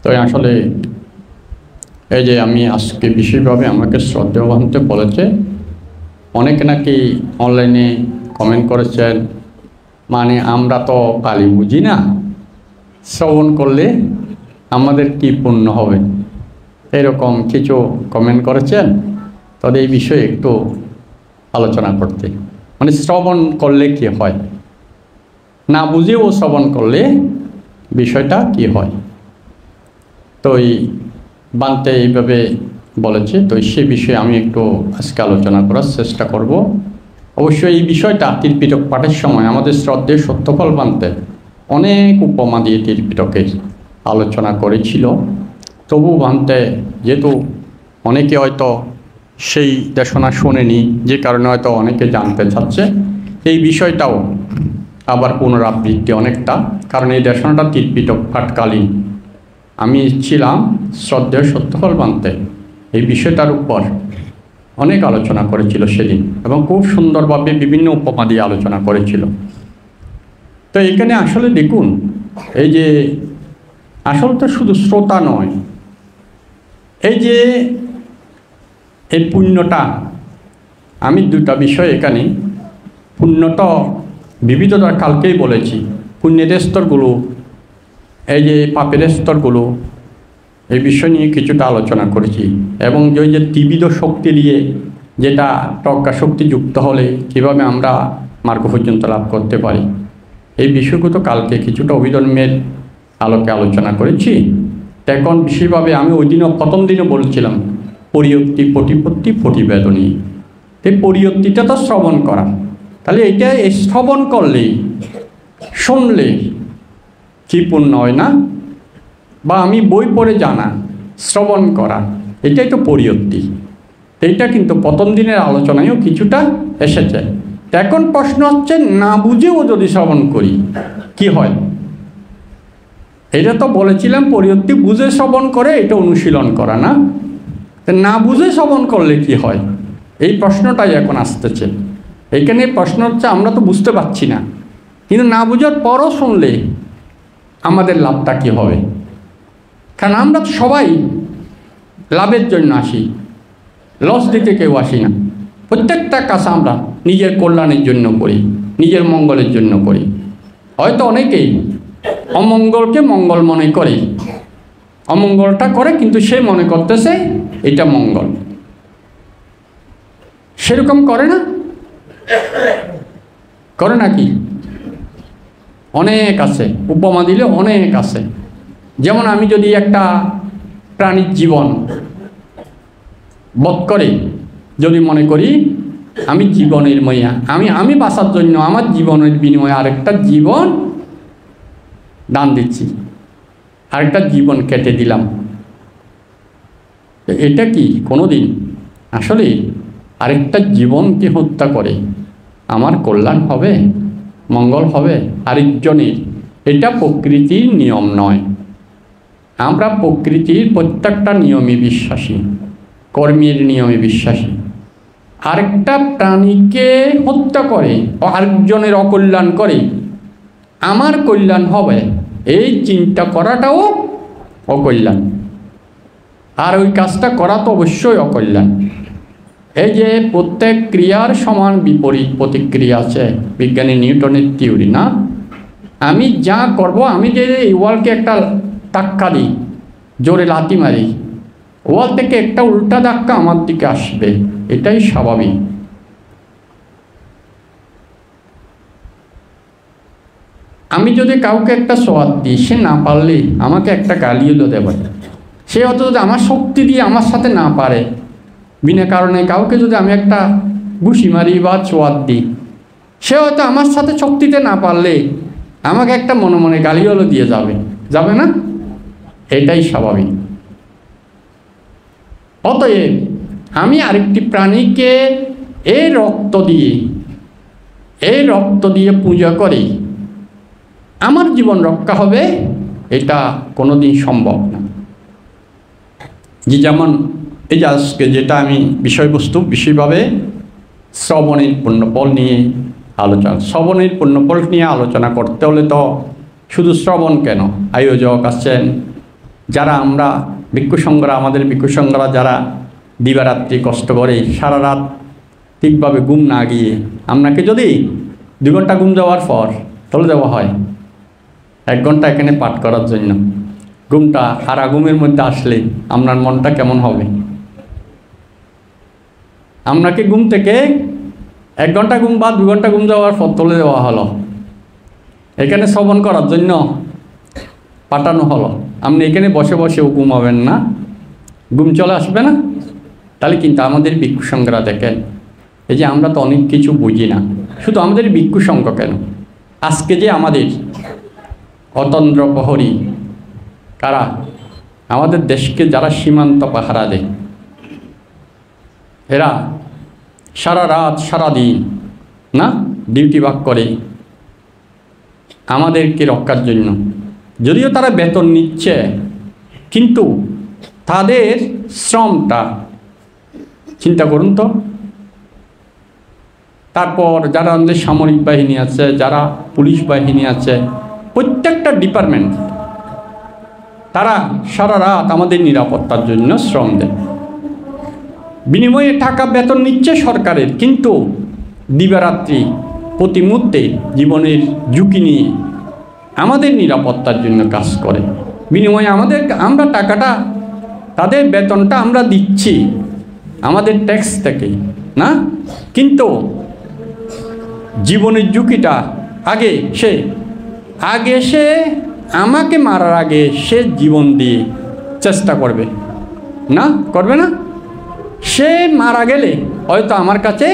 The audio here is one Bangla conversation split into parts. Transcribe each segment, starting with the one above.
তো আসলে এই যে আমি আজকে বিশেষভাবে আমাকে শ্রদ্ধেয় ভাবতে বলেছে, অনেকে নাকি অনলাইনে কমেন্ট করেছেন, মানে আমরা তো কালি বুঝি না, শ্রবণ করলে আমাদের কি পুণ্য হবে, এরকম কিছু কমেন্ট করেছেন। তবে এই বিষয়ে একটু আলোচনা করতে, মানে শ্রবণ করলে কি হয়, না বুঝেও শ্রবণ করলে বিষয়টা কি হয়। তো এই বানতে এইভাবে বলেছে, তো সে বিষয়ে আমি একটু আজকে আলোচনা করার চেষ্টা করব। অবশ্যই এই বিষয়টা ত্রিপিটক পাঠের সময় আমাদের শ্রদ্ধেয় সত্যফল বানতে অনেক উপমা দিয়ে ত্রিপিটকের আলোচনা করেছিল। তবু বানতে যেহেতু অনেকে হয়তো সেই দেশনা শোনেনি, যে কারণে হয়তো অনেকে জানতে চাচ্ছে, এই বিষয়টাও আবার পুনরাবৃত্তি অনেকটা, কারণ এই দেশনাটা ত্রিপিটক পাঠকালীন আমি ছিলাম শ্রদ্ধেয় সত্যফল বানতে এই বিষয়টার উপর অনেক আলোচনা করেছিল সেদিন, এবং খুব সুন্দরভাবে বিভিন্ন উপমা দিয়ে আলোচনা করেছিল। তো এখানে আসলে দেখুন, এই যে আসলে তো শুধু শ্রোতা নয়, এই যে এই পুণ্যটা, আমি দুটা বিষয় এখানে, পুণ্যটা বিবিধতার কালকেই বলেছি, পুণ্যের স্তরগুলো, এই যে পাপের স্তরগুলো, এই বিষয় নিয়ে কিছুটা আলোচনা করেছি। এবং ওই যে ত্রিবিধ শক্তি দিয়ে যেটা প্রজ্ঞা শক্তি যুক্ত হলে কীভাবে আমরা মার্গ পর্যন্ত লাভ করতে পারি, এই বিষয়গুলো তো কালকে কিছুটা অভিধর্মের আলোকে আলোচনা করেছি। তো এখন বিশেষভাবে আমি ওই দিনও প্রথম দিনও বলছিলাম পরিয়ত্তি প্রতিপত্তি প্রতিবেদনী। এই পরিয়ত্তিটা তো শ্রবণ করা, তাহলে এইটা শ্রবণ করলেই, শুনলে কি পুণ্য হয় না, বা আমি বই পড়ে জানা, শ্রবণ করা, এটাই তো পরিয়ত্তি। এইটা কিন্তু প্রথম দিনের আলোচনায়ও কিছুটা এসেছে। এখন প্রশ্ন হচ্ছে, না বুঝেও যদি শ্রবণ করি কি হয়। এটা তো বলেছিলাম পরিয়ত্তি বুঝে শ্রবণ করে এটা অনুশীলন করা, না না বুঝে শ্রবণ করলে কি হয়, এই প্রশ্নটাই এখন আসতেছে। এইখানে প্রশ্ন হচ্ছে, আমরা তো বুঝতে পারছি না, কিন্তু না বুঝার পরও শুনলে আমাদের লাভটা কী হবে। কারণ আমরা সবাই লাভের জন্য আসি, লস দিতে কেউ আসি না। প্রত্যেকটা কাজ আমরা নিজের কল্যাণের জন্য করি, নিজের মঙ্গলের জন্য করি। হয়তো অনেকেই অমঙ্গলকে মঙ্গল মনে করে, অমঙ্গলটা করে কিন্তু সে মনে করতেছে এটা মঙ্গল, সেরকম করে না, করে নাকি? অনেক আছে, উপমা দিলে অনেক আছে। যেমন আমি যদি একটা প্রাণীর জীবন বধ করে যদি মনে করি আমি জীবনের মইয়া, আমি বাঁচার জন্য আমার জীবনের বিনিময়ে আরেকটা জীবন দান দিচ্ছি, আরেকটা জীবন কেটে দিলাম, এটা কি কোনোদিন আসলে আরেকটা জীবনকে হত্যা করে আমার কল্যাণ হবে, মঙ্গল হবে আরেকজনের? এটা প্রকৃতির নিয়ম নয়। আমরা প্রকৃতির প্রত্যেকটা নিয়মে বিশ্বাসী, কর্মের নিয়মে বিশ্বাসী। আরেকটা প্রাণীকে হত্যা করে আরেকজনের অকল্যাণ করে আমার কল্যাণ হবে, এই চিন্তা করাটাও অকল্যাণ, আর ওই কাজটা করা তো অবশ্যই অকল্যাণ। এই যে প্রত্যেক ক্রিয়ার সমান বিপরীত প্রতিক্রিয়া আছে, বিজ্ঞানী নিউটনের থিওরি, না? আমি যা করব, আমি যে ওয়ালকে একটা ধাক্কা দিই, জোরে লাথি মারি, ওয়াল থেকে একটা উল্টা ধাক্কা আমার দিকে আসবে, এটাই স্বাভাবিক। আমি যদি কাউকে একটা সোয়াদ দিই, সে না পারলে আমাকে একটা গালিও দেবে, সে হয়তো যদি আমার শক্তি দিয়ে আমার সাথে না পারে, বিনা কারণে কাউকে যদি আমি একটা ঘুষি মারি বা সোয়াদ দিই, সে হয়তো আমার সাথে শক্তিতে না পারলে আমাকে একটা মনে মনে গালিও দিয়ে যাবে না? এটাই স্বাভাবিক। অতএব আমি আরেকটি প্রাণীকে এই রক্ত দিয়ে পূজা করি আমার জীবন রক্ষা হবে, এটা কোনোদিন সম্ভব না। যেমন এই যে আজকে যেটা আমি বিষয়বস্তু বিশেষভাবে শ্রবণের পুণ্যফল নিয়ে আলোচনা, শ্রবণের পুণ্যফল নিয়ে আলোচনা করতে হলে তো শুধু শ্রবণ কেন, আয়োজক আছেন, যারা আমরা ভিক্ষু সংঘরা, আমাদের ভিক্ষু সংঘরা যারা দিবারাত্রি কষ্ট করে সারা রাত ঠিকভাবে ঘুম না গিয়ে, আপনাকে যদি 2 ঘন্টা ঘুম যাওয়ার পর চলে দেওয়া হয় 1 ঘন্টা এখানে পাঠ করার জন্য, ঘুমটা হারা ঘুমের মধ্যে আসলে আপনার মনটা কেমন হবে? আপনাকে ঘুম থেকে 1 ঘন্টা ঘুম বা 2 ঘন্টা ঘুম যাওয়ার পর তুলে দেওয়া হলো, এখানে শ্রবণ করার জন্য পাঠানো হলো, আপনি এখানে বসে বসেও ঘুমাবেন না, ঘুম চলে আসবে না? তাহলে কিন্তু আমাদের ভিক্ষু সংঘরা দেখেন, এই যে আমরা তো অনেক কিছু বুঝি না, শুধু আমাদের ভিক্ষু সংঘ কেন, আজকে যে আমাদের অতন্দ্র প্রহরী কারা, আমাদের দেশকে যারা সীমান্ত পাহারা দেয়, এরা সারা রাত সারা দিন না ডিউটি ভাগ করে আমাদেরকে রক্ষার জন্য, যদিও তারা বেতন নিচ্ছে, কিন্তু তাদের শ্রমটা চিন্তা করুন তো। তারপর যারা আমাদের সামরিক বাহিনী আছে, যারা পুলিশ বাহিনী আছে, প্রত্যেকটা ডিপার্টমেন্ট তারা সারা রাত আমাদের নিরাপত্তার জন্য শ্রম দেয়, বিনিময়ে টাকা বেতন নিচ্ছে সরকারের, কিন্তু দিবারাত্রি প্রতি মুহূর্তে জীবনের ঝুঁকি নিয়ে আমাদের নিরাপত্তার জন্য কাজ করে, বিনিময়ে আমরা টাকাটা, তাদের বেতনটা আমরা দিচ্ছি আমাদের ট্যাক্স থেকে না, কিন্তু জীবনের ঝুঁকিটা আগে সে আমাকে মারার আগে সে জীবন দিয়ে চেষ্টা করবে না, করবে না? সে মারা গেলে হয়তো আমার কাছে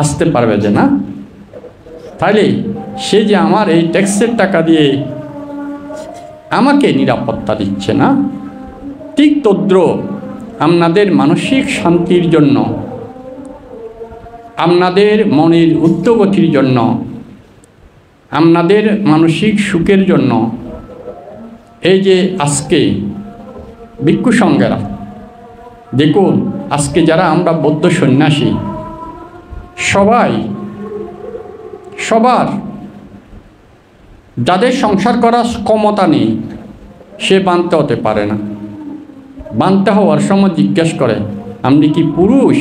আসতে পারবে যে না, তাহলে সে যে আমার এই ট্যাক্সের টাকা দিয়ে আমাকে নিরাপত্তা দিচ্ছে না, ঠিক তদ্রুপ আপনাদের মানসিক শান্তির জন্য, আপনাদের মনের উদ্যোগতির জন্য, আপনাদের মানসিক সুখের জন্য এই যে আজকে ভিক্ষু সংঘেরা, দেখুন আজকে যারা আমরা বৌদ্ধ সন্ন্যাসী, সবার যাদের সংসার করার ক্ষমতা নেই, সে বানতে হতে পারে না, বানতে হওয়ার সময় জিজ্ঞেস করে আপনি কি পুরুষ?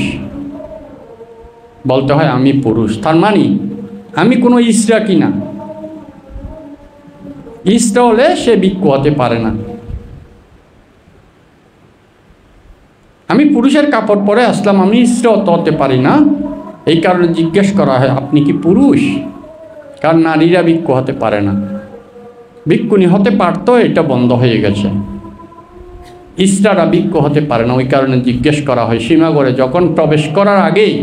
বলতে হয় আমি পুরুষ, তার মানে আমি কোনো ইসরা কিনা, ইসরা হলে সে ভিক্ষু হতে পারে না। আমি পুরুষের কাপড় পরে আসলাম, আমি ইসরা হতে পারি না, এই কারণে জিজ্ঞেস করা হয় আপনি কি পুরুষ? কারণ নারীরা ভিক্ষু হতে পারে না, ভিক্ষুণী হতে পারতো, এটা বন্ধ হয়ে গেছে, ইসরারা ভিক্ষু হতে পারে না, ওই কারণে জিজ্ঞেস করা হয় সীমাগড়ে যখন প্রবেশ করার আগেই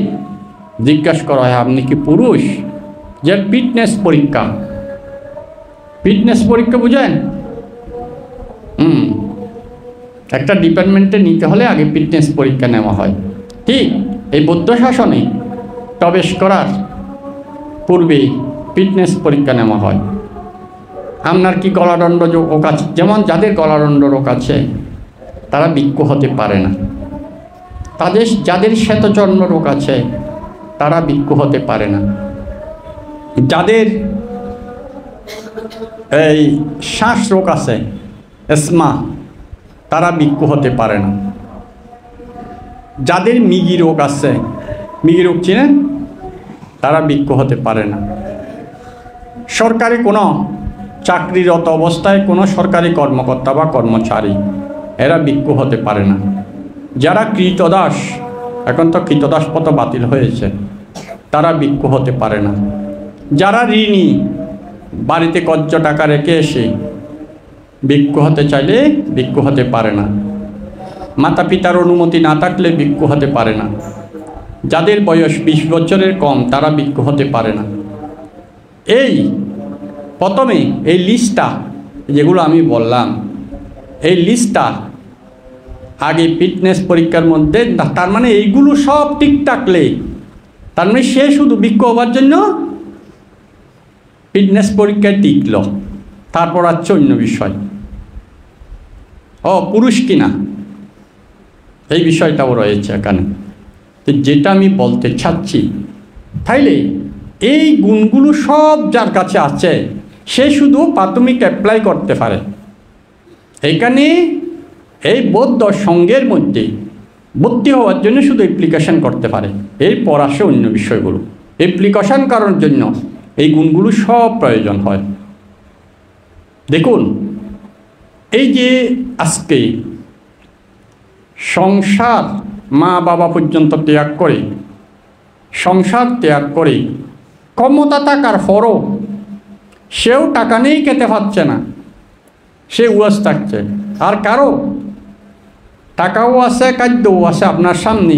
জিজ্ঞাসা করা হয় আপনি কি পুরুষ? যে ফিটনেস পরীক্ষা, ফিটনেস পরীক্ষা বুঝেন? একটা ডিপার্টমেন্টে নিতে হলে আগে ফিটনেস পরীক্ষা নেওয়া হয়, ঠিক এই বৌদ্ধ শাসনে প্রবেশ করার পূর্বে ফিটনেস পরীক্ষা নেওয়া হয়। আপনার কি গলাদণ্ড রোগ আছে? যেমন যাদের গলাদণ্ড রোগ আছে তারা ভিক্ষু হতে পারে না, যাদের শ্বেতচর্ম রোগ আছে তারা ভিক্ষু হতে পারে না, যাদের এই শ্বাস রোগ আছে এসমা, তারা ভিক্ষু হতে পারে না, যাদের মৃগী রোগ আছে, মৃগী রোগ চিনেন, তারা ভিক্ষু হতে পারে না, সরকারি কোনো চাকরিরত অবস্থায় কোনো সরকারি কর্মকর্তা বা কর্মচারী এরা ভিক্ষু হতে পারে না, যারা কৃতদাস, এখন তো কৃতদাস পদ বাতিল হয়েছে, তারা ভিক্ষু হতে পারে না, যারা ঋণী, বাড়িতে কজ্জ টাকা রেখে এসে ভিক্ষু হতে চাইলে ভিক্ষু হতে পারে না, মাতা পিতার অনুমতি না থাকলে ভিক্ষু হতে পারে না, যাদের বয়স 20 বছরের কম তারা ভিক্ষু হতে পারে না। এই প্রথমে এই লিস্টটা যেগুলো আমি বললাম, এই লিস্টটা আগে ফিটনেস পরীক্ষার মধ্যে, তার মানে এইগুলো সব ঠিক থাকলে, তার মানে সে শুধু ভিক্ষু হওয়ার জন্য ফিটনেস পরীক্ষায় টিকল, তারপর আছে অন্য বিষয়, পুরুষ কিনা এই বিষয়টাও রয়েছে এখানে। তো যেটা আমি বলতে চাচ্ছি, তাইলে এই গুণগুলো সব যার কাছে আছে সে শুধু প্রাথমিক অ্যাপ্লাই করতে পারে, এইখানে এই বৌদ্ধ সঙ্ঘের মধ্যে ভর্তি হওয়ার জন্য শুধু অ্যাপ্লিকেশন করতে পারে, এরপর আসে অন্য বিষয়গুলো। অ্যাপ্লিকেশন করার জন্য এই গুণগুলো সব প্রয়োজন হয়। দেখুন, এই যে আজকে সংসার মা বাবা পর্যন্ত ত্যাগ করে, সংসার ত্যাগ করে ক্ষমতা থাকার পরও সেও টাকা নিয়েই খেতে পারছে না, সে উয়াস থাকছে। আর কারো টাকাও আছে, খাদ্যও আছে, আপনার সামনে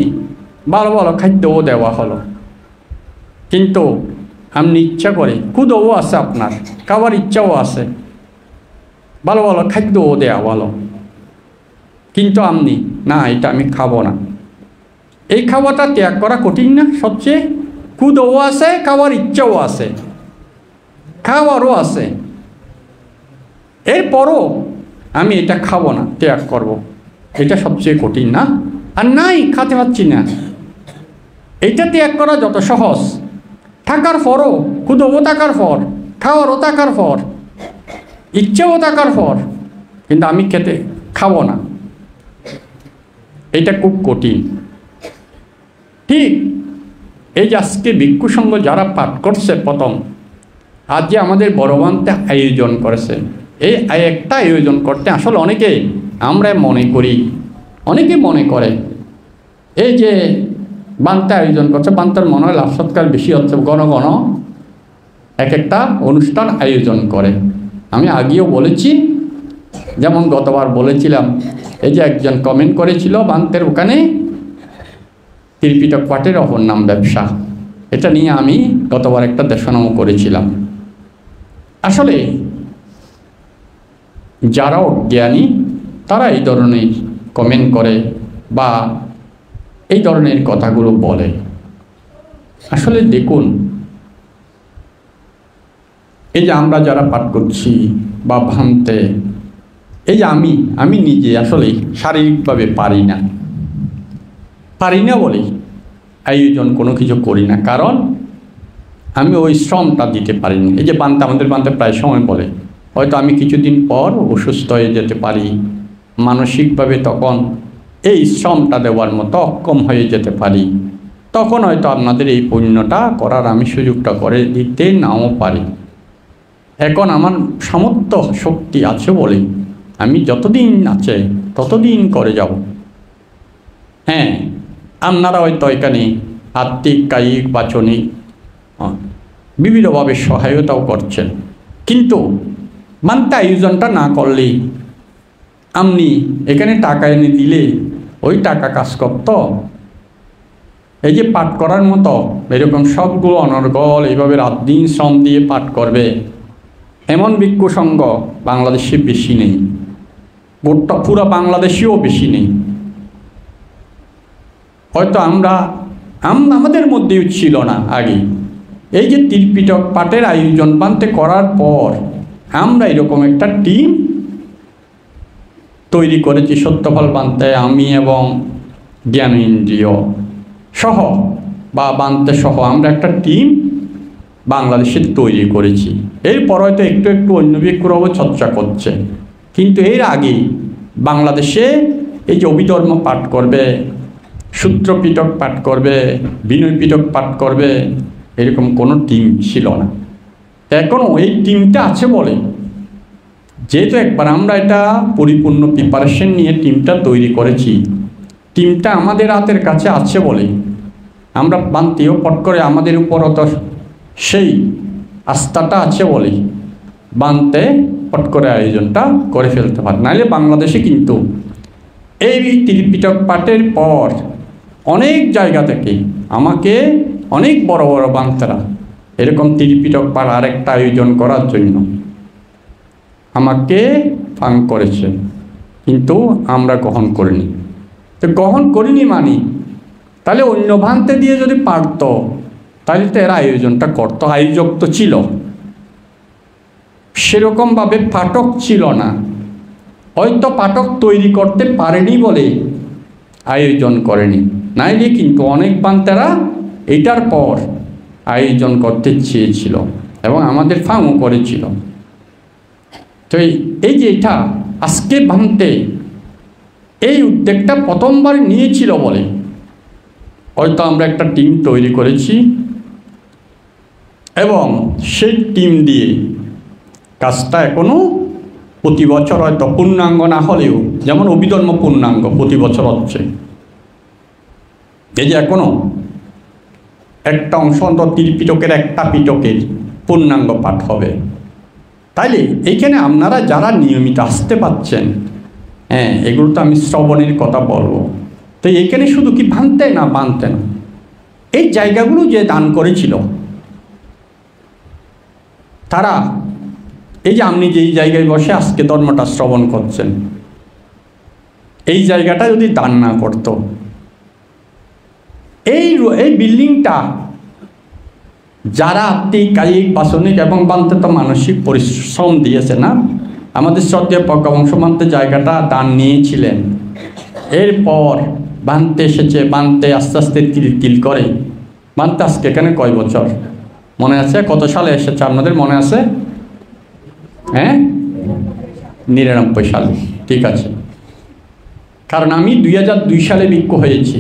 ভালো ভালো খাদ্যও দেওয়া হলো, কিন্তু আপনি ইচ্ছা করে ক্ষুধাও আছে, আপনার খাওয়ার ইচ্ছাও আছে, ভালো ভালো খাদ্যও দেওয়া ভালো, কিন্তু আপনি না, এটা আমি খাবো না। এই খাওয়াটা ত্যাগ করা কঠিন না? সবচেয়ে ক্ষুধাও আছে, খাওয়ার ইচ্ছাও আছে, খাওয়ারও আছে, এরপরও আমি এটা খাবো না, ত্যাগ করব, এটা সবচেয়ে কঠিন না? আর নাই, খেতে পাচ্ছি না, এইটা ত্যাগ করা যত সহজ। থাকার পরও, ক্ষুধাও থাকার পর, খাওয়ারও থাকার পর, ইচ্ছাও থাকার পর, কিন্তু আমি খাবো না, এটা খুব কঠিন। ঠিক এই যে আজকে ভিক্ষু সংঘ যারা পাঠ করছে প্রথম, আজ যে আমাদের বড় বান্তে আয়োজন করেছে, এই একটা আয়োজন করতে আসলে অনেকে আমরা মনে করি, অনেকে মনে করে এই যে বান্তে আয়োজন করছে, বান্তার মনে হয় লাভ সৎকার বেশি হচ্ছে, ঘন ঘন এক একটা অনুষ্ঠান আয়োজন করে। আমি আগেও বলেছি, যেমন গতবার বলেছিলাম, এই যে একজন কমেন্ট করেছিল বান্তের ওখানে ত্রিপিটক পাঠের অপর নাম ব্যবসা, এটা নিয়ে আমি গতবার একটা দেশনামও করেছিলাম। আসলে যারা অজ্ঞানী তারা এই ধরনের কমেন্ট করে বা এই ধরনের কথাগুলো বলে। আসলে দেখুন, এই যে আমরা যারা পাঠ করছি বা ভান্তে, এই যে আমি নিজে আসলে শারীরিকভাবে পারি না বলেই আয়োজন কোনো কিছু করি না, কারণ আমি ওই শ্রমটা দিতে পারিনি। এই যে বান্তে, আমাদের বান্তে প্রায় সময় বলে হয়তো আমি কিছুদিন পর অসুস্থ হয়ে যেতে পারি, মানসিকভাবে তখন এই শ্রমটা দেওয়ার মতো অক্ষম হয়ে যেতে পারি, তখন হয়তো আপনাদের এই পুণ্যটা করার আমি সুযোগটা করে দিতে নাও পারি। এখন আমার সামর্থ্য শক্তি আছে বলেই আমি যতদিন আছে ততদিন করে যাব। হ্যাঁ, আপনারা হয়তো এখানে আত্মিক, কায়িক, বাচনিক বিভিন্নভাবে সহায়তাও করছেন, কিন্তু মানতে আয়োজনটা না করলেই আপনি এখানে টাকা এনে দিলে ওই টাকা কাজ করত। এই যে পাঠ করার মতো এরকম সবগুলো অনর্গল এইভাবে রাত দিন শ্রম দিয়ে পাঠ করবে এমন ভিক্ষু সংঘ বাংলাদেশে বেশি নেই, গোটা পুরো বাংলাদেশেও বেশি নেই। হয়তো আমাদের মধ্যেও ছিল না আগে। এই যে ত্রিপিটক পাঠের আয়োজন বান্তে করার পর আমরা এরকম একটা টিম তৈরি করেছি, সত্যফল বান্তে আমি এবং জ্ঞানেন্দ্রিয় সহ বা বান্তে সহ আমরা একটা টিম বাংলাদেশে তৈরি করেছি। এরপর হয়তো একটু একটু অন্য ভিক্ষুরাও চর্চা করছে, কিন্তু এর আগে বাংলাদেশে এই যে অভিধর্ম পাঠ করবে, সূত্র পিটক পাঠ করবে, বিনয় পিটক পাঠ করবে, এরকম কোনো টিম ছিল না। এখনও এই টিমটা আছে বলে, যেহেতু একবার আমরা এটা পরিপূর্ণ প্রিপারেশন নিয়ে টিমটা তৈরি করেছি, টিমটা আমাদের হাতের কাছে আছে বলে আমরা বান্তিও পট করে আমাদের উপর অত সেই আস্থাটা আছে বলেই বান্তে পট করে আয়োজনটা করে ফেলতে পারে। নাহলে বাংলাদেশে কিন্তু এই ত্রিপিটক পাঠের পর অনেক জায়গা থেকে আমাকে অনেক বড় বড় বান্তেরা এরকম ত্রিপিটক পাঠ আরেকটা আয়োজন করার জন্য আমাকে ফাং করেছে, কিন্তু আমরা গ্রহণ করিনি। তো গ্রহণ করিনি মানি তাহলে অন্য ভান্তে দিয়ে যদি পারত তাহলে তো এরা আয়োজনটা করতো। আয়োজক তো ছিল, সেরকমভাবে পাঠক ছিল না, হয়তো পাঠক তৈরি করতে পারেনি বলে আয়োজন করেনি, নাইলে কিন্তু অনেক বান্তেরা এটার পর আয়োজন করতে চেয়েছিল এবং আমাদের ফাংও করেছিল। তো এই যে এটা আজকে ভাঙতে এই উদ্যোগটা প্রথমবার নিয়েছিল বলে হয়তো আমরা একটা টিম তৈরি করেছি এবং সেই টিম দিয়ে কাজটা এখনও প্রতি বছর হয়তো পূর্ণাঙ্গ না হলেও, যেমন অভিধর্ম পূর্ণাঙ্গ প্রতি বছর হচ্ছে, এই যে এখনও একটা অংশ অন্তত ত্রিপিটকের একটা পিটকের পূর্ণাঙ্গ পাঠ হবে। তাইলে এইখানে আপনারা যারা নিয়মিত আসতে পাচ্ছেন, হ্যাঁ, এগুলো তো আমি শ্রবণের কথা বলবো, তো এইখানে শুধু কি ভাঙতে না, এই জায়গাগুলো যে দান করেছিল তারা, এই যে আপনি যেই জায়গায় বসে আজকে ধর্মটা শ্রবণ করছেন, এই জায়গাটা যদি দান না করত, এই বিল্ডিংটা যারা আত্মিক, কায়িক, বাসনিক এবং বান্তে তো মানসিক পরিশ্রম দিয়েছে না, আমাদের শ্রদ্ধেয় প্রজ্ঞাবংশ বান্তে জায়গাটা দান নিয়েছিলেন, এরপর বানতে এসেছে, বানতে আস্তে আস্তে তিল করে বানতে আজকে এখানে কয় বছর মনে আছে? কত সালে এসেছে আপনাদের মনে আছে? হ্যাঁ, 99 সালে। ঠিক আছে, কারণ আমি 2002 সালে ভিক্ষু হয়েছি,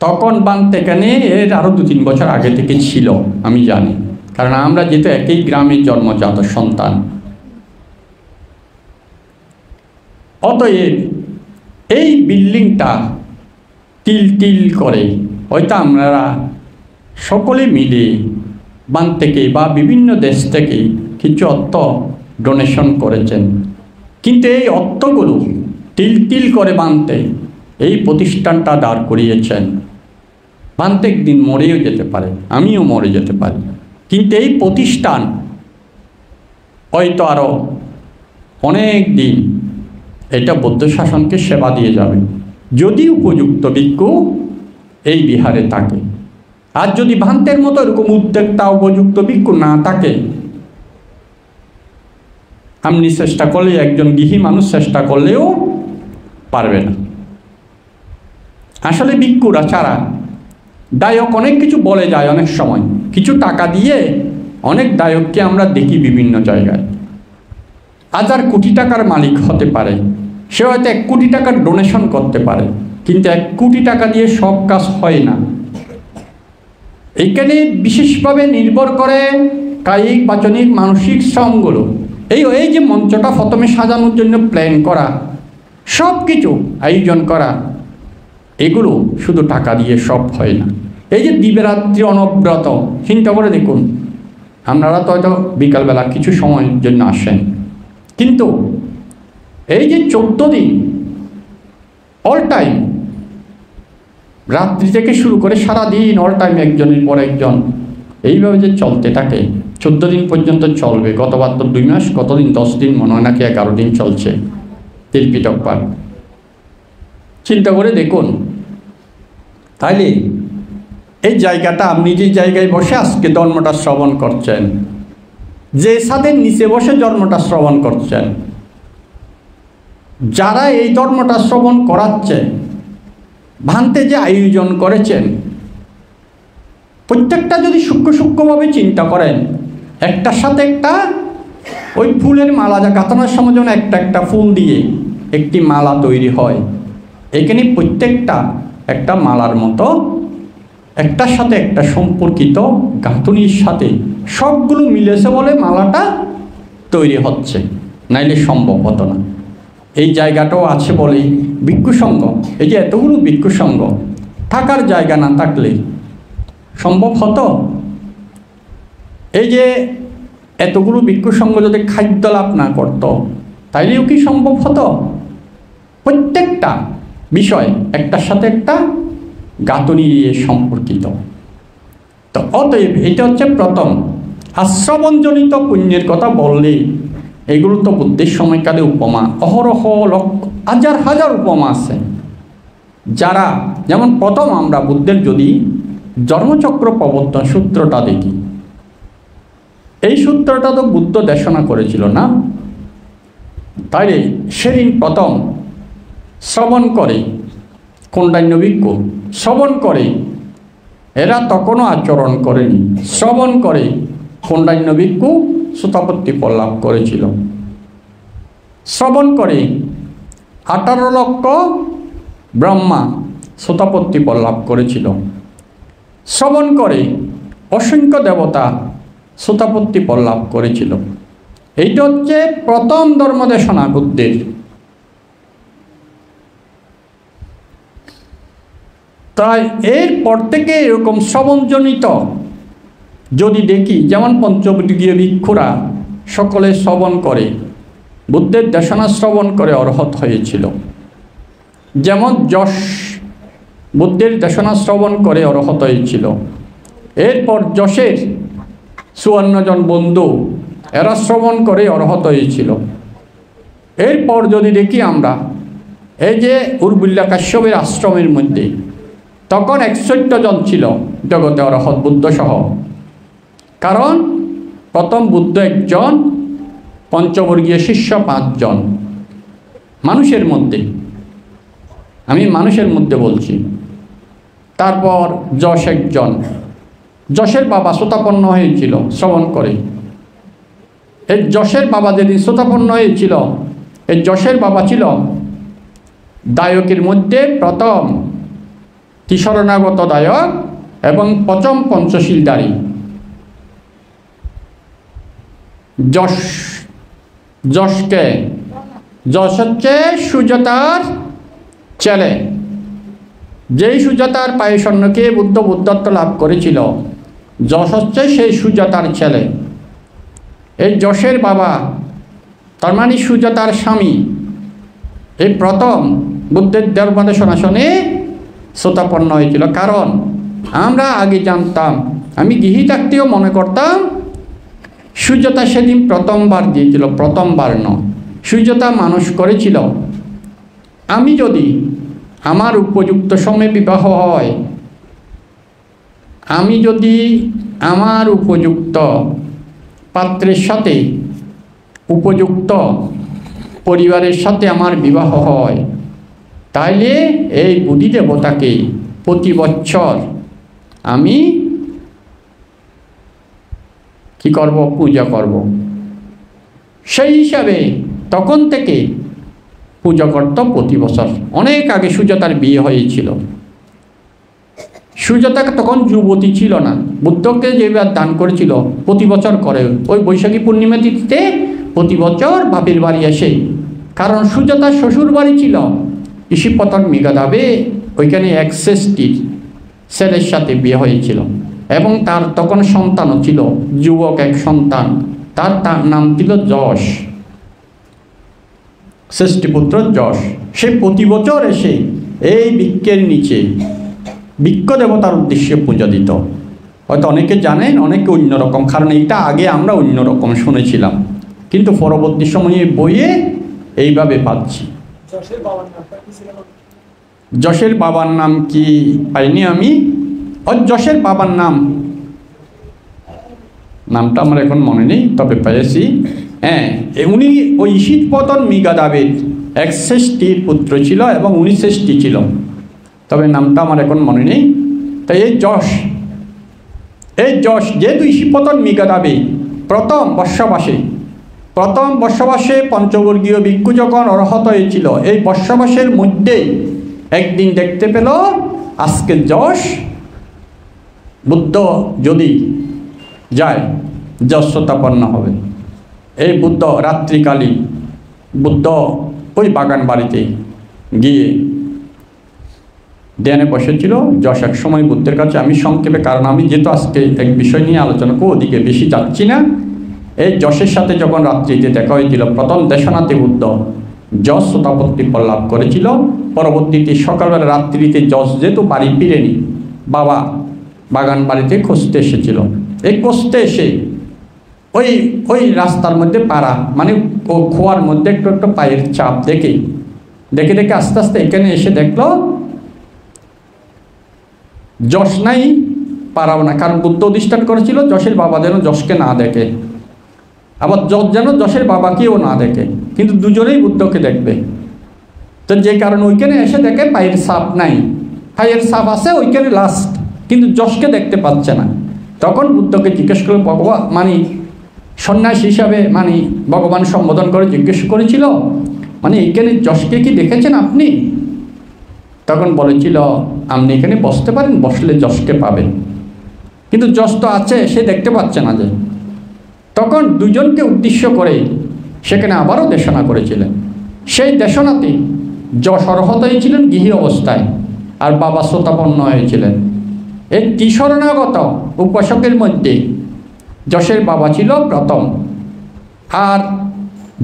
তখন বানতে এখানে এর আরও 2-3 বছর আগে থেকে ছিল আমি জানি, কারণ আমরা যেহেতু একই গ্রামের জন্মজাত সন্তান। অতএব এই বিল্ডিংটা তিল করে হয়তো আপনারা সকলে মিলে বান থেকে বা বিভিন্ন দেশ থেকে কিছু অর্থ ডোনেশন করেছেন, কিন্তু এই অর্থগুলো তিল করে বানতে এই প্রতিষ্ঠানটা দাঁড় করিয়েছেন। বানতে একদিন মরেও যেতে পারে, আমিও মরে যেতে পারি, কিন্তু এই প্রতিষ্ঠান হয়তো আরও অনেক দিন এটা বৌদ্ধ শাসনকে সেবা দিয়ে যাবে, যদি উপযুক্ত ভিক্ষু এই বিহারে থাকে। আর যদি ভান্তের মতো এরকম উদ্যোক্তা উপযুক্ত ভিক্ষু না থাকে, আপনি চেষ্টা করলে, একজন গৃহী মানুষ চেষ্টা করলেও পারবে না। আসলে ভিক্ষুরা ছাড়া দায়ক অনেক কিছু বলে যায়, অনেক সময় কিছু টাকা দিয়ে অনেক দায়ককে আমরা দেখি বিভিন্ন জায়গায়, 1000 কোটি টাকার মালিক হতে পারে, সে হয়তো 1 কোটি টাকার ডোনেশন করতে পারে, কিন্তু 1 কোটি টাকা দিয়ে সব কাজ হয় না। এইখানে বিশেষভাবে নির্ভর করে কায়িক, বাচনিক, মানসিক শ্রমগুলো। এই যে মঞ্চটা প্রথমে সাজানোর জন্য প্ল্যান করা, সব কিছু আয়োজন করা, এগুলো শুধু টাকা দিয়ে সব হয় না। এই যে দিবারাত্রি অনবরত, চিন্তা করে দেখুন, আপনারা তো হয়তো বিকালবেলা কিছু সময়ের জন্য আসেন, কিন্তু এই যে 14 দিন অল টাইম, রাত্রি থেকে শুরু করে সারাদিন অল টাইম একজনের পর একজন এইভাবে যে চলতে থাকে, 14 দিন পর্যন্ত চলবে। গতবার তো 2 মাস, কতদিন 10 দিন মনে হয় নাকি 11 দিন চলছে তিলপিটক পাঠ। চিন্তা করে দেখুন, তাইলে এই জায়গাটা, আপনি যে জায়গায় বসে আজকে ধর্মটা শ্রবণ করছেন, যে ছাদের নিচে বসে ধর্মটা শ্রবণ করছেন, যারা এই ধর্মটা শ্রবণ করাচ্ছে, ভান্তে যে আয়োজন করেছেন, প্রত্যেকটা যদি সূক্ষ্মভাবে চিন্তা করেন, একটার সাথে একটা, ওই ফুলের মালা যা গাঁথানোর সময় যেন একটা ফুল দিয়ে একটি মালা তৈরি হয়, এখানে প্রত্যেকটা একটা মালার মতো একটার সাথে একটা সম্পর্কিত গাঁথনির সাথে সবগুলো মিলেছে বলে মালাটা তৈরি হচ্ছে, নাইলে সম্ভব হতো না। এই জায়গাটাও আছে বলেই ভিক্ষু সংঘ, এই যে এতগুলো ভিক্ষু সংঘ, থাকার জায়গা না থাকলে সম্ভব হতো? এই যে এতগুলো ভিক্ষু সংঘ যদি খাদ্য লাভ না করত, তাইলেও কি সম্ভব হতো? প্রত্যেকটা বিষয় একটার সাথে একটা গাঁথনি দিয়ে সম্পর্কিত। তো অতএব এটা হচ্ছে প্রথম। আশ্রবণজনিত পুণ্যের কথা বললে এগুলো তো বুদ্ধের সময়কালে উপমা, অহরহ হাজার উপমা আছে, যারা, যেমন প্রথম আমরা বুদ্ধের যদি জন্মচক্র প্রবর্তন সূত্রটা দেখি, এই সূত্রটা তো বুদ্ধ দেশনা করেছিল না? তাই সেদিন প্রথম শ্রবণ করে কোন্ডান্য ভিক্ষু, শ্রবণ করে, এরা তখনও আচরণ করেনি, শ্রবণ করে কোন্ডান্য ভিক্ষু শ্রোতাপত্তি লাভ করেছিল। শ্রবণ করে 18 লক্ষ ব্রহ্মা শ্রোতাপত্তি লাভ করেছিল। শ্রবণ করে অসংখ্য দেবতা শ্রোতাপত্তি লাভ করেছিল। এইটা হচ্ছে প্রথম ধর্মদেশনা বুদ্ধের। তাই এরপর থেকে এরকম শ্রবণজনিত যদি দেখি, যেমন পঞ্চবর্গীয় ভিক্ষুরা সকলে শ্রবণ করে, বুদ্ধের দেশনা শ্রবণ করে অরহত হয়েছিল। যেমন যশ বুদ্ধের দেশনা শ্রবণ করে অরহত হয়েছিল। এরপর যশের 54 জন বন্ধু এরা শ্রবণ করে অরহত হয়েছিল। এরপর যদি দেখি আমরা এই যে উর্বল্য কাশ্যপের আশ্রমের মধ্যে তখন 61 জন ছিল জগতে অরহত বুদ্ধ সহ। কারণ প্রথম বুদ্ধ একজন, পঞ্চবর্গীয় শিষ্য 5 জন। মানুষের মধ্যে, আমি মানুষের মধ্যে বলছি। তারপর যশ একজন, যশের বাবা শ্রোতাপন্ন হয়েছিল শ্রবণ করে। এই যশের বাবা যেদিন শ্রোতাপন্ন হয়েছিল, এই যশের বাবা ছিল দায়কের মধ্যে প্রথম তিশরণাগত দায়ক এবং প্রথম পঞ্চশীলধারী। যশকে, যশ হচ্ছে সুজাতার ছেলে। যেই সুজাতার পায়ে স্বর্ণকে বুদ্ধত্ব লাভ করেছিল, যশ হচ্ছে সেই সুজাতার ছেলে। এই যশের বাবা, তার মানে সুজাতার স্বামী, এই প্রথম বুদ্ধের ধর্মদেশনা শুনে শ্রোতাপন্ন হয়েছিল। কারণ আমরা আগে জানতাম, আমি গৃহী থাকতেও মনে করতাম সুজাতা সেদিন প্রথমবার দিয়েছিল, প্রথমবার নয়, সুজাতা মানুষ করেছিল। আমি যদি আমার উপযুক্ত সময়ে বিবাহ হয়, আমি যদি আমার উপযুক্ত পাত্রের সাথে, উপযুক্ত পরিবারের সাথে আমার বিবাহ হয়, তাইলে এই বুদ্ধি দেবতাকে প্রতি বছর আমি কি করব? পূজা করব। সেই হিসাবে তখন থেকে পূজা করত প্রতি বছর। অনেক আগে সুজাতার বিয়ে হয়েছিল। সুজাতা তখন যুবতী ছিল না, বুদ্ধকে যেবার দান করেছিল প্রতি বছর করে, ওই বৈশাখী পূর্ণিমা তিথিতে প্রতি বছর বাপের বাড়ি আসে। কারণ সুজাতার শ্বশুর বাড়ি ছিল ঋষিপতন মেঘাদাবে, ওইখানে এক শ্রেষ্ঠীর ছেলের সাথে বিয়ে হয়েছিল এবং তার তখন সন্তানও ছিল, যুবক এক সন্তান, তার নাম ছিল যশ, ষষ্ঠীপুত্র যশ। সে প্রতি বছর এসে এই বৃক্ষের নিচে বৃক্ষ দেবতার উদ্দেশ্যে পূজা দিত। হয়তো অনেকে জানেন, অনেকে অন্যরকম, কারণ এইটা আগে আমরা অন্যরকম শুনেছিলাম, কিন্তু পরবর্তী সময়ে বইয়ে এইভাবে পাচ্ছি। যশের বাবার নাম কি পাইনি আমি, যশের বাবার নামটা আমার এখন মনে নেই, তবে পেয়েছি। হ্যাঁ, উনি ওই ঋষিপতন মেঘাদাবের এক শ্রেষ্ঠীর পুত্র ছিল এবং উনি শ্রেষ্ঠী ছিল, তবে নামটা আমার এখন মনে নেই। তাই এই যশ যেহেতু ঋষিপতন মেঘাদাবে প্রথম বর্ষবাসে পঞ্চবর্গীয় ভিক্ষু যখন অরহত হয়েছিল, এই বর্ষবাসের মধ্যেই একদিন দেখতে পেল আজকে যশ বুদ্ধ যদি যায়, যশ শ্রোতাপন্ন হবে। এই বুদ্ধ রাত্রিকালীন বুদ্ধ ওই বাগান বাড়িতে গিয়ে ধ্যানে বসেছিল। যশ এক সময় বুদ্ধের কাছে, আমি সংক্ষেপে, কারণ আমি যেহেতু আজকে এক বিষয় নিয়ে আলোচনা করব, ওদিকে বেশি যাচ্ছি না। এই যশের সাথে যখন রাত্রিতে দেখা হয়েছিল, প্রথম দেশনাতে বুদ্ধ যশ শ্রোতাপত্তি লাভ করেছিল। পরবর্তীতে সকালবেলা রাত্রিতে যশ যেহেতু বাড়ি ফিরেনি, বাবা বাগান বাড়িতে খুঁজতে এসেছিল। এই খুঁজতে এসে ওই রাস্তার মধ্যে পাড়া, মানে ও খোয়ার মধ্যে একটু একটু পায়ের চাপ দেখে আস্তে আস্তে এখানে এসে দেখলো যশ নাই, পারাও না। কারণ বুদ্ধ অধিষ্ঠান করেছিল যশের বাবা যেন যশকে না দেখে, আবার যশ যেন যশের বাবাকেও না দেখে, কিন্তু দুজনেই বুদ্ধকে দেখবে। তো যে কারণে ওইখানে এসে দেখে পায়ের ছাপ নাই, পায়ের ছাপ আছে ওইখানে লাস্ট, কিন্তু যশকে দেখতে পাচ্ছে না। তখন বুদ্ধকে জিজ্ঞেস করলো, ভগবান মানে সন্ন্যাসী হিসাবে মানে ভগবান সম্বোধন করে জিজ্ঞেস করেছিল, মানে এইখানে যশকে কি দেখেছেন আপনি? তখন বলেছিল, আপনি এখানে বসতে পারেন, বসলে যশকে পাবেন, কিন্তু যশ তো আছে, সে দেখতে পাচ্ছে না যে। তখন দুজনকে উদ্দেশ্য করে সেখানে আবারও দেশনা করেছিলেন। সেই দেশনাতে যশ অরহত হয়েছিলেন গৃহী অবস্থায়, আর বাবা শ্রোতাপন্ন হয়েছিলেন। এই ত্রিশরণাগত উপাসকের মধ্যে যশের বাবা ছিল প্রথম, আর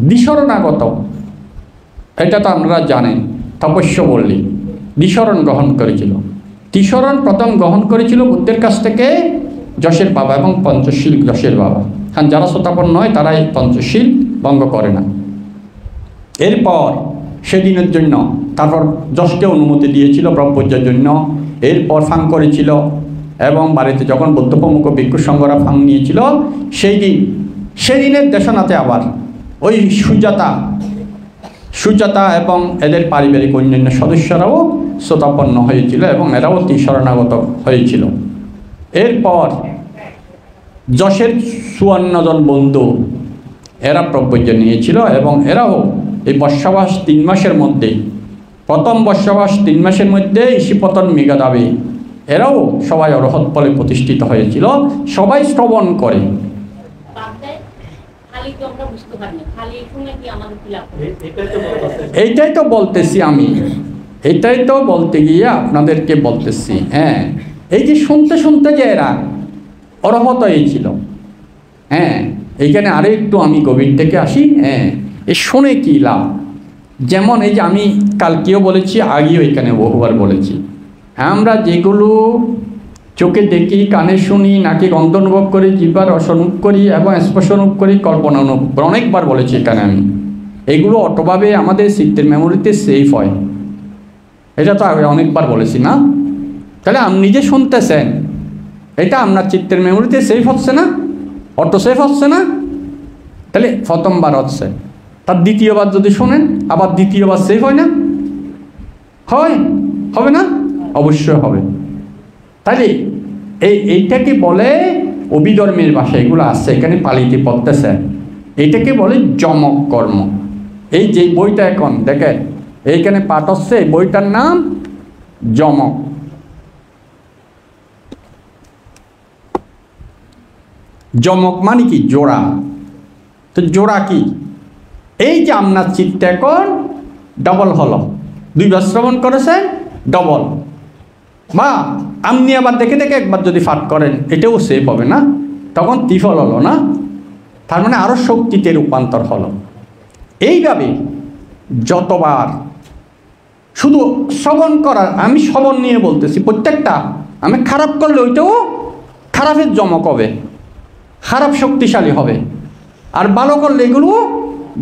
দ্বিশরণাগত এটা তো আপনারা জানেন, তপস্য বললি দ্বিশরণ গ্রহণ করেছিল। ত্রিশরণ প্রথম গ্রহণ করেছিল বুদ্ধের কাছ থেকে যশের বাবা, এবং পঞ্চশীল যশের বাবা। কারণ যারা শ্রোতাপন্ন হয় তারা এই পঞ্চশীল ভঙ্গ করে না। এরপর সেদিনের জন্য তারপর যশকে অনুমতি দিয়েছিল ব্রহ্মচর্যের জন্য। এরপর ফাং করেছিল, এবং বাড়িতে যখন বৌদ্ধ প্রমুখ ভিক্ষু সংঘরা ফাং নিয়েছিল সেদিনের দেশনাতে আবার ওই সুজাতা এবং এদের পারিবারিক অন্যান্য সদস্যরাও শ্রোতাপন্ন হয়েছিল, এবং এরাও ত্রিশরণাগত হয়েছিল। এরপর যশের 54 জন বন্ধু এরা ব্রহ্মচর্য নিয়েছিল, এবং এরাও এই বর্ষাবাস 3 মাসের মধ্যে, প্রথম বর্ষাবাস 3 মাসের মধ্যে ঈশিপতন মেঘাদাবী এরাও সবাই অরহৎ ফলে প্রতিষ্ঠিত হয়েছিল। সবাই শ্রবণ করে। এইটাই তো বলতেছি আমি, এইটাই তো বলতে গিয়ে আপনাদেরকে বলতেছি। হ্যাঁ, এই যে শুনতে শুনতে যে এরা অরহত হয়েছিল। হ্যাঁ, এইখানে আরও একটু আমি গভীর থেকে আসি। হ্যাঁ, এ শুনে কী লাভ? যেমন এই যে আমি কালকেও বলেছি, আগেও এখানে বহুবার বলেছি, আমরা যেগুলো চোখে দেখি, কানে শুনি, নাকি গন্ধ অনুভব করি, জিহ্বার রস অনুভব করি এবং স্পর্শ অনুভব করি, কল্পনা অনুভব করি, অনেকবার বলেছি এখানে আমি, এগুলো অটোভাবে আমাদের চিত্তের মেমোরিতে সেভ হয়। এটা তো আগে অনেকবার বলেছি না? তাহলে আপনি যে শুনতেছেন এটা আপনার চিত্তের মেমোরিতে সেভ হচ্ছে না? অটো সেভ হচ্ছে না? তাহলে প্রথমবার হচ্ছে, তার দ্বিতীয়বার যদি শোনেন আবার দ্বিতীয়বার সেভ হয় না? হবে না? অবশ্যই হবে। তাহলে এইটাকে বলে অভিধর্মের ভাষা, এগুলো আসছে এখানে পালিতে পড়তেছে, এইটাকে বলে যমক কর্ম। এই যে বইটা এখন দেখেন এইখানে পাঠ হচ্ছে, এই বইটার নাম যমক। যমক মানে কি? জোড়া। তো জোড়া কি? এই যে আপনার চিত্ত এখন ডবল হলো, 2 বার শ্রবণ করেছেন, ডবল। বা আপনি আবার দেখে দেখে একবার যদি পাঠ করেন, এটাও সেভ হবে না? তখন ত্রিফল হলো না? তার মানে আরও শক্তিতে রূপান্তর হলো। এইভাবে যতবার শুধু শ্রবণ করার, আমি শ্রবণ নিয়ে বলতেছি, প্রত্যেকটা আমি খারাপ করলে ওইটাও খারাপের যমক হবে, খারাপ শক্তিশালী হবে, আর ভালো করলে এগুলো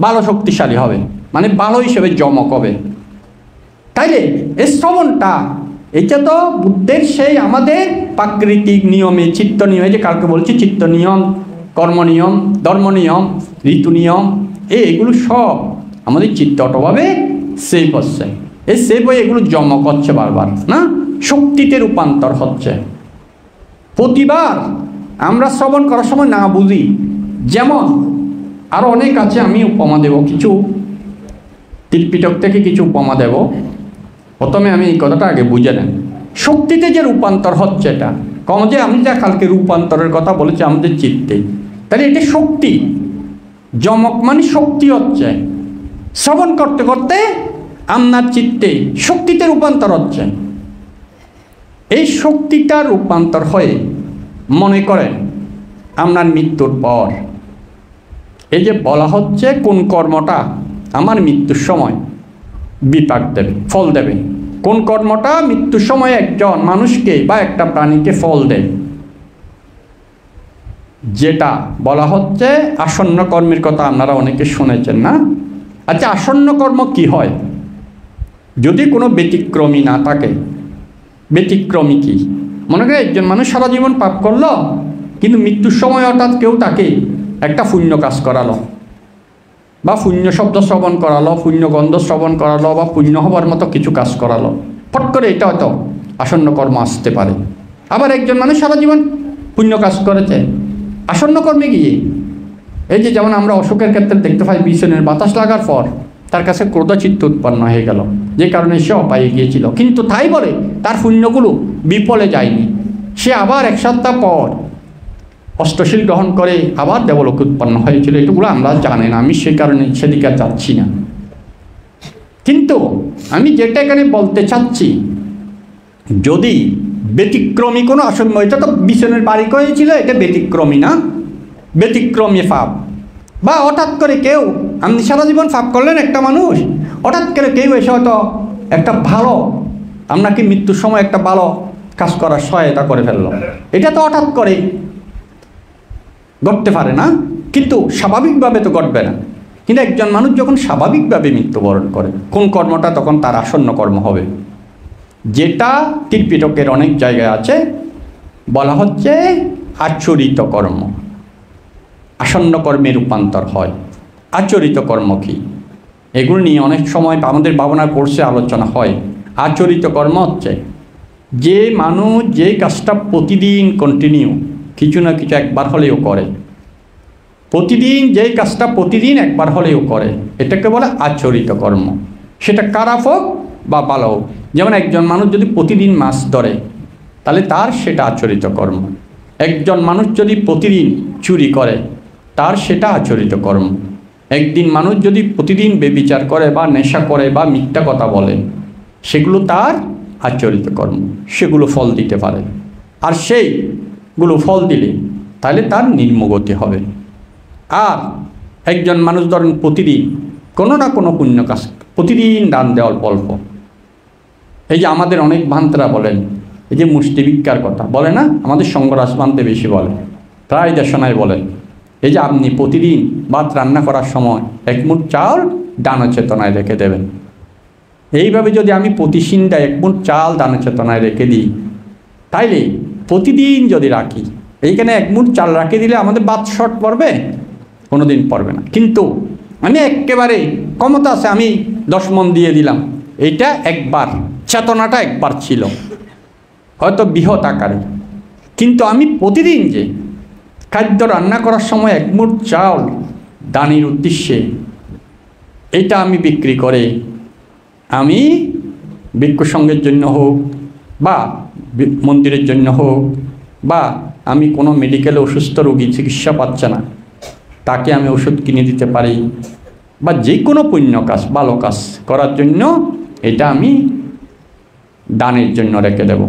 ভালো শক্তিশালী হবে, মানে ভালো হিসেবে যমক হবে। তাইলে এই শ্রবণটা, এটা তো বুদ্ধের সেই আমাদের প্রাকৃতিক নিয়মে, চিত্ত নিয়মে, যে কালকে বলছি চিত্ত নিয়ম, কর্ম নিয়ম, ধর্ম নিয়ম, ঋতু নিয়ম, এগুলো সব আমাদের চিত্ত অটোভাবে সেভ হচ্ছে। এই সেভ হয়ে এগুলো যমক হচ্ছে বারবার, না শক্তিতে রূপান্তর হচ্ছে। প্রতিবার আমরা শ্রবণ করার সময় না বুঝি, যেমন আরও অনেক আছে, আমি উপমা দেব, কিছু ত্রিপিটক থেকে কিছু উপমা দেব। প্রথমে আমি এই কথাটা আগে বুঝে নেন, শক্তিতে যে রূপান্তর হচ্ছে, এটা কম যে আমি যা কালকে রূপান্তরের কথা বলেছি আমাদের চিত্তে, তাহলে এটা শক্তি। যমক মানে শক্তি হচ্ছে, শ্রবণ করতে করতে আপনার চিত্তে শক্তিতে রূপান্তর হচ্ছে। এই শক্তিটা রূপান্তর হয়ে মনে করেন আপনার মৃত্যুর পর, এই যে বলা হচ্ছে কোন কর্মটা আমার মৃত্যুর সময় বিপাক দেবে, ফল দেবে, কোন কর্মটা মৃত্যুর সময় একজন মানুষকে বা একটা প্রাণীকে ফল দেয়, যেটা বলা হচ্ছে আসন্ন কর্মের কথা আপনারা অনেকে শুনেছেন না? আচ্ছা, আসন্ন কর্ম কি হয় যদি কোনো ব্যতিক্রমী না থাকে? ব্যতিক্রমী কি? মনে করে একজন মানুষ সারা জীবন পাপ করলো, কিন্তু মৃত্যুর সময় হঠাৎ কেউ তাকে একটা পুণ্য কাজ করালো, বা পুণ্য শব্দ শ্রবণ করালো, পুণ্য গন্ধ শ্রবণ করালো, বা পুণ্য হবার মতো কিছু কাজ করালো, ফট করে এটা হয়তো আসন্ন কর্ম আসতে পারে। আবার একজন মানুষ সারা জীবন পুণ্য কাজ করেছে, আসন্ন কর্মে গিয়ে এই যে যেমন আমরা অসুখের ক্ষেত্রে দেখতে পাই, বিছনের বাতাস লাগার পর তার কাছে ক্রোধচিত্ত উৎপন্ন হয়ে গেল, যে কারণে সে অপায়ে গিয়েছিল। কিন্তু তাই বলে তার পুণ্যগুলো বিফলে যায়নি, সে আবার 1 সপ্তাহ পর অষ্টশীল গ্রহণ করে আবার দেবলোকে উৎপন্ন হয়েছিল। এটুকুলো আমরা জানি না, আমি সে কারণে সেদিকে যাচ্ছি না। কিন্তু আমি যেটা এখানে বলতে চাচ্ছি, যদি ব্যতিক্রমী কোনো আসন্ন, এটা তো বিছনের বাড়ি করেছিল, এটা ব্যতিক্রমী না, ব্যতিক্রমী পাপ। বা হঠাৎ করে কেউ, আপনি সারা জীবন পাপ করলেন একটা মানুষ, হঠাৎ করে কেউ এসে হয়তো একটা ভালো, আপনাকে মৃত্যুর সময় একটা ভালো কাজ করার সহায়তা করে ফেললো, এটা তো হঠাৎ করে ঘটতে পারে না, কিন্তু স্বাভাবিকভাবে তো ঘটবে না। কিন্তু একজন মানুষ যখন স্বাভাবিকভাবে মৃত্যুবরণ করে, কোন কর্মটা তখন তার আসন্ন কর্ম হবে, যেটা ত্রিপিটকের অনেক জায়গায় আছে, বলা হচ্ছে আচরিত কর্ম। আসন্ন কর্মে রূপান্তর হয়। আচরিত কর্ম কি, এগুলো নিয়ে অনেক সময় আমাদের ভাবনা কোর্সে আলোচনা হয়। আচরিত কর্ম হচ্ছে যে মানুষ যে কাজটা প্রতিদিন কন্টিনিউ কিছু না কিছু একবার হলেও করে, প্রতিদিন যেই কাজটা প্রতিদিন একবার হলেও করে, এটাকে বলে আচরিত কর্ম। সেটা খারাপ হোক বা ভালো হোক। যেমন একজন মানুষ যদি প্রতিদিন মাছ ধরে, তাহলে তার সেটা আচরিত কর্ম। একজন মানুষ যদি প্রতিদিন চুরি করে, তার সেটা আচরিত কর্ম। একদিন মানুষ যদি প্রতিদিন বেবিচার করে বা নেশা করে বা মিথ্যা কথা বলে, সেগুলো তার আচরিত কর্ম, সেগুলো ফল দিতে পারে। আর সেইগুলো ফল দিলে তাহলে তার নিম্নগতি হবে। আর একজন মানুষ ধরেন প্রতিদিন কোনো না কোনো পুণ্য কাজ, প্রতিদিন দান দেওয়া অল্প অল্প। এই যে আমাদের অনেক ভান্তরা বলেন, এই যে মুষ্টি ভিক্ষার কথা বলে না, আমাদের সঙ্গরাজ ভান্তে বেশি বলে, প্রায় দেশনায় বলেন, এই যে আপনি প্রতিদিন ভাত রান্না করার সময় 1 মুঠ চাল দান চেতনায় রেখে দেবেন। এইভাবে যদি আমি প্রতি সিন্দায় 1 মুঠ চাল দান চেতনায় রেখে দিই, তাইলে প্রতিদিন যদি রাখি, এইখানে 1 মুঠ চাল রাখে দিলে আমাদের ভাত শর্ট পড়বে? কোনো দিন পড়বে না। কিন্তু আমি একেবারে ক্ষমতা আছে, আমি 10 মণ দিয়ে দিলাম, এইটা একবার, চেতনাটা একবার ছিল, হয়তো বৃহৎ আকারে। কিন্তু আমি প্রতিদিন যে খাদ্য রান্না করার সময় 1 মুঠ চাল দানের উদ্দেশ্যে, এটা আমি বিক্রি করে আমি ভিক্ষু সংঘের জন্য হোক বা মন্দিরের জন্য হোক, বা আমি কোনো মেডিকেলে অসুস্থ রোগী চিকিৎসা পাচ্ছে না, তাকে আমি ওষুধ কিনে দিতে পারি, বা যে কোনো পুণ্য কাজ ভালো কাজ করার জন্য এটা আমি দানের জন্য রেখে দেব।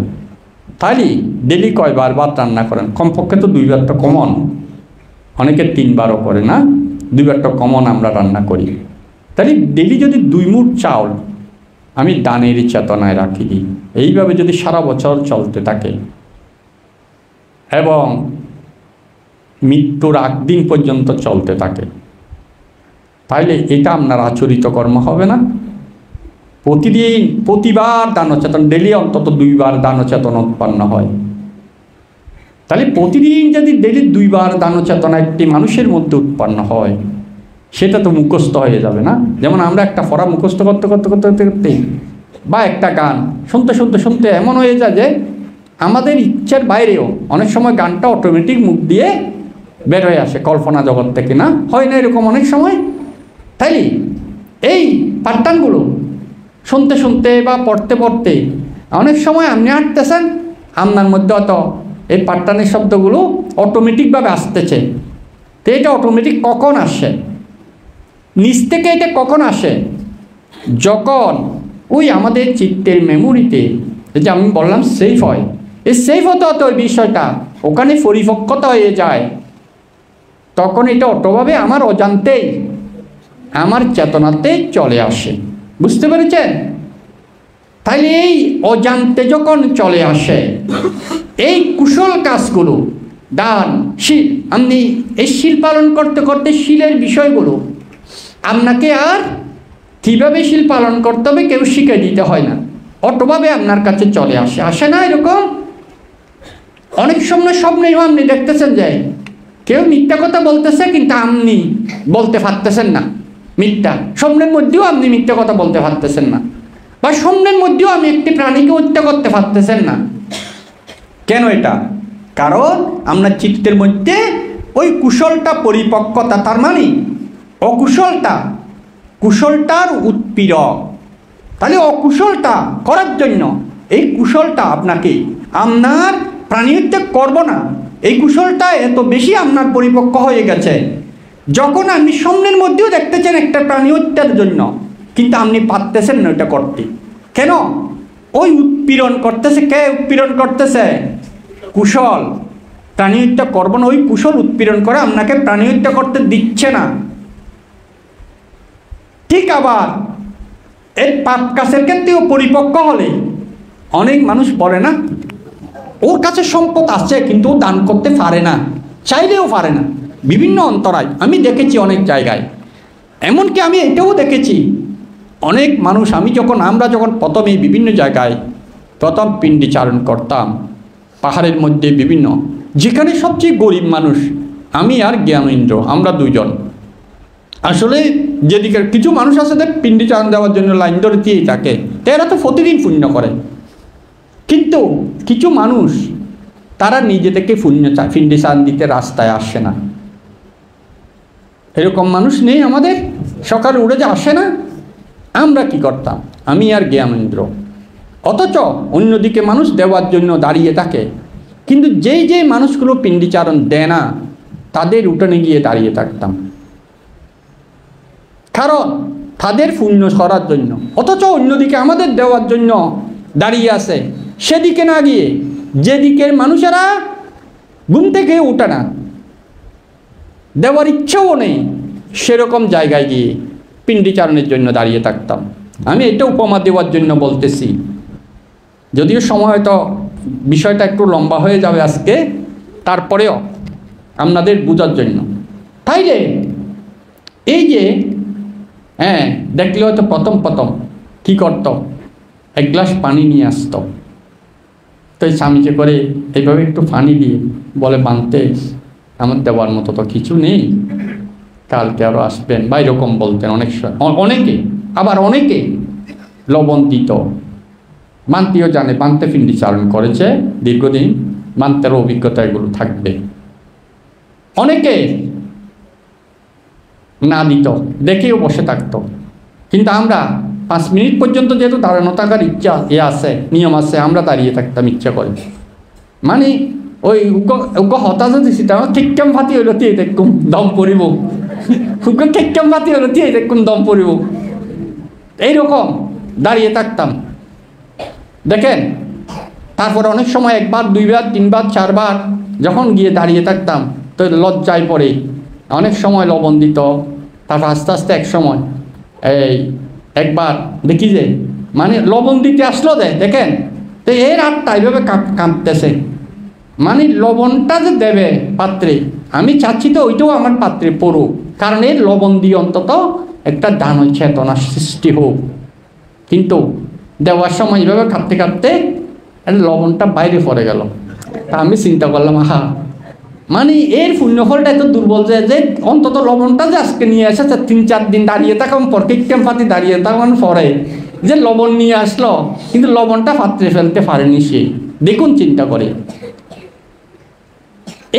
তাহলে ডেলি কয়বার ভাত রান্না করেন? কমপক্ষে তো 2 বার তো কমন, অনেকে 3 বারও করে না, 2 বার তো কমন আমরা রান্না করি। তাহলে ডেলি যদি 2 মুঠ চাউল আমি দানের চেতনায় রাখি দিই, এইভাবে যদি সারা বছর চলতে থাকে এবং মৃত্যুর আগ দিন পর্যন্ত চলতে থাকে, তাইলে এটা আপনার আচরিত কর্ম হবে না? প্রতিদিন প্রতিবার দানচেতন, ডেলি অন্তত 2 বার দানচেতন উৎপন্ন হয়। তাহলে প্রতিদিন যদি ডেলি 2 বার দানচেতনা একটি মানুষের মধ্যে উৎপন্ন হয়, সেটা তো মুখস্থ হয়ে যাবে না? যেমন আমরা একটা পড়া মুখস্থ করতে করতে করতে করতে করতে বা একটা গান শুনতে শুনতে শুনতে এমন হয়ে যায় যে আমাদের ইচ্ছার বাইরেও অনেক সময় গানটা অটোমেটিক মুখ দিয়ে বের হয়ে আসে, কল্পনা জগৎ থেকে। না হয় না এরকম অনেক সময়? তাই এই পাঠটানগুলো শুনতে শুনতে বা পড়তে পড়তে অনেক সময় আপনি হাঁটতেছেন, আপনার মধ্যে অত এই পাঠটানের শব্দগুলো অটোমেটিকভাবে আসতেছে। তো এটা অটোমেটিক কখন আসে? নিচ থেকে এটা কখন আসে? যখন ওই আমাদের চিত্তের মেমোরিতে, যে আমি বললাম সেফ হয়, এই সেফ হতে হতো ওই বিষয়টা ওখানে পরিপক্কতা হয়ে যায়, তখন এটা অটোভাবে আমার অজান্তেই আমার চেতনাতে চলে আসে। বুঝতে পেরেছেন? তাহলে এই অজান্তে যখন চলে আসে, এই কুশল কাজগুলো, দান, শীল, আপনি এই শীল পালন করতে করতে শীলের বিষয়গুলো আপনাকে আর কীভাবে শীল পালন করতে হবে কেউ শিখে দিতে হয় না, অটোভাবে আপনার কাছে চলে আসে। আসে না এরকম? অনেক সময় স্বপ্নেও আপনি দেখতেছেন যে কেউ মিথ্যা কথা বলতেছে, কিন্তু আপনি বলতে পারতেছেন না মিথ্যা। স্বপ্নের মধ্যেও আপনি মিথ্যা কথা বলতে পারতেছেন না, বা স্বপ্নের মধ্যেও আমি একটি প্রাণীকে হত্যা করতে পারতেছেন না। কেন এটা? কারণ আপনার চিত্তের মধ্যে ওই কুশলটা পরিপক্কতা, তার মানে অকুশলটা কুশলটার উৎপীড়ক। তাহলে অকুশলটা করার জন্য এই কুশলটা আপনাকে আপনার প্রাণী হত্যা করব না, এই কুশলটা এত বেশি আপনার পরিপক্ক হয়ে গেছে, যখন আপনি সামনের মধ্যেও দেখতেছেন একটা প্রাণী হত্যার জন্য, কিন্তু আপনি পারতেছেন না ওটা করতে। কেন? ওই উৎপীড়ন করতেছে। কে উৎপীড়ন করতেছে? কুশল। প্রাণী হত্যা করবো না, ওই কুশল উৎপীড়ন করে আপনাকে প্রাণী হত্যা করতে দিচ্ছে না। ঠিক আবার এই পাপ কাজের ক্ষেত্রেও পরিপক্ক হলে অনেক মানুষ বলে না ওর কাছে সম্পদ আছে কিন্তু ও দান করতে পারে না, চাইলেও পারে না। বিভিন্ন অন্তরায় আমি দেখেছি অনেক জায়গায়, এমনকি আমি এটাও দেখেছি অনেক মানুষ, আমরা যখন প্রথমে বিভিন্ন জায়গায় প্রথম পিণ্ডি চারণ করতাম, পাহাড়ের মধ্যে বিভিন্ন, যেখানে সবচেয়ে গরিব মানুষ আমি আর জ্ঞানেন্দ্র, আমরা দুজন। আসলে যেদিকে কিছু মানুষ আছে পিণ্ডি চারণ দেওয়ার জন্য লাইন ধরে দিয়েই থাকে, এরা তো প্রতিদিন পুণ্য করে। কিন্তু কিছু মানুষ তারা নিজে থেকে পিণ্ডি চারণ দিতে রাস্তায় আসে না। এরকম মানুষ নেই আমাদের? সকালে উঠে যে আসে না। আমরা কি করতাম, আমি আর জ্ঞানেন্দ্র, অথচ অন্যদিকে মানুষ দেওয়ার জন্য দাঁড়িয়ে থাকে, কিন্তু যেই মানুষগুলো পিণ্ডি-চারণ দেয় না তাদের উঠানে গিয়ে দাঁড়িয়ে থাকতাম, কারণ তাদের পুণ্য করার জন্য। অথচ অন্যদিকে আমাদের দেওয়ার জন্য দাঁড়িয়ে আছে, সেদিকে না গিয়ে যেদিকে মানুষেরা ঘুম থেকে উঠে না, দেওয়ার ইচ্ছাও নেই, সেরকম জায়গায় গিয়ে পিণ্ডি-চারণের জন্য দাঁড়িয়ে থাকতাম। আমি এটা উপমা দেওয়ার জন্য বলতেছি, যদিও সময় হয়তো বিষয়টা একটু লম্বা হয়ে যাবে আজকে, তারপরেও আপনাদের বোঝার জন্য। তাইলে এই যে দেখলে হয়তো প্রথম কী করত, এক গ্লাস পানি নিয়ে আসতো, তো স্বামীকে করে এইভাবে একটু পানি দিয়ে বলে বানতে, আমার দেওয়ার মতো তো কিছু নেই, কালকে আরও আসবেন, বা এরকম বলতেন অনেকে। আবার অনেকে লবণ দিত, মানতেও জানে, মানতে পিণ্ডি চারণ করেছে দীর্ঘদিন, মানতের অভিজ্ঞতা এগুলো থাকবে। অনেকে না দিত, দেখেও বসে থাকতো, কিন্তু আমরা 5 মিনিট পর্যন্ত যেহেতু দাঁড়ানো থাকার ইচ্ছা আছে, নিয়ম আছে, আমরা দাঁড়িয়ে থাকতাম ইচ্ছা করে। মানে ওই হতাশা দিছি, তার ঠিককাম ফাতি হইলো দিয়ে দেখুন দম পড়িব, ঠিককাম ফাতি হইলো দিয়ে দেখুন দম পড়িব, এইরকম দাঁড়িয়ে থাকতাম। দেখেন, তারপর অনেক সময় 1 বার 2 বার 3 বার 4 বার যখন গিয়ে দাঁড়িয়ে থাকতাম, তো লজ্জায় পড়ে অনেক সময় লবণ দিত। তারপর আস্তে আস্তে এক সময় একবার দেখি যে মানে লবণ দিতে আসলো দেখেন, তো এর হাতটা এইভাবে কাঁপতেছে, মানে লবণটা যে দেবে পাত্রে, আমি চাচ্ছি তো ওইটাও আমার পাত্রে পড়ুক, কারণ এর লবণ দিয়ে অন্তত একটা দান চেতনা সৃষ্টি হোক। কিন্তু দেওয়ার সময় এইভাবে কাঁপতে কাঁপতে লবণটা বাইরে পড়ে গেল। তা আমি চিন্তা করলাম, মানে এর পুণ্যফলটা এত দুর্বল যে অন্তত লবণটা যে আজকে নিয়ে এসেছে, 3-4 দিন দাঁড়িয়ে থাকার পর, কিকটাম ফাতি দাঁড়িয়ে থাকার পরে যে লবণ নিয়ে আসলো, কিন্তু লবণটা পাত্রে ফেলতে পারেনি সে। দেখুন চিন্তা করে,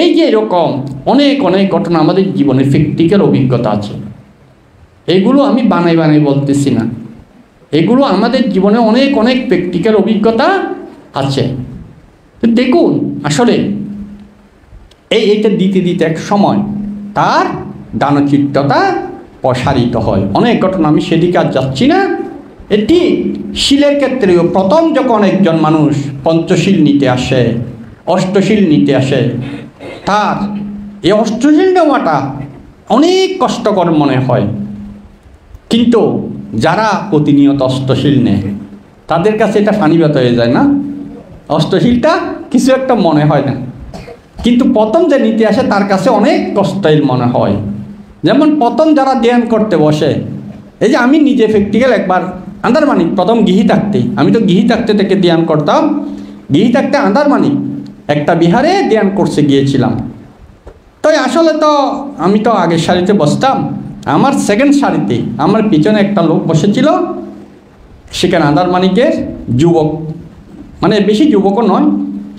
এই যে এরকম অনেক ঘটনা আমাদের জীবনে প্র্যাকটিক্যাল অভিজ্ঞতা আছে। এগুলো আমি বানাই বলতেছি না, এগুলো আমাদের জীবনে অনেক প্র্যাকটিক্যাল অভিজ্ঞতা আছে। তো দেখুন, আসলে এইটা দিতে এক সময় তার দানচিত্ততা প্রসারিত হয়। অনেক ঘটনা, আমি সেদিকে আর যাচ্ছি না। এটি শিলের ক্ষেত্রেও প্রথম যখন একজন মানুষ পঞ্চশীল নিতে আসে, অষ্টশীল নিতে আসে, তার এই অষ্টশীল নেওয়াটা অনেক কষ্টকর মনে হয়, কিন্তু যারা প্রতিনিয়ত অষ্টশীল নেয় তাদের কাছে এটা ফানিবাত হয়ে যায় না, অষ্টশীলটা কিছু একটা মনে হয় না। কিন্তু প্রথম যে নিতে আসে তার কাছে অনেক কষ্টের মনে হয়। যেমন প্রথম যারা ধ্যান করতে বসে, এই যে আমি নিজে প্র্যাকটিক্যাল একবার আন্দারমানিক প্রথম গৃহী থাকতেই, আমি তো গৃহী থাকতে থেকে ধ্যান করতাম, গৃহী থাকতে আন্দারমানিক একটা বিহারে ধ্যান করতে গিয়েছিলাম। তো আসলে তো আমি তো আগের সারিতে বসতাম, আমার সেকেন্ড সারিতে আমার পিছনে একটা লোক বসেছিল, সেখানে আন্দারমানিকের যুবক, মানে বেশি যুবকও নয়,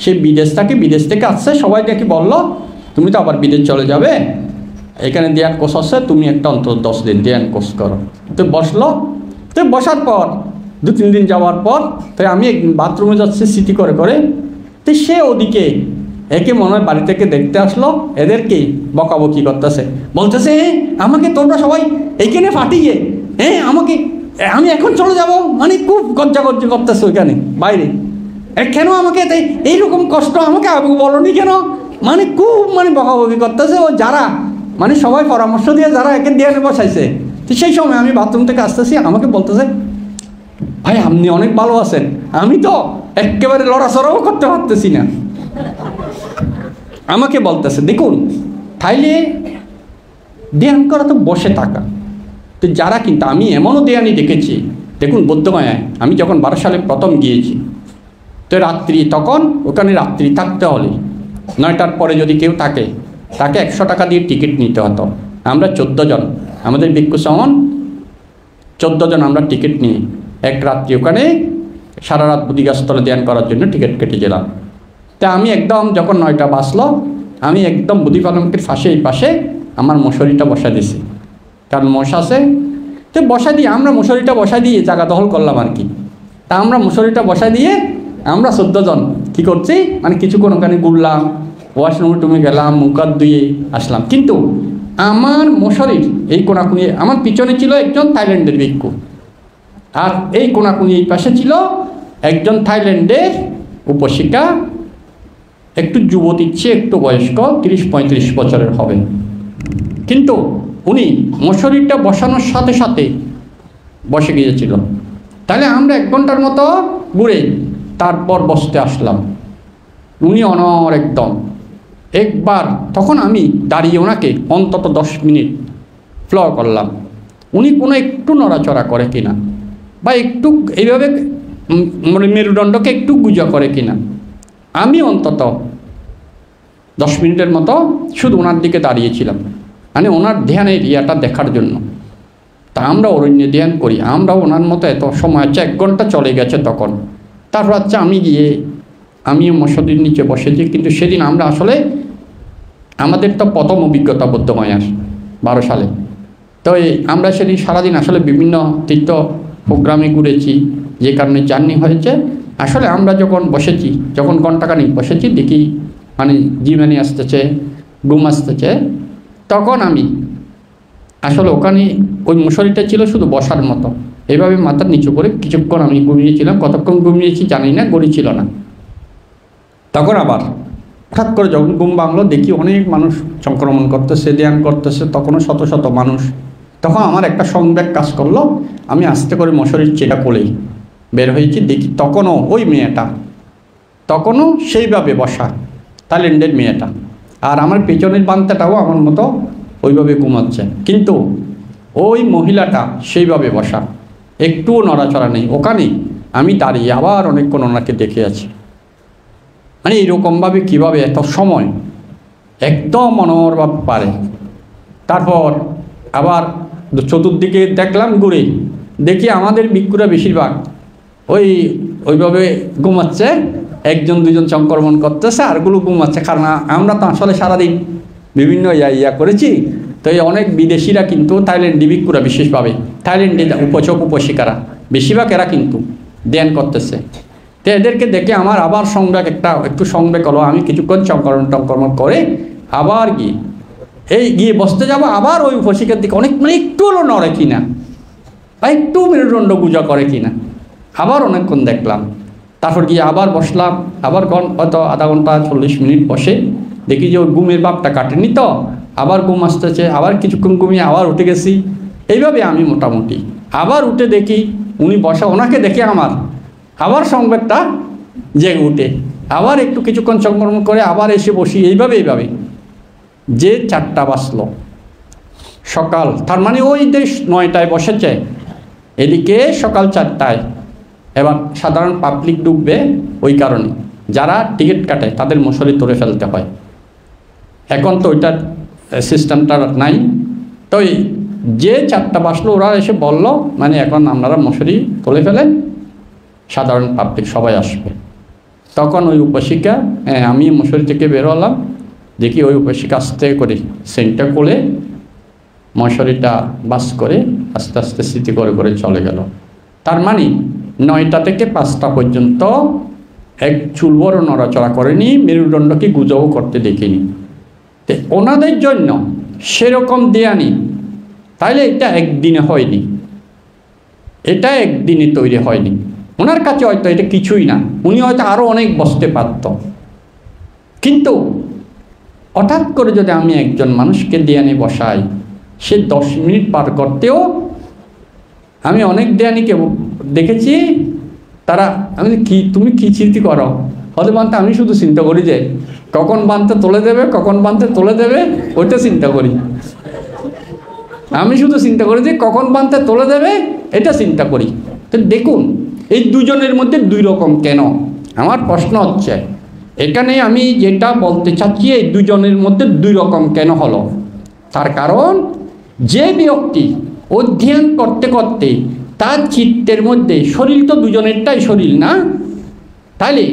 সে বিদেশ থেকে আসছে। সবাই দেখি বলল তুমি তো আবার বিদেশ চলে যাবে, এখানে ধ্যান কোর্স আছে, তুমি একটা অন্তত 10 দিন ধ্যান কোর্স করো। তো বসলো, তো বসার পর 2-3 দিন যাওয়ার পর তাই আমি বাথরুমে যাচ্ছি স্মৃতি করে করে, তো সে ওদিকে একে মনে হয় বাড়ি থেকে দেখতে আসলো, এদেরকে বকাবকি করতেছে, বলতেছে আমাকে তোমরা সবাই এইখানে ফাটিয়ে আমাকে, আমি এখন চলে যাব, মানে খুব গজ্জাগজ্জি করতেছে ওইখানে বাইরে, কেন আমাকে এইরকম কষ্ট আমাকে বলনি কেন, মানে খুব মানে বকাবকি করতেছে। ও যারা মানে সবাই পরামর্শ দিয়ে যারা একে দিয়ে বসাইছে, তো সেই সময় আমি বাথরুম থেকে আসতেছি, আমাকে বলতেছে ভাই আপনি অনেক ভালো আছেন, আমি তো একেবারে লড়াচড়াও করতে পারতেছি না। আমাকে বলতেছে দেখুন তাইলে ধ্যান করা তো বসে থাকা, তো যারা কিন্তু আমি এমনও ধ্যানই দেখেছি, দেখুন বৌদ্ধগয়ায় আমি যখন 12 সালে প্রথম গিয়েছি, তো রাত্রি তখন ওখানে রাত্রি থাকতে হলে 9টার পরে যদি কেউ থাকে তাকে 100 টাকা দিয়ে টিকিট নিতে হতো। আমরা 14 জন, আমাদের ভিক্ষু সমান 14 জন আমরা টিকিট নিয়ে এক রাত্রি ওখানে সারা রাত বুদ্ধিগাছতলে ধ্যান করার জন্য টিকিট কেটেছিলাম। তা আমি একদম যখন 9টা বাজলো, আমি একদম বুদ্ধিপালকের এই পাশে আমার মশারিটা বসা দিছি, কারণ মশা আছে, তো বসা দিয়ে আমরা মশারিটা বসা দিয়ে জায়গা দখল করলাম আর কি। তা আমরা মশারিটা বসা দিয়ে আমরা 14 জন কী করছি, মানে কিছুক্ষণ ওখানে ঘুরলাম, ওয়াশরুমে টুমে গেলাম, মুখ হাত ধুয়ে আসলাম। কিন্তু আমার মশারির এই কোনাকুনি, আমার পিছনে ছিল একজন থাইল্যান্ডের ভিক্ষু, আর এই কোনাকুনি এই পাশে ছিল একজন থাইল্যান্ডের উপশিকা, একটু যুবতীর চেয়ে একটু বয়স্ক, 30-35 বছরের হবে। কিন্তু উনি মশারিটা বসানোর সাথে সাথে বসে গিয়েছিল। তাহলে আমরা 1 ঘন্টার মতো ঘুরে তারপর বসতে আসলাম। উনি অনর একদম একবার, তখন আমি দাঁড়িয়ে ওনাকে অন্তত 10 মিনিট ফ্লো করলাম, উনি কোনো একটু নড়াচড়া করে কিনা, বা একটু এইভাবে মানে মেরুদণ্ডকে একটু গুজা করে কিনা। আমি অন্তত 10 মিনিটের মতো শুধু ওনার দিকে দাঁড়িয়েছিলাম, মানে ওনার ধ্যানের ইয়াটা দেখার জন্য। তা আমরা অরণ্যে ধ্যান করি, আমরা ওনার মতো এত সময় আছে, 1 ঘন্টা চলে গেছে তখন। তারপর হচ্ছে আমি গিয়ে আমিও মশারির নিচে বসেছি। কিন্তু সেদিন আমরা আসলে আমাদের তো প্রথম অভিজ্ঞতা বৌদ্ধগয়ার 12 সালে, তো আমরা সেদিন সারাদিন আসলে বিভিন্ন তীর্থ প্রোগ্রামে ঘুরেছি, যে কারণে জার্নি হয়েছে। আসলে আমরা যখন বসেছি, যখন ঘন্টাখানিক বসেছি, দেখি মানে জিমানি আসতেছে, ঘুম আসতেছে, তখন আমি আসলে ওখানে ওই মশারিটা ছিল শুধু বসার মতো, এইভাবে মাথার নিচু করে কিছুক্ষণ আমি ঘুমিয়েছিলাম। কতক্ষণ ঘুমিয়েছি জানি না, গড়ি ছিল না। তখন আবার হঠাৎ করে যখন ঘুম ভাঙলো, দেখি অনেক মানুষ সংক্রমণ করতেছে, ধ্যান করতেছে, তখনও শত শত মানুষ। তখন আমার একটা সংবেগ কাজ করলো, আমি আস্তে করে মশারির চেটা কোলেই বের হয়েছি, দেখি তখনও ওই মেয়েটা, তখনও সেইভাবে বসা, থাইল্যান্ডের মেয়েটা, আর আমার পেছনের বান্তাটাও আমার মতো ওইভাবে ঘুমাচ্ছে, কিন্তু ওই মহিলাটা সেইভাবে বসা, একটুও নড়াচড়া নেই। ওখানেই আমি দাঁড়িয়ে আবার অনেকক্ষণ ওনাকে দেখে আছি। মানে এইরকমভাবে কীভাবে এত সময় একদম মনোহরভাবে পারে। তারপর আবার চতুর্দিকে দেখলাম, ঘুরে দেখি আমাদের ভিক্ষুরা বেশিরভাগ ওইভাবে ঘুমাচ্ছে, 1-2 জন সংক্রমণ করতেছে, আরগুলো ঘুমাচ্ছে। কারণ আমরা তো আসলে সারাদিন বিভিন্ন ইয়া করেছি, তো এই অনেক বিদেশিরা কিন্তু থাইল্যান্ডি ভিক্ষুরা বিশেষভাবে, থাইল্যান্ডে উপশিকারা বেশিরভাগ এরা কিন্তু ধ্যান করতেছে। তো এদেরকে দেখে আমার আবার সংবেগ একটু সংবেগ হলো। আমি কিছুক্ষণ সংক্রমণ করে আবার গিয়ে বসতে যাব, আবার ওই উপশিকার দিকে অনেক মানে একটু হলো নড়ে কিনা, বা একটু মেরুদণ্ড গুজা করে কিনা, আবার অনেকক্ষণ দেখলাম। তারপর গিয়ে আবার বসলাম, আবার হয়তো আধা ঘন্টা 40 মিনিট বসে দেখি যে ওই ঘুমের ভাবটা কাটেনি, তো আবার ঘুম আসতেছে, আবার কিছুক্ষণ ঘুমিয়ে আবার উঠে গেছি। এইভাবে আমি মোটামুটি আবার উঠে দেখি উনি বসা, ওনাকে দেখে আমার আবার সংবেগটা জেগে উঠে, আবার একটু কিছুক্ষণ সংক্রমণ করে আবার এসে বসি। এইভাবে যে 4টা বাজলো সকাল, তার মানে ওই দেশ 9টায় বসেছে, এদিকে সকাল 4টায়। এবার সাধারণ পাবলিক ডুববে, ওই কারণে যারা টিকিট কাটে তাদের মশারি তুলে ফেলতে হয়। এখন তো ওইটার সিস্টেমটা নাই। তো যে 4টা বাজলো ওরা এসে বলল, মানে এখন আপনারা মশারি তুলে ফেলেন, সাধারণ পাবলিক সবাই আসবে। তখন ওই উপশিকা, আমি মশারি থেকে বের হলাম, দেখি ওই উপসিক আস্তে করে সেন্টটা কোলে মশারিটা বাস করে আস্তে আস্তে স্মৃতি করে করে চলে গেল। তার মানে 9টা থেকে 5টা পর্যন্ত এক চুলবড় নড়াচড়া করেনি, মেরুদণ্ডকে গুজবও করতে দেখিনি। তো ওনাদের জন্য সেরকম দেয়ানি, তাইলে এটা একদিনে হয়নি, এটা একদিনে তৈরি হয়নি। ওনার কাছে হয়তো এটা কিছুই না, উনি হয়তো আরও অনেক বসতে পারত। কিন্তু হঠাৎ করে যদি আমি একজন মানুষকে দেয়ানি বসাই, সে 10 মিনিট পার করতেও, আমি অনেক দেয়ানিকে দেখেছি তারা, আমি কি তুমি কি চিন্তা করো হতে বানতে, আমি শুধু চিন্তা করি যে কখন বানতে তুলে দেবে, কখন বানতে তুলে দেবে, ওইটা চিন্তা করি। আমি শুধু চিন্তা করি যে কখন বানতে তুলে দেবে, এটা চিন্তা করি। তো দেখুন এই দুজনের মধ্যে 2 রকম কেন? আমার প্রশ্ন হচ্ছে এখানে আমি যেটা বলতে চাচ্ছি, এই দুজনের মধ্যে 2 রকম কেন হলো? তার কারণ যে ব্যক্তি অধ্যয়ন করতে করতে তার চিত্তের মধ্যে, শরীর তো দুজনেরটাই শরীর না, তাহলে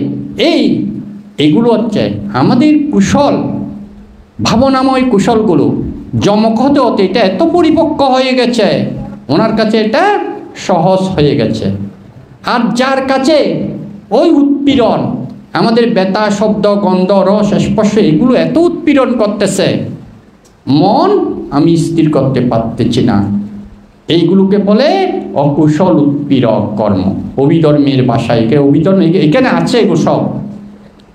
এইগুলো হচ্ছে আমাদের কুশল, ভাবনাময় কুশলগুলো জমক হতে হতে এটা এত পরিপক্ক হয়ে গেছে, ওনার কাছে এটা সহজ হয়ে গেছে। আর যার কাছে ওই উৎপীড়ন, আমাদের বেতা, শব্দ, গন্ধ, রস, স্পর্শ, এগুলো এত উৎপীড়ন করতেছে, মন আমি স্থির করতে পারতেছি না, এইগুলোকে বলে অকুশল উৎপীড়ক কর্ম। অভিধর্মের ভাষায় অভিধর্ম এখানে আছে, এগুলো সব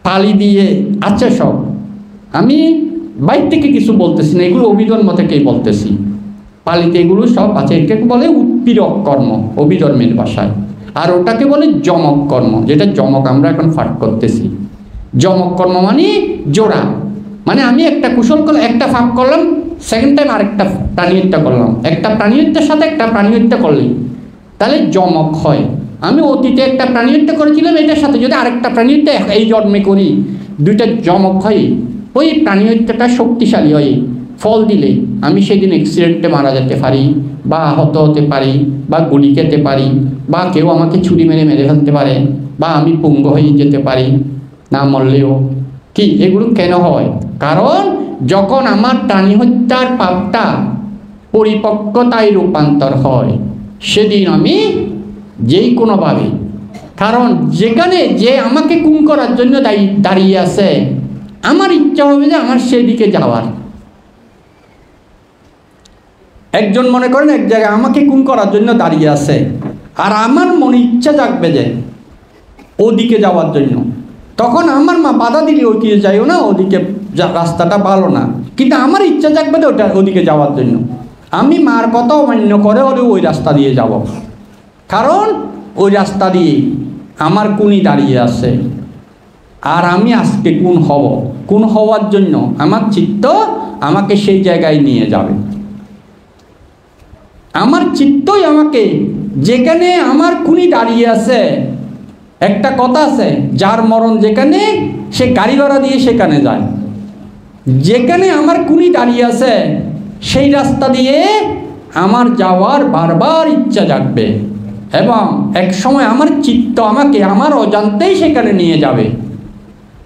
পালি দিয়ে আছে সব, আমি বাইর থেকে কিছু বলতেছি না, এগুলো অভিধর্ম থেকেই বলতেছি। পালিতে এগুলো সব আছে, এটাকে বলে উৎপীড়ক কর্ম অভিধর্মের ভাষায়। আর ওটাকে বলে যমক কর্ম, যেটা যমক আমরা এখন পাঠ করতেছি। যমক কর্ম মানে জোড়া, মানে আমি একটা কুশল করলাম, একটা ফাঁক করলাম, সেকেন্ড টাইম আরেকটা প্রাণীহত্যা করলাম, একটা প্রাণীহত্যার সাথে একটা প্রাণীহত্যা করলেই তাহলে যমক হয়। আমি অতীতে একটা প্রাণীহত্যা করেছিলাম, এটার সাথে যদি আরেকটা প্রাণীহত্যা এই জন্মে করি, 2টা যমক হয়। ওই প্রাণীহত্যাটা শক্তিশালী হয়, ফল দিলে আমি সেদিন অ্যাক্সিডেন্টে মারা যেতে পারি, বা আহত হতে পারি, বা গুলি খেতে পারি, বা কেউ আমাকে ছুরি মেরে মেরে ফেলতে পারে, বা আমি পঙ্গু হয়ে যেতে পারি, না মরলেও। কি এগুলো কেন হয়? কারণ যখন আমার প্রাণী হত্যার পাপটা পরিপক্কতায় রূপান্তর হয়, সেদিন আমি যেই কোনোভাবে, কারণ যেখানে যে আমাকে খুন করার জন্য দাঁড়িয়ে আছে, আমার ইচ্ছা হবে যে আমার সেদিকে যাওয়ার। একজন মনে করেন এক জায়গায় আমাকে খুন করার জন্য দাঁড়িয়ে আছে, আর আমার মনে ইচ্ছা জাগবে যে ওদিকে যাওয়ার জন্য, তখন আমার মা বাধা দিলে ওইদিকে যাইও না, ওদিকে রাস্তাটা ভালো না, কিন্তু আমার ইচ্ছা জাগবে যে ওদিকে যাওয়ার জন্য। আমি মার কথা অমান্য করে হলেও ওই রাস্তা দিয়ে যাব, কারণ ওই রাস্তা দিয়ে আমার খুনি দাঁড়িয়ে আছে, আর আমি আজকে খুন হওয়ার জন্য আমার চিত্ত আমাকে সেই জায়গায় নিয়ে যাবে। আমার চিত্তই আমাকে, যেখানে আমার খুনি দাঁড়িয়ে আছে, একটা কথা আছে, যার মরণ যেখানে সে গাড়ি ভাড়া দিয়ে সেখানে যায়। যেখানে আমার খুনি দাঁড়িয়ে আছে সেই রাস্তা দিয়ে আমার যাওয়ার বারবার ইচ্ছা জাগবে, এবং এক সময় আমার চিত্ত আমাকে আমার অজান্তেই সেখানে নিয়ে যাবে।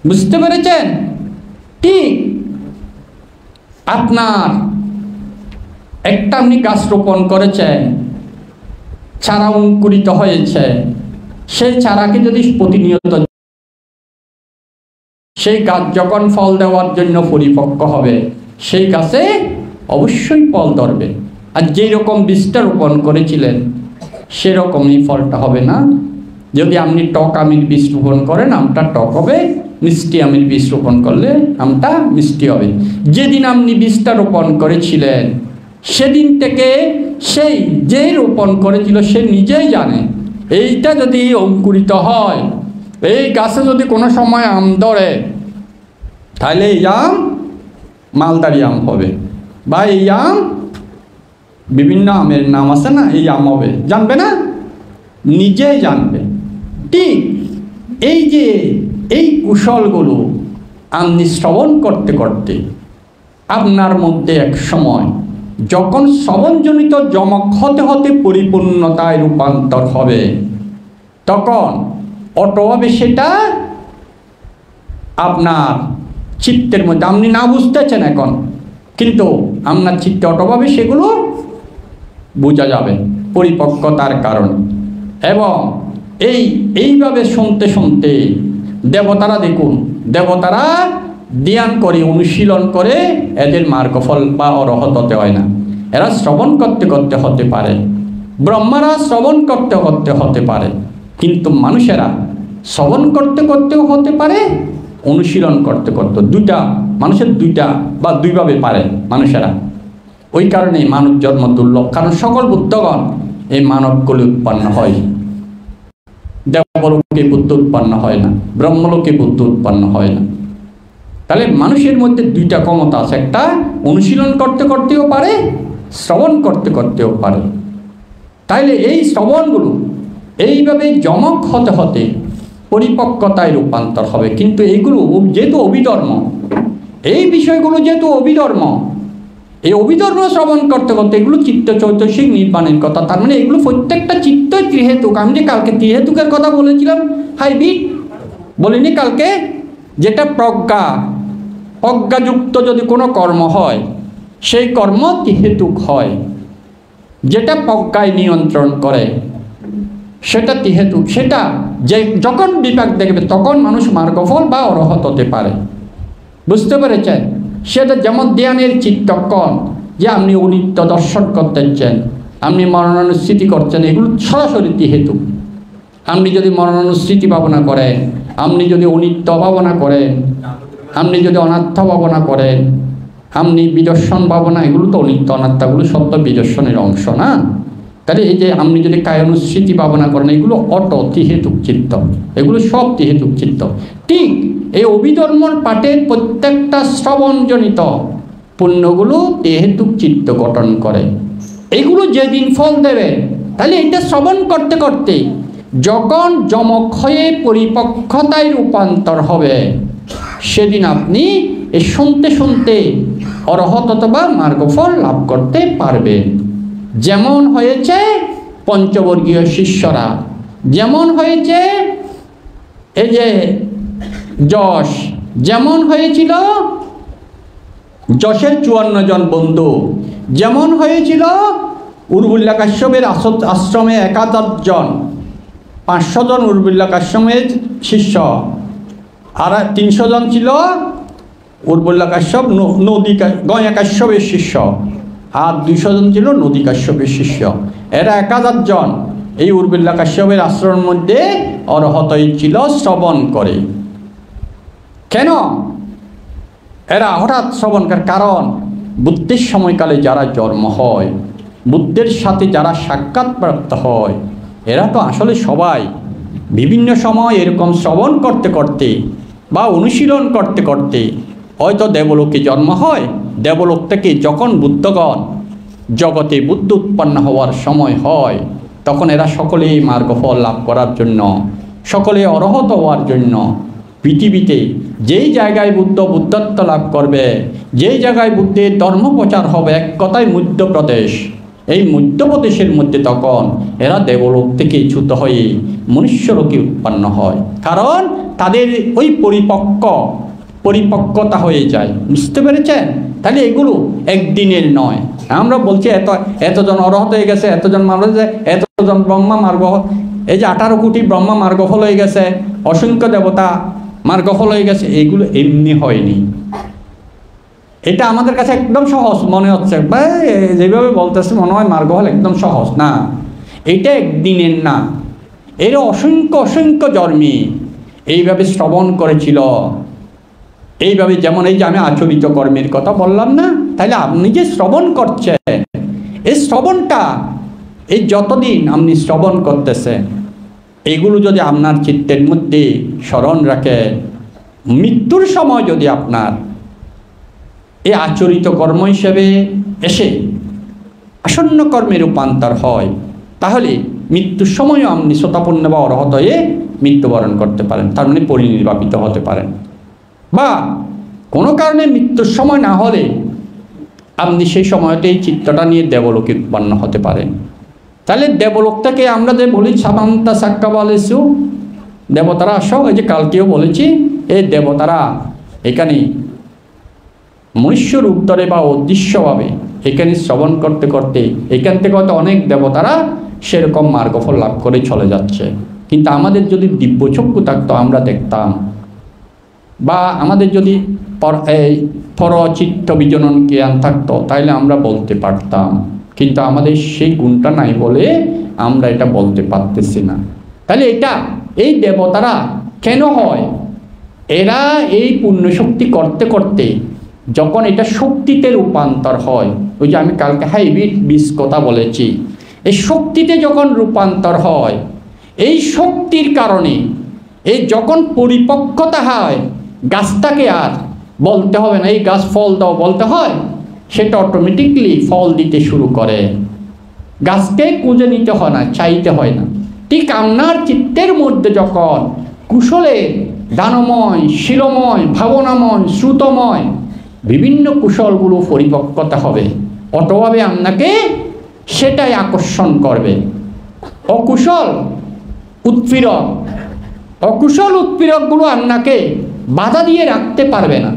বুঝতে পেরেছেন? ঠিক আপনার একটা আপনি গাছ রোপণ করেছেন, চারা অঙ্কুরিত হয়েছে, সেই চারাকে যদি প্রতিনিয়ত, সেই গাছ যখন ফল দেওয়ার জন্য পরিপক্ক হবে, সেই গাছে অবশ্যই ফল ধরবে। আর যেই রকম বীজটা রোপণ করেছিলেন সেরকমই ফলটা হবে না। যদি আপনি টক আমের বীজ রোপণ করেন, আমটা টক হবে, মিষ্টি আমের বীজ রোপণ করলে আমটা মিষ্টি হবে। যেদিন আপনি বীজটা রোপণ করেছিলেন সেদিন থেকে সেই যে রোপণ করেছিল সে নিজেই জানে, এইটা যদি অঙ্কুরিত হয়, এই গাছে যদি কোনো সময় আম ধরে, তাহলে এই আম মালদারি আম হবে, বা এই আম বিভিন্ন আমের নাম আছে না, এই আম হবে, জানবে না? নিজেই জানবে। ঠিক এই যে এই কুশলগুলো আপনি শ্রবণ করতে করতে আপনার মধ্যে এক সময় যখন শ্রবণজনিত যমক হতে হতে পরিপূর্ণতায় রূপান্তর হবে, তখন অটোভাবে সেটা আপনার চিত্তের মধ্যে আপনি না বুঝতেছেন এখন, কিন্তু আপনার চিত্তে অটোভাবে সেগুলো বোঝা যাবে পরিপক্কতার কারণে। এবং এইভাবে শুনতে শুনতে দেবতারা দেখুন, দেবতারা ধ্যান করে অনুশীলন করে এদের মার্গফল বা অরহত হতে হয় না। এরা শ্রবণ করতে করতে হতে পারে, ব্রহ্মারা শ্রবণ করতে করতে হতে পারে, কিন্তু মানুষেরা শ্রবণ করতে করতেও হতে পারে, অনুশীলন করতে করতে দুইটা, মানুষের দুইটা বা দুইভাবে পারে মানুষেরা। ওই কারণেই মানব জন্ম দুর্লভ, কারণ সকল বুদ্ধগণ এই মানবগুলি উৎপন্ন হয়, দেবলোকে বুদ্ধ উৎপন্ন হয় না, ব্রহ্মলোকে বুদ্ধ উৎপন্ন হয় না। তাহলে মানুষের মধ্যে দুইটা ক্ষমতা আছে, একটা অনুশীলন করতে করতেও পারে, শ্রবণ করতে করতেও পারে। তাইলে এই শ্রবণগুলো এইভাবে জমক হতে হতে পরিপক্কতায় রূপান্তর হবে। কিন্তু এইগুলো যেহেতু অভিধর্ম, এই বিষয়গুলো যেহেতু অভিধর্ম, এই অভিধর্ম শ্রবণ করতে করতে এগুলো চিত্ত চৈতসিক নির্বাণের কথা। তার মানে এগুলো প্রত্যেকটা চিত্ত ত্রিহেতুক। আমি যে কালকে ত্রিহেতুকের কথা বলেছিলাম, হাইব্রিড বলিনি কালকে, যেটা প্রজ্ঞাযুক্ত যদি কোনো কর্ম হয় সেই কর্ম ত্রিহেতুক হয়, যেটা প্রজ্ঞায় নিয়ন্ত্রণ করে সেটা ত্রিহেতুক। সেটা যে যখন বিপাক দেখবে তখন মানুষ মার্গফল বা অরহত হতে পারে। বুঝতে পেরেছেন? সেটা যেমন ধ্যানের চিত্তকণ, যে আপনি অনিত্য দর্শন করতেছেন, আপনি মরণানুস্মৃতি করছেন, এগুলো সরাসরি ত্রিহেতুক। আপনি যদি মরণানুস্মৃতি ভাবনা করেন, আপনি যদি অনিত্য ভাবনা করেন, আপনি যদি অনাত্ম ভাবনা করেন, আপনি বিদর্শন ভাবনা, এগুলো তো অনিত্য অনাত্মাগুলো সব তো বিদর্শনের অংশ না। তাহলে এই যে আপনি যদি কায়ানুস্মৃতি ভাবনা করেন, এগুলো ত্রিহেতুক চিত্ত, এগুলো সব ত্রিহেতুক চিত্ত। ঠিক এই অভিধর্মর পাঠের প্রত্যেকটা শ্রবণজনিত পুণ্যগুলো ত্রিহেতুক চিত্ত গঠন করে। এগুলো যেদিন ফল দেবে, তাহলে এটা শ্রবণ করতে করতে যখন যমক হয়ে পরিপক্কতায় রূপান্তর হবে, সেদিন আপনি এই শুনতে শুনতে অরহত অথবা মার্গফল লাভ করতে পারবেন। যেমন হয়েছে পঞ্চবর্গীয় শিষ্যরা, যেমন হয়েছে এই যে যশ, যেমন হয়েছিল যশের 54 জন বন্ধু, যেমন হয়েছিল উর্বল্লা কাশ্যপের আশ্রমে 71 জন, 500 জন উর্বল্লা কাশ্যপের শিষ্য, আর 300 জন ছিল উর্বল্লা কাশ্যপ গয়া কাশ্যপের শিষ্য, আর 200 জন ছিল নদী কাশ্যপের শিষ্য। এরা 1000 জন এই উর্বল্লা কাশ্যপের আশ্রমের মধ্যে অরহত ছিল শ্রবণ করে। কেন এরা হঠাৎ শ্রবণ করে? কারণ বুদ্ধের সময়কালে যারা জন্ম হয়, বুদ্ধের সাথে যারা সাক্ষাৎ প্রাপ্ত হয়, এরা তো আসলে সবাই বিভিন্ন সময় এরকম শ্রবণ করতে করতে বা অনুশীলন করতে করতে হয়তো দেবলোকে জন্ম হয়। দেবলোক থেকে যখন বুদ্ধগণ জগতে বুদ্ধ উৎপন্ন হওয়ার সময় হয়, তখন এরা সকলেই মার্গফল লাভ করার জন্য, সকলে অরহত হওয়ার জন্য পৃথিবীতে যেই জায়গায় বুদ্ধত্ব লাভ করবে, যেই জায়গায় বুদ্ধের ধর্ম প্রচার হবে, এক কথায় মধ্যপ্রদেশ, এই মধ্যপ্রদেশের মধ্যে তখন এরা দেবলোক থেকে চ্যুত হয়ে মনুষ্যলোকে উৎপন্ন হয়। কারণ তাদের ওই পরিপক্কতা হয়ে যায়। বুঝতে পেরেছেন? তাহলে এগুলো একদিনের নয়। আমরা বলছি এতজন অরহত হয়ে গেছে, এতজন মানুষ, এতজন ব্রহ্মা মার্গ, এই যে 18 কোটি ব্রহ্মা মার্গফল হয়ে গেছে, অসংখ্য দেবতা মার্গফল হয়ে গেছে, এগুলো এমনি হয়নি। এটা আমাদের কাছে একদম সহজ মনে হচ্ছে, যেভাবে বলতেছে মনে হয় মার্গফল একদম সহজ না। এটা একদিনের না, এর অসংখ্য অসংখ্য জন্মে এইভাবে শ্রবণ করেছিল। এইভাবে যেমন এই যে আমি আচরিত কর্মের কথা বললাম না, তাহলে আপনি যে শ্রবণ করছেন, এই শ্রবণটা এই যতদিন আপনি শ্রবণ করতেছেন, এগুলো যদি আপনার চিত্তের মধ্যে স্মরণ রাখে, মৃত্যুর সময় যদি আপনার এই আচরিত কর্ম হিসেবে এসে আসন্ন কর্মে রূপান্তর হয়, তাহলে মৃত্যুর সময়ও আপনি সোতাপন্ন বা অরহত হয়ে মৃত্যুবরণ করতে পারেন, তার মানে পরিনির্বাপিত হতে পারেন। বা কোনো কারণে মৃত্যুর সময় না হলে আপনি সেই সময়তেই চিত্তটা নিয়ে দেবলোকে উৎপন্ন হতে পারেন। তাহলে দেবলোক থেকে আমরা যে বলি সামান্তা সাক্কা বলেছু, দেবতারা আসো, এই যে কালকেও বলেছি, এই দেবতারা এখানে মনুষ্য রূপ ধরে বা অদৃশ্যভাবে এখানে শ্রবণ করতে করতে এখান থেকে হয়তো অনেক দেবতারা সেরকম মার্গফল লাভ করে চলে যাচ্ছে। কিন্তু আমাদের যদি দিব্যচক্ষু থাকতো আমরা দেখতাম, বা আমাদের যদি পরচিত্ত বিজনন জ্ঞান থাকতো তাইলে আমরা বলতে পারতাম। কিন্তু আমাদের সেই গুণটা নাই বলে আমরা এটা বলতে পারতেছি না। তাহলে এই দেবতারা কেন হয়? এরা এই পুণ্যশক্তি করতে করতে যখন এটা শক্তিতে রূপান্তর হয়, ওই যে আমি কালকে হাইব্রিড বীজ কথা বলেছি, এই শক্তিতে যখন রূপান্তর হয়, এই শক্তির কারণে এই যখন পরিপক্কতা হয়, গাছটাকে আর বলতে হবে না এই গাছ ফল দাও বলতে হয়, সেটা অটোমেটিকলি ফল দিতে শুরু করে। গাছকে খুঁজে নিতে হয় না, চাইতে হয় না। ঠিক আপনার চিত্তের মধ্যে যখন কুশলে দানময়, শিরময়, ভাবনাময়, শ্রুতময় বিভিন্ন কুশলগুলো পরিপক্কতা হবে, অটোভাবে আপনাকে সেটাই আকর্ষণ করবে। অকুশল উৎপীড়কগুলো আপনাকে বাধা দিয়ে রাখতে পারবে না।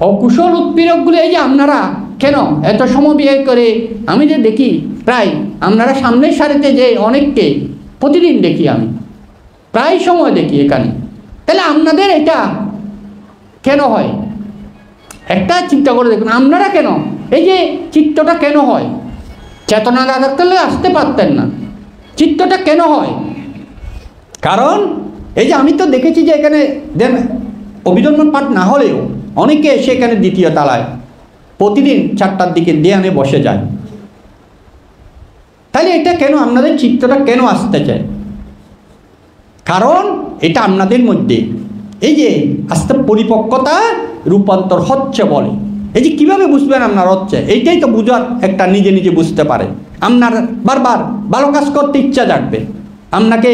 অকুশল উৎপীড়কগুলো এই যে আপনারা কেন এত সময় ব্যয় করে, আমি যে দেখি প্রায় আপনারা সামনের সারিতে যে অনেককে প্রতিদিন দেখি, আমি প্রায় সময় দেখি এখানে। তাহলে আপনাদের এটা কেন হয়? একটা চিন্তা করে দেখুন, আপনারা কেন এই যে চিত্তটা কেন হয়? চেতনা না থাকলে আসতে পারতেন না। চিত্তটা কেন হয়? কারণ এই যে আমি তো দেখেছি যে এখানে অভিধর্ম পাঠ না হলেও অনেকে এসে এখানে দ্বিতীয় তলায় প্রতিদিন 4টার দিকে ধ্যানে বসে যায়। তাহলে এটা কেন আপনাদের চিত্তটা কেন আসতে চায়? কারণ এটা আপনাদের মধ্যে এই যে আস্তে পরিপক্কতা রূপান্তর হচ্ছে বলে। এই যে কীভাবে বুঝবেন আপনার হচ্ছে, এইটাই তো বুঝার একটা নিজে নিজে বুঝতে পারে। আপনার বারবার ভালো কাজ করতে ইচ্ছা জাগবে, আপনাকে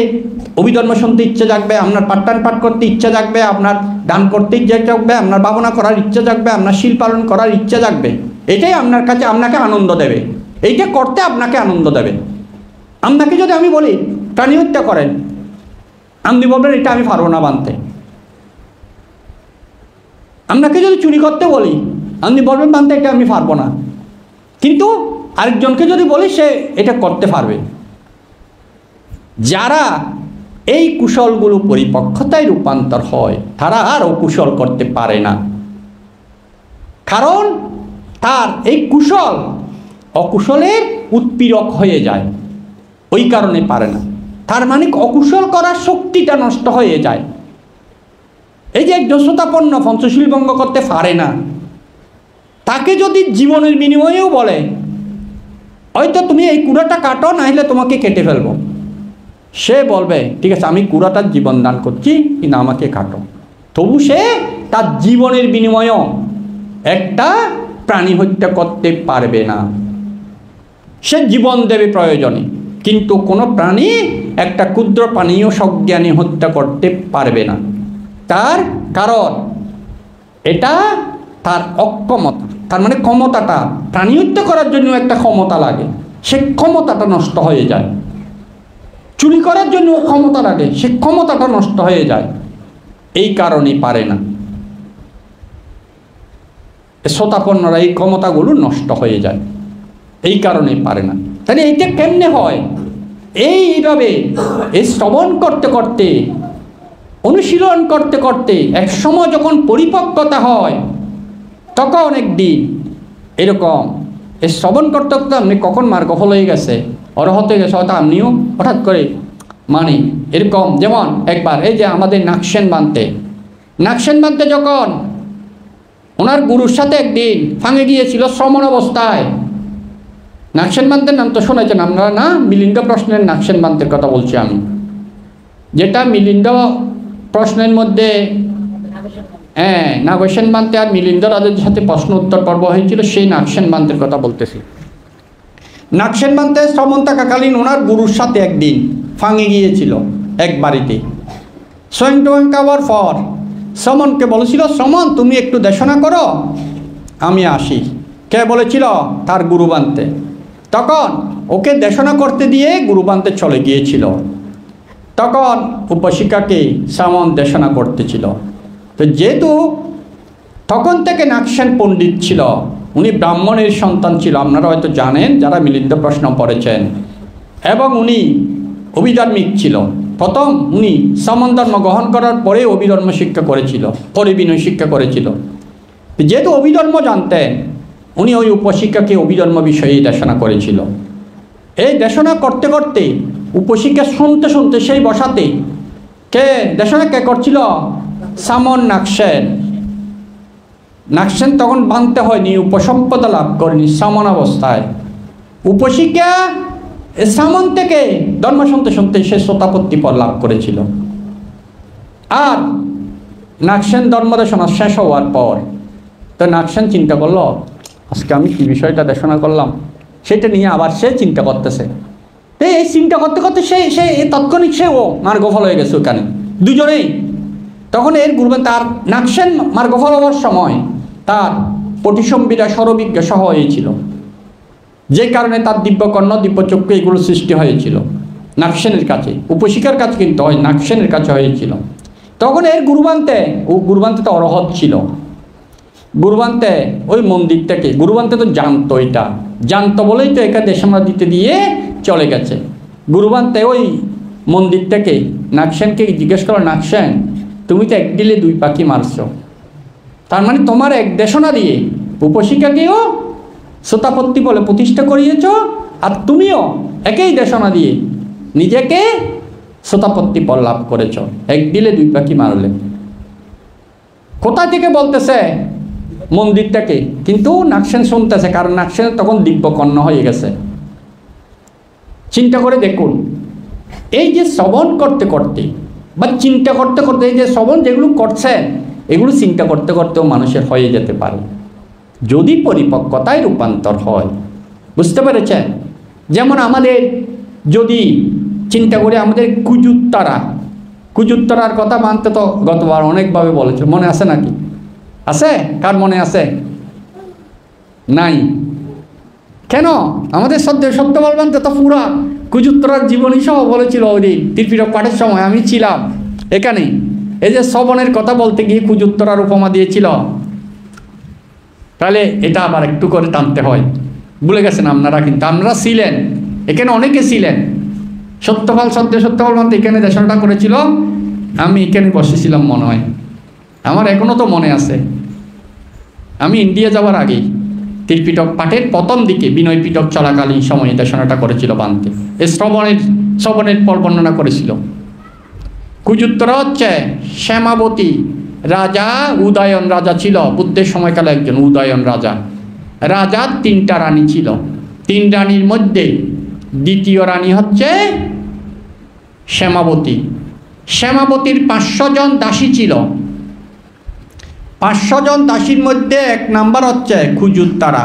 অভিধর্ম শুনতে ইচ্ছা জাগবে, আপনার পাঠটান পাঠ করতে ইচ্ছা জাগবে, আপনার দান করতে ইচ্ছা জাগবে, আপনার ভাবনা করার ইচ্ছা জাগবে, আপনার শিল পালন করার ইচ্ছা জাগবে। এটাই আপনার কাছে আপনাকে আনন্দ দেবে, এইটা করতে আপনাকে আনন্দ দেবে। আপনাকে যদি আমি বলি প্রাণী হত্যা করেন, আপনি বলবেন এটা আমি পারবো না বানতে। আপনাকে যদি চুরি করতে বলি, আপনি বলবেন বানতে এটা আমি পারবো না। কিন্তু আরেকজনকে যদি বলি সে এটা করতে পারবে। যারা এই কুশলগুলো পরিপক্কতায় রূপান্তর হয় তারা আর অকুশল করতে পারে না। কারণ তার এই কুশল অকুশলের উৎপীড়ক হয়ে যায়, ওই কারণে পারে না। তার মানে অকুশল করার শক্তিটা নষ্ট হয়ে যায়। এই যে একজন শ্রোতাপন্ন পঞ্চশীল ভঙ্গ করতে পারে না, তাকে যদি জীবনের বিনিময়েও বলে হয়তো তুমি এই কুড়াটা কাটো, না হলে তোমাকে কেটে ফেলবো, সে বলবে ঠিক আছে আমি কুড়াটার জীবন দান করছি কিন্তু আমাকে কাটো। তবু সে তার জীবনের বিনিময়েও একটা প্রাণী হত্যা করতে পারবে না। সে জীবন দেবে প্রয়োজনে, কিন্তু কোনো প্রাণী একটা ক্ষুদ্র প্রাণীও সজ্ঞানী হত্যা করতে পারবে না। তার কারণ এটা তার অক্ষমতা, তার মানে ক্ষমতাটা, প্রাণী হত্যা করার জন্য একটা ক্ষমতা লাগে, সে ক্ষমতাটা নষ্ট হয়ে যায়। চুরি করার জন্য ক্ষমতা লাগে, সে ক্ষমতাটা নষ্ট হয়ে যায়, এই কারণেই পারে না। শ্রোতাপন্নরা এই ক্ষমতাগুলো নষ্ট হয়ে যায়, এই কারণেই পারে না। তাহলে এইটা কেমনে হয়? এইভাবে এই শ্রবণ করতে করতে, অনুশীলন করতে করতে এক সময় যখন পরিপক্কতা হয়, তখন একদিন এরকম এই শ্রবণ করতে করতে আপনি কখন মার্গফল হয়ে গেছে, অরহত হয়ে গেছে, হয়তো আপনিও হঠাৎ করে মানে এরকম। যেমন একবার এই যে আমাদের নাকসেন বানতে যখন ওনার গুরুর সাথে একদিন ফাঙে গিয়েছিল শ্রমণ অবস্থায়। নাকসেন বান্তের নাম তো শুনেছেন আপনারা না? মিলিন্দ প্রশ্নের নাকসেন বান্তের কথা বলছি আমি, যেটা মিলিন্দ প্রশ্নের মধ্যে নাগসেন বান্তে আর মিলিন্দ রাজের সাথে প্রশ্ন উত্তর পর্ব হয়েছিল, সেই নাকসেন বান্তের কথা বলতেছি। নাকসেন বান্তে শ্রমণ থাকাকালীন ওনার গুরুর সাথে একদিন ফাঙে গিয়েছিল এক বাড়িতে। স্বয়ং টোয়ং খাওয়ার পর শ্রমণকে বলেছিল, শ্রমণ তুমি একটু দেশনা করো, আমি আসি। কে বলেছিল? তার গুরু বানতে। তখন ওকে দেশনা করতে দিয়ে গুরু বানতে চলে গিয়েছিল। তখন উপশিকাকে শ্রমণ দেশনা করতেছিল। তো যেহেতু তখন থেকে নাগসেন পণ্ডিত ছিল, উনি ব্রাহ্মণের সন্তান ছিল, আপনারা হয়তো জানেন যারা মিলিন্দ প্রশ্ন পড়েছেন। এবং উনি অভিধার্মিক ছিল। প্রথম উনি সামন ধর্ম গ্রহণ করার পরে অভিধর্ম শিক্ষা করেছিল, পরে বিনয় শিক্ষা করেছিল। যেহেতু অভিধর্ম জানতেন, উনি ওই উপশিক্ষাকে অভিধর্ম বিষয়ে দেশনা করেছিল। এই দেশনা করতে করতে উপশিক্ষা শুনতে শুনতে সেই বসাতে কে দেশনা কে করছিল? সামন নাগসেন। নাগসেন তখন বানতে হয়নি, উপসম্পদা লাভ করেনি সামন অবস্থায়। উপশিক্ষা সামন থেকে ধর্ম শুনতে শুনতে সে শ্রোতাপত্তি পদ লাভ করেছিল। আর নাগসেন ধর্ম দেশনা শেষ হওয়ার পর তো নাগসেন চিন্তা করলো, আজকে আমি কি বিষয়টা দেশনা করলাম সেটা নিয়ে আবার সে চিন্তা করতেছে। এই চিন্তা করতে করতে সে তাৎক্ষণিক সেও মার্গফল হয়ে গেছে ওখানে দুজনেই। তখন এর গুরুবেন তার নাগসেন মার্গফল হওয়ার সময় তার পটিসম্বিদা স্বরবিজ্ঞ সহ হয়েছিল, যে কারণে তার দিব্যকর্ণ দিব্যচক্ষু এগুলো সৃষ্টি হয়েছিল নাগসেনের কাছে। উপশিখার কাছে কিন্তু হয় নাগসেনের কাছে হয়েছিল। তখন এর গুরুবান্তে তো অরহৎ ছিল। গুরুবান্তে ওই মন্দির থেকে গুরুবান্তে তো জানতো, এটা জানতো বলেই তো একা দেশামরা দিতে দিয়ে চলে গেছে। গুরুবান্তে ওই মন্দির থেকে নাগসেনকে জিজ্ঞেস করো, নাগসেন তুমি তো এক দিলে দুই পাখি মারছ, তার মানে তোমার এক দেশনা দিয়ে উপশিখাকেও শ্রোতাপত্তি বলে প্রতিষ্ঠা করিয়েছ, আর তুমিও একই দেশনা দিয়ে নিজেকে শ্রোতাপত্তি পদ লাভ করেছ। এক দিলে দুই পাখি মারলে। কোথা থেকে বলতেছে? মন্দির থেকে। কিন্তু নাগসেন শুনতেছে, কারণ নাগসেন তখন দিব্যকর্ণ হয়ে গেছে। চিন্তা করে দেখুন, এই যে শ্রবণ করতে করতে বা চিন্তা করতে করতে, এই যে শ্রবণ যেগুলো করছে এগুলো চিন্তা করতে করতেও মানুষের হয়ে যেতে পারে যদি পরিপক্কতায় রূপান্তর হয়। বুঝতে পেরেছেন? যেমন আমাদের যদি চিন্তা করি, আমাদের কুজুত্তরার কথা মানতে তো গতবার অনেকভাবে বলেছে, মনে আছে নাকি? আছে? কার মনে আছে? নাই কেন? আমাদের সত্য বলবেন তো পুরা কুজুত্তরার জীবনী সহ বলেছিল ওই দিন ত্রিপিটক পাঠের সময়, আমি ছিলাম এখানে। এই যে শ্রবণের কথা বলতে গিয়ে কুজুত্তরার উপমা দিয়েছিল। তাহলে এটা আবার একটু করে টানতে হয়। ভুলে গেছেন আপনারা? কিন্তু আপনারা ছিলেন এখানে, অনেকে ছিলেন। সত্যপাল সত্যপাল বলতে এখানে দেশনাটা করেছিল, আমি এখানে বসেছিলাম মনে হয়, আমার এখনো তো মনে আছে। আমি ইন্ডিয়া যাওয়ার আগেই ত্রিপিটক পাঠের প্রথম দিকে বিনয় পিটক চলাকালীন সময়ে দেশনাটা করেছিল বানতে। এই শ্রবণের পর বর্ণনা করেছিল। কুজুত্তরা হচ্ছে শ্যামাবতী রাজা, উদয়ন রাজা ছিল বুদ্ধের সময়কালে একজন উদয়ন রাজা। রাজার 3টা রানী ছিল। 3 রানীর মধ্যে দ্বিতীয় রানী হচ্ছে শ্যামাবতী। শ্যামাবতীর 500 জন দাসী ছিল। 500 জন দাসীর মধ্যে 1 নাম্বার হচ্ছে কুজুত্তরা।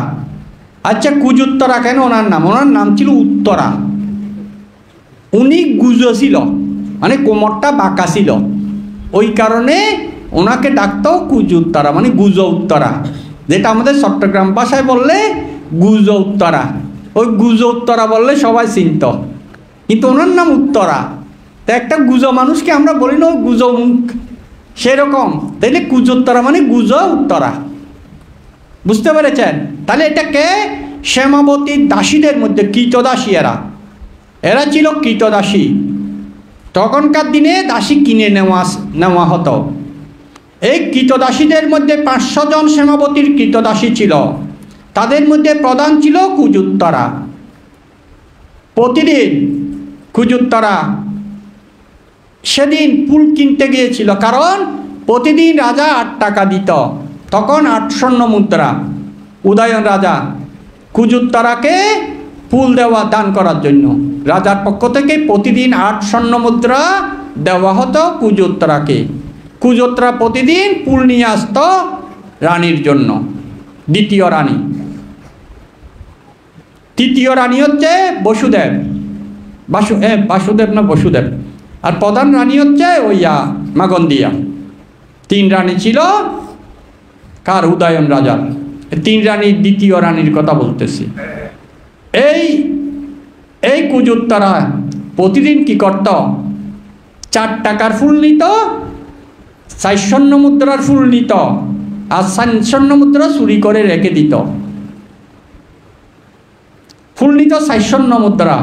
আচ্ছা, কুজুত্তরা কেন ওনার নাম ছিল উত্তরা। উনি গুজ ছিল, মানে কোমরটা বাঁকা ছিল, ওই কারণে ওনাকে ডাকতো কুজুত্তরা, মানে গুজ উত্তরা, যেটা আমাদের চট্টগ্রাম ভাষায় বললে গুজ উত্তরা। ওই গুজ উত্তরা বললে সবাই চিনত, কিন্তু ওনার নাম উত্তরা। তো একটা গুজ মানুষকে আমরা বলি না গুজ মুখ, সেরকম। তাইলে কুজোত্তরা মানে গুজ উত্তরা। বুঝতে পেরেছেন? তাহলে এটাকে শ্যামাবতীর দাসীদের মধ্যে কৃতদাসী, এরা ছিল কৃতদাসী। তখনকার দিনে দাসী কিনে নেওয়া হতো। এই কৃতদাসীদের মধ্যে 500 জন শ্যামাবতীর কৃতদাসী ছিল। তাদের মধ্যে প্রধান ছিল কুজুত্তরা। প্রতিদিন কুজুত্তরা সেদিন ফুল কিনতে গিয়েছিল, কারণ প্রতিদিন রাজা 8 টাকা দিত। তখন 8 স্বর্ণ মুদ্রা উদয়ন রাজা কুজুত্তরাকে ফুল দেওয়া দান করার জন্য রাজার পক্ষ থেকে প্রতিদিন 8 স্বর্ণ মুদ্রা দেওয়া হতো কুজুত্তরাকে। কুজুত্তরা প্রতিদিন ফুল নিয়ে আসত রানীর জন্য। দ্বিতীয় রানী। তৃতীয় রানী হচ্ছে বসুদেব, বসুদেব। আর প্রধান রানী হচ্ছে মাগন্দিয়া। 3 রানী ছিল কার? উদয়ন রাজার। 3 রানীর দ্বিতীয় রানীর কথা বলতেছি। এই কুজুত্তরা প্রতিদিন কি করত? 4 টাকার ফুল নিত, 4 স্বর্ণ মুদ্রার ফুল নিত, আর স্বর্ণ মুদ্রা চুরি করে রেখে দিত। ফুল নিত 4 স্বর্ণ মুদ্রা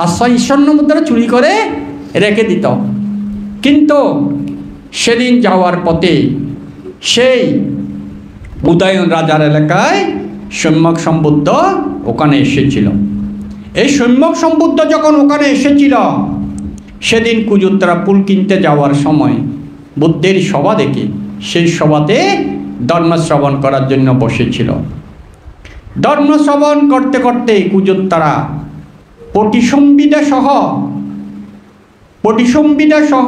আর 6 স্বর্ণ মুদ্রা চুরি করে রেখে দিত। কিন্তু সেদিন যাওয়ার পথে সেই উদয়ন রাজার এলাকায় সম্যক সম্বুদ্ধ ওখানে এসেছিল। এই সম্যক সম্বুদ্ধ যখন ওখানে এসেছিল, সেদিন কুজুত্তরা ফুল কিনতে যাওয়ার সময় বুদ্ধের সভা দেখে সেই সভাতে ধর্ম শ্রবণ করার জন্য বসেছিল। ধর্ম শ্রবণ করতে করতে কুজুত্তরা পটিসম্বিদা সহ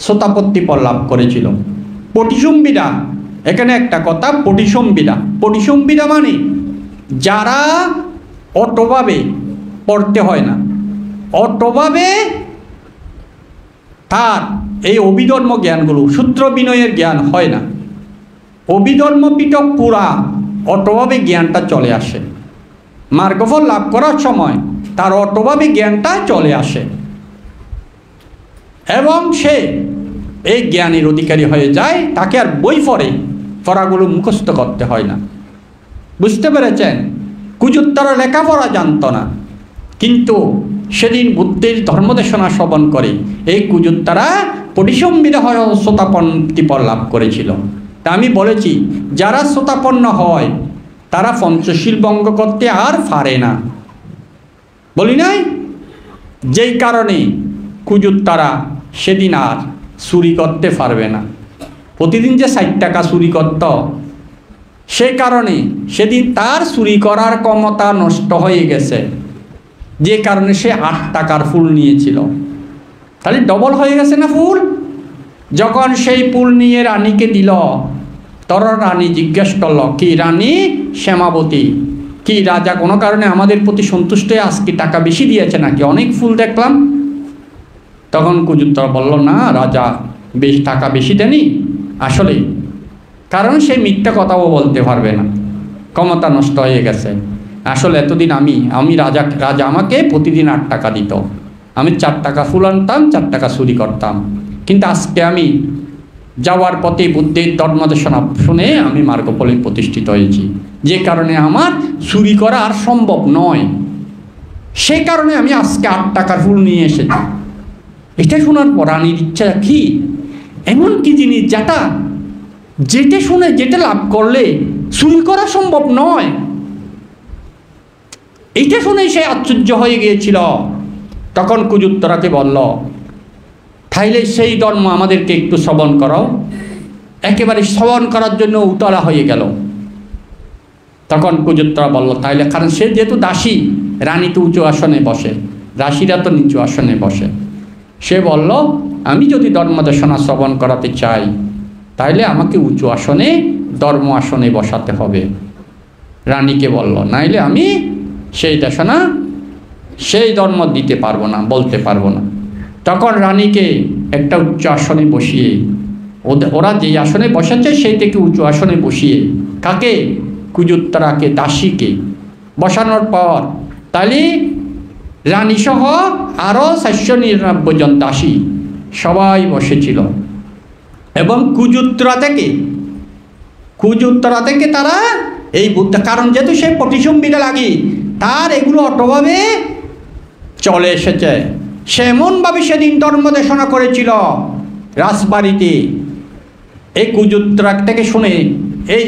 শ্রোতাপত্তি লাভ করেছিল। পটিসম্বিদা, এখানে একটা কথা, পটিসম্বিদা মানে যারা অটোভাবে পড়তে হয় না, অটোভাবে তার এই অভিধর্ম জ্ঞানগুলো সূত্র বিনয়ের জ্ঞান হয় না, অভিধর্ম পিটক পুরা অটোভাবে জ্ঞানটা চলে আসে। মার্গফল লাভ করার সময় তার অটোভাবে জ্ঞানটা চলে আসে এবং সে এই জ্ঞানের অধিকারী হয়ে যায়। তাকে আর বই পড়াগুলো মুখস্থ করতে হয় না। বুঝতে পেরেছেন? কুজুত্তরা লেখাপড়া জানত না, কিন্তু সেদিন বুদ্ধের ধর্মদেশনা শ্রবণ করে এই কুজুত্তরা পটিসম্বিদা হয়ে শ্রোতাপন্থী লাভ করেছিল। তা আমি বলেছি, যারা শ্রোতাপন্ন হয় তারা পঞ্চশীল ভঙ্গ করতে আর পারে না, বলি নাই? যেই কারণে কুজুত্তরা সেদিন আর চুরি করতে পারবে না। প্রতিদিন যে 60 টাকা চুরি করত, সেই কারণে সেদিন তার চুরি করার ক্ষমতা নষ্ট হয়ে গেছে, যে কারণে সে 8 টাকার ফুল নিয়েছিল। তাহলে ডবল হয়ে গেছে না ফুল? যখন সেই ফুল নিয়ে রানীকে দিল, তর রানী জিজ্ঞেস করল, কি রানী শ্যামাবতী, কি রাজা কোনো কারণে আমাদের প্রতি সন্তুষ্ট হয়ে আজকে টাকা বেশি দিয়েছে নাকি? অনেক ফুল দেখলাম। তখন কুজুত্তরা বলল, না রাজা টাকা বেশি দেনি আসলে, কারণ সে মিথ্যা কথাও বলতে পারবে না, ক্ষমতা নষ্ট হয়ে গেছে। আসলে এতদিন আমি রাজা আমাকে প্রতিদিন 8 টাকা দিত, আমি 4 টাকা ফুল আনতাম, 4 টাকা চুরি করতাম, কিন্তু আজকে আমি যাওয়ার পথে বুদ্ধের ধর্মদেশনা শুনে আমি মার্গফলে প্রতিষ্ঠিত হয়েছি, যে কারণে আমার চুরি করা আর সম্ভব নয়। সেই কারণে আমি আজকে 8 টাকার ফুল নিয়ে এসেছি। এটা শোনার পর রানীর ইচ্ছা, কি এমন কি জিনিস যেটা শুনে যেটা লাভ করলে চুরি করা সম্ভব নয়, এইটা শুনে সে আশ্চর্য হয়ে গিয়েছিল। তখন কুজুত্তরাকে বলল, তাইলে সেই ধর্ম আমাদেরকে একটু শ্রবণ করাও। একেবারে শ্রবণ করার জন্য উতলা হয়ে গেল। তখন কুজুত্তরা বলল, তাইলে, কারণ সে যেহেতু দাসী, রানী তো উঁচু আসনে বসে, দাসীরা তো নিচু আসনে বসে। সে বলল, আমি যদি ধর্মদেশনা শ্রবণ করাতে চাই তাইলে আমাকে উঁচু আসনে, ধর্ম আসনে বসাতে হবে। রানীকে বলল, নাইলে আমি সেই দেশনা, সেই ধর্ম দিতে পারবো না, বলতে পারবো না। তখন রানীকে একটা উচ্চ আসনে বসিয়ে, ওরা যেই আসনে বসাচ্ছে সেই থেকে উঁচু আসনে বসিয়ে, কাকে? কুজুত্তরাকে, দাসীকে বসানোর পর তাহলে রানীসহ আরও 499 জন দাসী সবাই বসেছিল এবং কুজুত্তরা থেকে তারা এই বুদ্ধ, কারণ যেহেতু সে পটিসম্বিদা লাগি, তার এগুলো অটোভাবে চলে এসেছে। সে এমনভাবে সেদিন ধর্মদেশনা করেছিল রাজবাড়িতে। এই কুজুত্তরা থেকে শুনে এই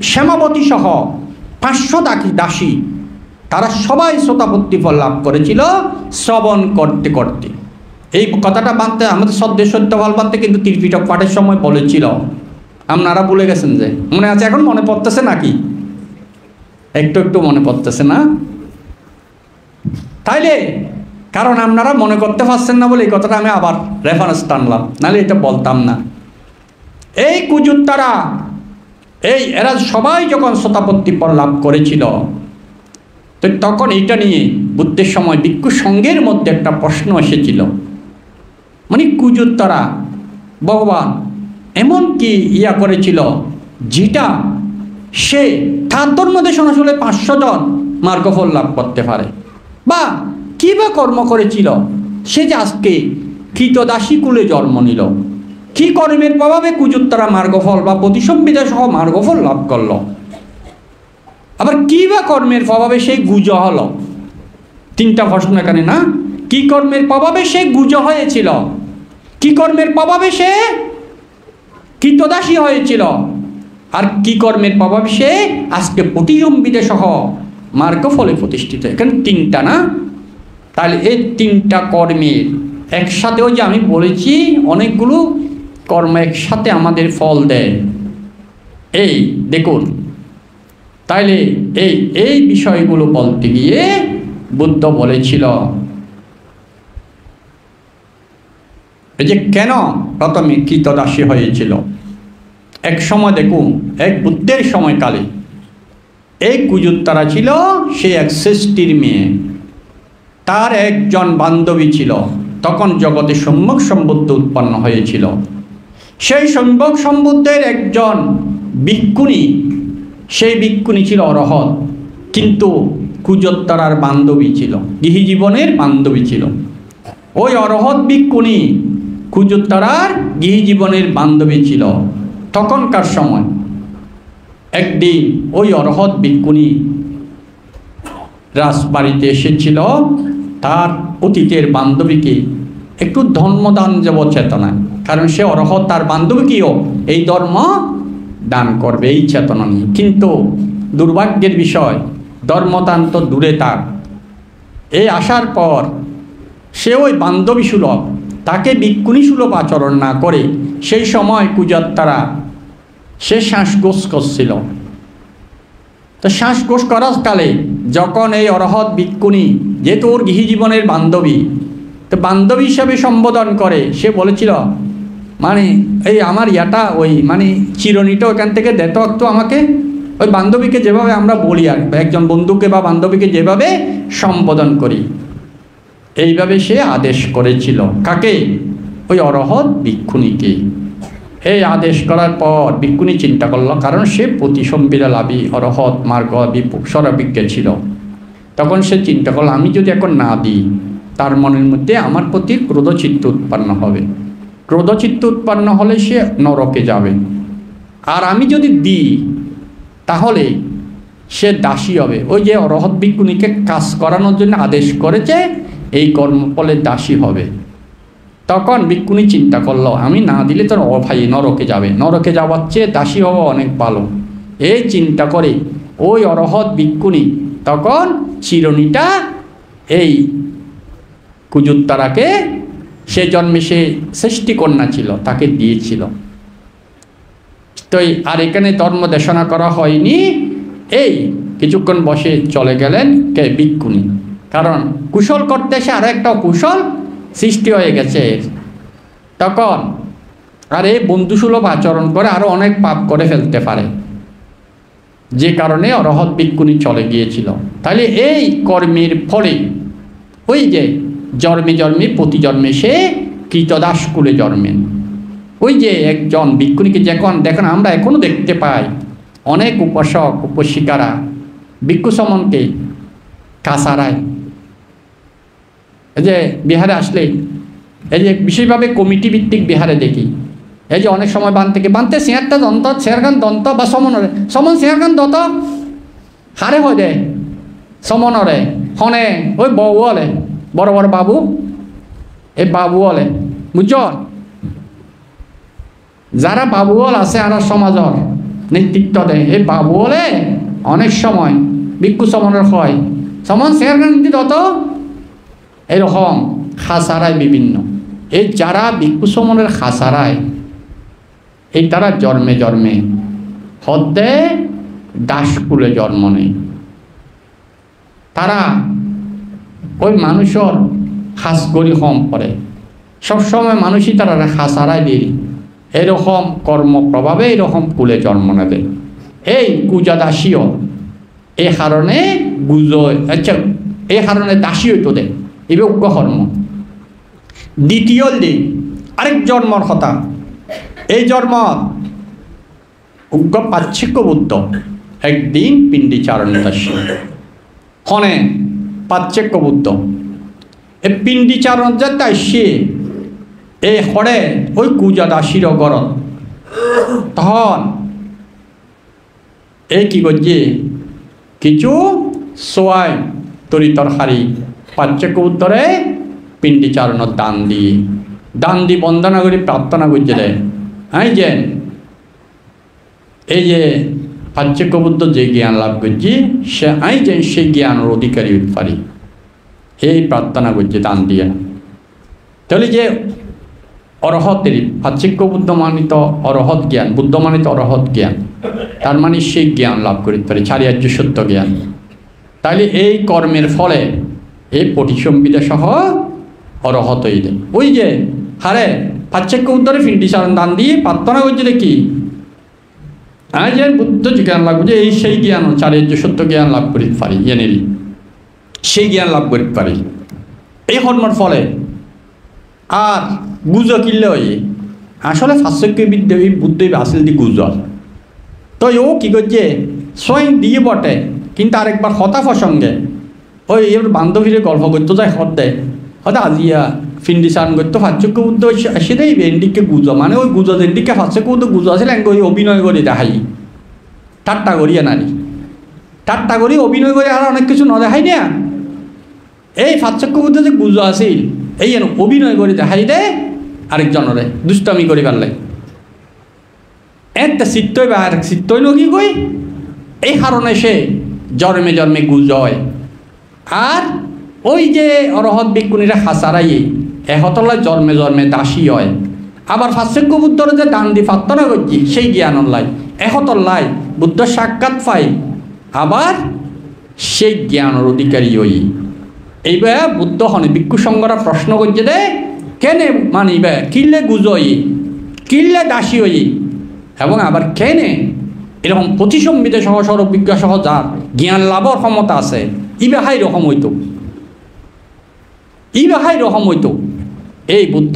শ্যামাবতী সহ 500 দাসী তারা সবাই শ্রোতাপত্তি ফল লাভ করেছিল শ্রবণ করতে করতে। এই কথাটা বাঁধতে আমাদের শ্রদ্ধেয় সত্যপাল বাঁধতে কিন্তু ত্রিপিটক পাঠের সময় বলেছিল। আপনারা ভুলে গেছেন যে? মনে আছে? এখন মনে পড়তেছে নাকি? একটু একটু মনে পড়তেছে না? তাইলে কারণ আপনারা মনে করতে পারছেন না বলে এই কথাটা আমি আবার রেফারেন্স টানলাম, নাহলে এটা বলতাম না। এই কুজুত্তরা, এরা সবাই যখন শ্রোতাপত্তি ফল লাভ করেছিল, তো তখন এইটা নিয়ে বুদ্ধের সময় ভিক্ষু সংঘের মধ্যে একটা প্রশ্ন এসেছিল, মানে কুজুত্তরা ভগবান এমন কি করেছিল যেটা সে তার ধর্মদেশনা আসলে 500 জন মার্গফল লাভ করতে পারে, বা কী বা কর্ম করেছিল সে যে আজকে কৃতদাসী কুলে জন্ম নিল। কি কর্মের প্রভাবে কুজোত্তরা মার্গফল বা প্রতিসম্বিদা সহ মার্গফল লাভ করল, আবার কি বা কর্মের প্রভাবে সে গুজ হলো? তিনটা প্রশ্ন এখানে না? কি কর্মের প্রভাবে সে গুজ হয়েছিল, কি কর্মের প্রভাবে সে কৃতদাসী হয়েছিল, আর কি কর্মের প্রভাবে সে আজকে প্রতিসম্বিদা সহ মার্গফলে প্রতিষ্ঠিত। এখানে তিনটা না? তাহলে এই তিনটা কর্মের একসাথেও যে আমি বলেছি অনেকগুলো কর্ম একসাথে আমাদের ফল দেয়, এই দেখুন। তাইলে এই বিষয়গুলো বলতে গিয়ে বুদ্ধ বলেছিল এই যে কেন প্রথমে কৃতদাসী হয়েছিল। এক সময় দেখুন, এক বুদ্ধের সময়কালে এই কুজোত্তরা ছিল, সে এক শ্রেষ্ঠীর মেয়ে, তার একজন বান্ধবী ছিল। তখন জগতে সম্যক সম্বুদ্ধ উৎপন্ন হয়েছিল। সেই সম্যক সম্বুদ্ধের একজন ভিক্ষুণী, সেই ভিক্ষুণী ছিল অরহৎ, কিন্তু কুজোত্তরার বান্ধবী ছিল, গৃহী জীবনের বান্ধবী ছিল। ওই অরহৎ ভিক্ষুণী কুজোত্তরার গৃহী জীবনের বান্ধবী ছিল। তখনকার সময় একদিন ওই অরহৎ ভিক্ষুণী রাজবাড়িতে এসেছিল তার অতীতের বান্ধবীকে একটু ধর্মদান দেব চেতনায়, কারণ সে অরহৎ, তার বান্ধবীকেও এই ধর্ম দান করবে এই চেতনা নিয়ে। কিন্তু দুর্ভাগ্যের বিষয়, ধর্মদান তো দূরে থাক, এই আসার পর সে ওই বান্ধবী সুলভ, তাকে ভিক্ষুণী সুলভ আচরণ না করে সেই সময় কুজোত্তরা সে শ্বাসগোষ করছিল। তো শ্বাসগোষ করার কালে যখন এই অরহৎ ভিক্ষুণী, যেহেতু ওর গৃহী জীবনের বান্ধবী, তো বান্ধবী হিসাবে সম্বোধন করে, সে বলেছিল মানে এই আমার ইয়াটা ওই মানে চিরুনিটা ওখান থেকে দেতো একটু আমাকে। ওই বান্ধবীকে যেভাবে আমরা বলি, আর একজন বন্ধুকে বা বান্ধবীকে যেভাবে সম্বোধন করি, এইভাবে সে আদেশ করেছিল। কাকে? ওই অরহৎ ভিক্ষুণীকে। এই আদেশ করার পর ভিক্ষুণী চিন্তা করল, কারণ সে প্রতিসম্বিদা লাভী অরহৎ মার্গ সর্বাভিজ্ঞ ছিল। তখন সে চিন্তা করল, আমি যদি এখন না দিই, তার মনের মধ্যে আমার প্রতি ক্রোধচিত্ত উৎপন্ন হবে, ক্রোধচিত্ত উৎপন্ন হলে সে নরকে যাবে। আর আমি যদি দিই তাহলে সে দাসী হবে। ওই যে অরহৎ ভিক্ষুণীকে কাজ করানোর জন্য আদেশ করেছে, এই কর্মফলে দাসী হবে। তখন ভিক্ষুণী চিন্তা করলো, আমি না দিলে তোর ভাই নরকে যাবে, নরকে যাওয়ার চেয়ে দাসী হওয়া অনেক ভালো। এই চিন্তা করে ওই অরহৎ ভিক্ষুণী তখন চিরুনিটা এই কুজোত্তরাকে, সে জন্মে সে শ্রেষ্ঠী কন্যা ছিল, তাকে দিয়েছিল। তো আর এখানে ধর্ম দেশনা করা হয়নি। এই কিছুক্ষণ বসে চলে গেলেন কে? ভিক্ষুণী। কারণ কুশল করতে এসে আরো একটা কুশল সৃষ্টি হয়ে গেছে তখন। আর এই বন্ধুসুলভ আচরণ করে আরো অনেক পাপ করে ফেলতে পারে, যে কারণে অরহৎ ভিক্ষুণী চলে গিয়েছিল। তাহলে এই কর্মের ফলে ওই যে জন্মে জন্মে প্রতি জন্মে সে কৃতদাস কুলে জন্মেন। ওই যে একজন ভিক্ষুণীকে যখন দেখেন, আমরা এখনো দেখতে পাই অনেক উপাসক উপাসিকারা ভিক্ষু সমনকে কাছারায়, এই যে বিহারে আসলে এই যে বিশেষভাবে কমিটি ভিত্তিক বিহারে দেখি, এই যে অনেক সময় বানতে সিঁয়ারটা দন্ত শেয়ারগান দন্ত বা সমনরে সমন শেয়ারগান দত হারে হয় দে সমনরে হনে ওই বউ হলে বড় বড় বাবু, এই বাবু হলে বুঝছ, যারা বাবুল আছে আর সমাজের নেতৃত্ব দেয়, এই বাবু হলে অনেক সময় ভিক্ষু সমনের হয় সমন শেয়ারগান দত এরকম খাসারায় বিভিন্ন। এই যারা ভিক্ষু সমনের খাসারায়, এই তারা জন্মে জন্মে হদ্দে দাসকুলে জন্ম নেই। তারা ওই মানুষের খাসগরি কম পড়ে, সবসময় মানুষই তারা খাসারায় দেরি, এরকম কর্ম প্রভাবে এরকম কুলে জন্ম নেবে। এই কুজাদাসীও এই কারণে আচ্ছা এই কারণে দাসী হইতো দে এই উগ্র কর্ম। দ্বিতীয় দিন আরেক জন্মর কথা, এই জন্ম উগ্র পাচ্ছিক্য বুদ্ধ একদিন পিণ্ডিচারণ দাসী হনে পাচ্ছিক্য বুদ্ধ এই পিণ্ডিচারণ যাতে আসছে এই হরে ওই কুজা দাসির গরত তখন এই কি করছে কিছু সোয়াই তরি তরকারি পাচ্ছে কবুতরে পিণ্ডি চারণত দান দি বন্দনা করে প্রার্থনা করছে রে এই যে পাচ্ছে কবুতর যে জ্ঞান লাভ করছি সে সেই জ্ঞানের অধিকারী হতে পারি এই প্রার্থনা করছে দান দিয়া তাহলে যে অরহতের পাচ্ছিক্য বুদ্ধ মানিত অরহত জ্ঞান বুদ্ধ মানিত অরহত জ্ঞান তার মানে সেই জ্ঞান লাভ করতে পারে চারিয়ার্য সত্য জ্ঞান তাহলে এই কর্মের ফলে এই পটিসম্বিদা সহ অরহত হয়ে যায় ওই যে হারে পাচ্ছিক্য উত্তরে ফিন্ডি চারণ দান দিয়ে প্রার্থনা করছে দেখি যে বুদ্ধ যে জ্ঞান লাভ করছে এই সেই জ্ঞান চারিয়ার্য সত্য জ্ঞান লাভ করতে পারি জেনেলি সেই জ্ঞান লাভ করতে পারি এই কর্মের ফলে আর গুজো কিনলে ওই আসলে ফাঁসক্য বিদ্যা এই বুদ্ধই আসল দি গুজর তো ও কী করছে স্বয়ং দিয়ে বটে কিন্তু আরেকবার হতাফার সঙ্গে ওই এবার বান্ধবীরে গল্প করতো যায় হতে হয়তো আজিয়া ফিন্ডি চান করতো ফাঁসক্য বুদ্ধ সেটাই এন্ডিকে গুজো মানে ওই গুজো এন্ডিকে ফাঁসক্য বুদ্ধ গুজো আছে ওই অভিনয় করে দেখাই ঠাট্টা করিয়া নারী ঠাট্টা করি অভিনয় করে আর অনেক কিছু ন দেখাই না এই ফাঁসক্য বুদ্ধ যে গুজো আছিল এই যেন অভিনয় করে দেখাই দে আরেকজনরে দুষ্টামি করি পারলে একটা চিত্তই বা আরেক চিত্তই নকি কই এই কারণে সে জন্মে জন্মে গুজয় আর ওই যে অরহত বিক্ষুণীরা হাসারাই এহতলায় জন্মে জন্মে দাসী হয় আবার ফাঁসক্য বুদ্ধর যে দান দি প্রার্থনা করছি সেই জ্ঞান লাই এহতল্লাই বুদ্ধ সাক্ষাৎ পাই আবার সেই জ্ঞানের অধিকারী হই এইবার বুদ্ধ হনে ভিক্ষু সংঘরা প্রশ্ন করছে দে কেনে মানিবে কিনলে গুজই কিনলে দাসী হই এবং আবার কেনে এরকম প্রতিসম্বিতে সহ সর্ববিজ্ঞা সহ যার জ্ঞান লাভর ক্ষমতা আছে ইবে হাই রকম হইতো এই বুদ্ধ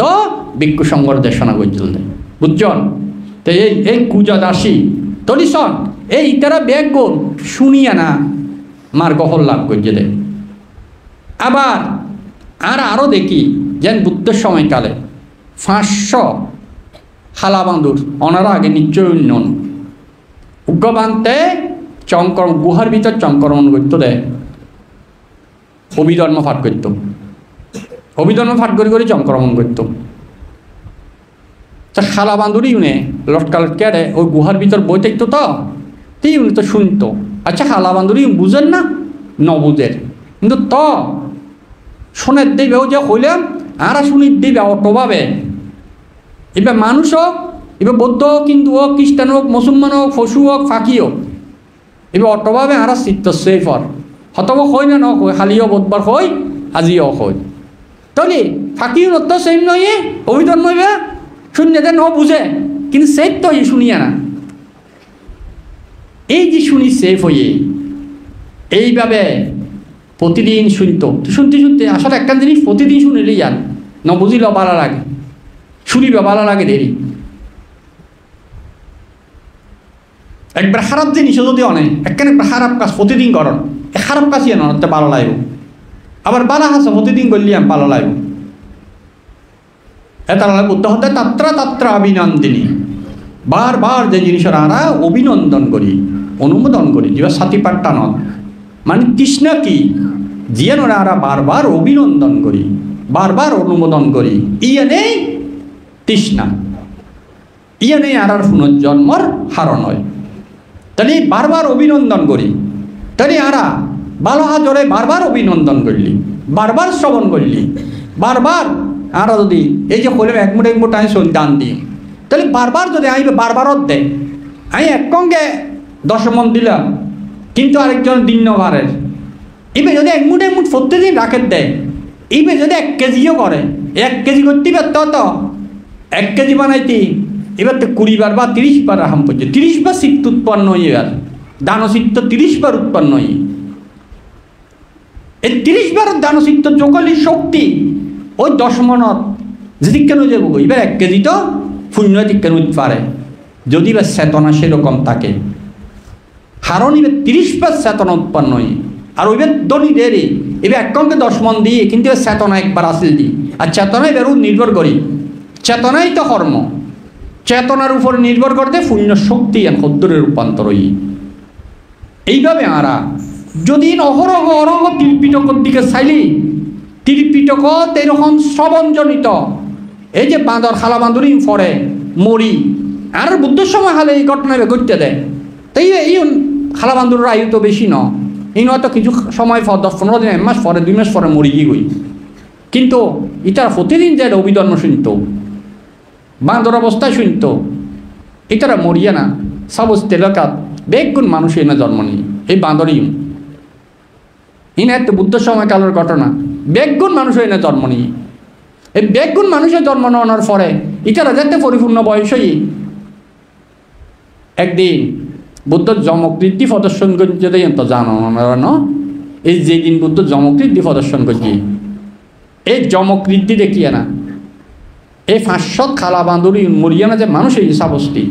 ভিক্ষু সংঘর দেশনা করছিল বুঝছেন তো এই কুজা দাসী তলিসন এই ইতারা ব্যাগ গোল শুনিয়া না মার গহল লাভ করছে দে আবার আরও দেখি যেন বুদ্ধের সময়কালে 500 হালা বাঁধুর ওনারা আগে নিশ্চয় উন্নয়ন উগ্রবান্তে গুহার ভিতর চঙ্করমণ করতো দেয় অভিধর্ম ফাট করত অভিধর্ম ফাট করে চঙ্করমণ করতো তা খালা বাঁধুরই উনি লটকা লটকা রে ওই গুহার ভিতর বই থাকতো তো তুই উনি তো শুনতো আচ্ছা খালা বাঁধুরই বুঝেন না ন বুঝের কিন্তু তো শোনের দিবেও যে হইলাম আর শুনির দিবে অটোভাবে এবার মানুষ হোক এবার বৌদ্ধ হোক হিন্দু হোক খ্রিস্টান হোক মুসলমান হোক পশু হোক ফাঁকি হোক এবার অটোভাবে আর চিত্ত সেফর হতব হয় না নয় খালিও বোধবার হয় আজিও হয় তাহলে ফাঁকিও নত সেম নয় অভিধর্ম হইবে শূন্য যে ন বুঝে কিন্তু সেফ তো শুনিয়া না এই যে শুনি সেফ হইয়ে এইভাবে প্রতিদিন শুনতে আসলে একটা জিনিস প্রতিদিন শুনিলে যান ন বুঝিলেও ভালো লাগে শুনিবে ভালো লাগে দেরি একবার খারাপ জিনিসও যদি অনেক একখানে খারাপ কাজ প্রতিদিন করন খারাপ কাজই নতে ভালো লাগবে আবার বালা হাসা প্রতিদিন করলে ভালো লাগবে তারা বুদ্ধ হতে তাত্রা অভিনন্দিনী বারবার যে জিনিসের আমরা অভিনন্দন করি অনুমোদন করি যে সাথী পাট্টা নয় মানে তৃষ্ণা কি জিয়ান আমরা বারবার অভিনন্দন করি বারবার অনুমোদন করি ইয়ে নেই তৃষ্ণা ইয়ে নেই আর পুনর্জন্মর হারণ হয় তাহলে বারবার অভিনন্দন করি তাহলে আরা ভালো হাজরে বারবার অভিনন্দন করলি বারবার শ্রবণ করলি বারবার আরা যদি এই যে হলে এক মুঠ আমি দান দিই তাহলে বারবার যদি আইবে বারবারত দেয় আমি একঙ্গে 10 মন দিলাম কিন্তু আরেকজন দিন নভারের এবার যদি এক মুঠ প্রত্যেকদিন রাখে দেয় এইবার যদি 1 কেজিও করে 1 কেজি করতে পারত তো 1 কেজি বানাইতি এবার তো 20 বার বা 30 বার রাখাম পড়ছে 30 বার চিত্ত উৎপন্ন হয়ে এবার দানচিত্ত 30 বার উৎপন্ন হয়ে এই 30 বার দানচিত্ত যোগলি শক্তি ওই 10 মনত যদি কেন যাব এবার 1 কেজি তো শূন্য কেন উঠতে পারে যদি বা চেতনা সেরকম থাকে কারণ এবার 30 বার চেতনা উৎপন্ন হয়ে আর ওইবার দনি দেরি এবার একঙ্কে 10 মন দিয়ে কিন্তু চেতনা একবার আসিল দি আর চেতনা এবারও নির্ভর করি চেতনাই তো কর্ম, চেতনার উপর নির্ভর করতে পুণ্য শক্তি সত্তরের রূপান্তর হই। এইভাবে আমরা যদি অহরহ অহরহ ত্রিপিটকের দিকে চাইলি, ত্রিপিটকত এরকম শ্রবণজনিত এই যে বাঁদর খালা বাঁদরি পরে মরি আর বুদ্ধের সময় হালে এই ঘটনা ঘটতে দেয়। তাই এই খালা বাঁদুরের আয়ু তো বেশি ন, এই হয়তো কিছু সময় 10-15 দিন, 1 মাস পরে 2 মাস পরে মরি গই। কিন্তু ইটার প্রতিদিন যে অভিধর্ম শুনত, বাঁদর অবস্থায় শুনত, এটারা মরিয়া না সমস্ত এলাকাত বেগুন মানুষ এনে জন্ম নিই। এই বাঁদরই ইন একটা বুদ্ধের সময়কালের ঘটনা, বেগুন মানুষ এনে জন্ম নিই। এই বেগুন মানুষের জন্ম নেওয়ার পরে ইটারা যাতে পরিপূর্ণ বয়সই একদিন বুদ্ধ যমকৃতি প্রদর্শন করছে তো জানো না, এই যেদিন বুদ্ধ যমকৃতি প্রদর্শন করছি, এই যমকৃতি দেখিয়ে না এই 500 খালা বাঁদুরি মরিয়া না যে মানুষ এই সাবস্তি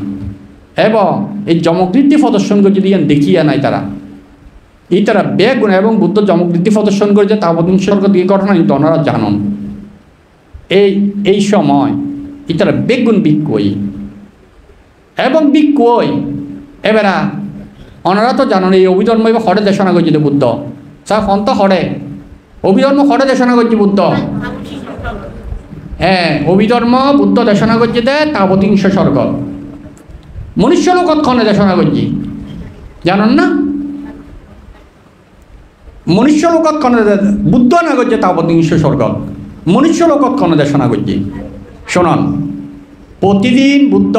এবং এই যমকৃতি প্রদর্শন করছে দেখিয়া নাই তারা, এই তারা বেগুন এবং বুদ্ধ যমকৃতি প্রদর্শন করেছে তাবতীন স্বর্গ দিয়ে ঘটনা কিন্তু ওনারা জানন। এই সময় ইতারা বেগুন বিক্ষই এবং বিক্ষই এবারা ওনারা তো জানেন এই অভিধর্ম এবার হরে দেশনা করছে বুদ্ধ সা ফন্ত হরে অভিধর্ম হরে দেশনা করছে বুদ্ধ। হ্যাঁ, অভিধর্ম বুদ্ধ দেশনা করছে দে তাবতীংশ স্বর্গ, মনুষ্য লোকত ক্ষণে দেশনা করছি জানেন না, মনুষ্য লোকত ক্ষণে বুদ্ধ না করছে তাবতীংশ স্বর্গ, মনুষ্য লোকত ক্ষণে দেশনা করছি। শোনন প্রতিদিন বুদ্ধ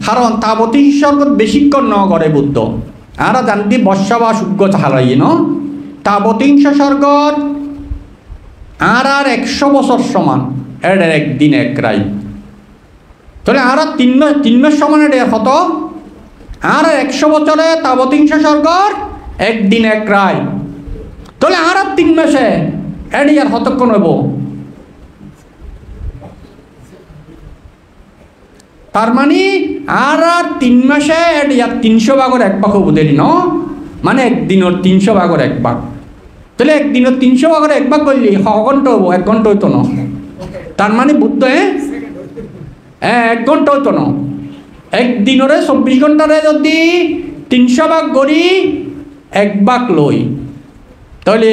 কারণ তাবতীংশ স্বর্গত বেশিক্ষণ ন করে বুদ্ধ আর জানতি বর্ষা বা শুক্র হারাই ন তাবতীংশ স্বর্গত আর 100 বছর সমান, এর একদিন এক রাই, তাহলে আর 3 মাস সমান এর কত, আর 100 বছরে তাবতীংশ স্বর্গর একদিন এক রাই, তাহলে আর 3 মাসে এর ইয়ার কতক্ষণ হইব, তার মানে আর 3 মাসে এর ইয়ার 300 ভাগের 1 ভাগ হবো দেরি ন, মানে একদিনের 300 ভাগের 1 ভাগ, তাহলে একদিনের 300 ভাগের 1 ভাগ করলে 1 ঘন্টা হবো, 1 ঘন্টা হইতো না, তার মানে বুদ্ধ 1 ঘন্টা হইতো না, একদিনরে 24 ঘন্টারে যদি 300 ভাগ করি 1 ভাগ লই, তাহলে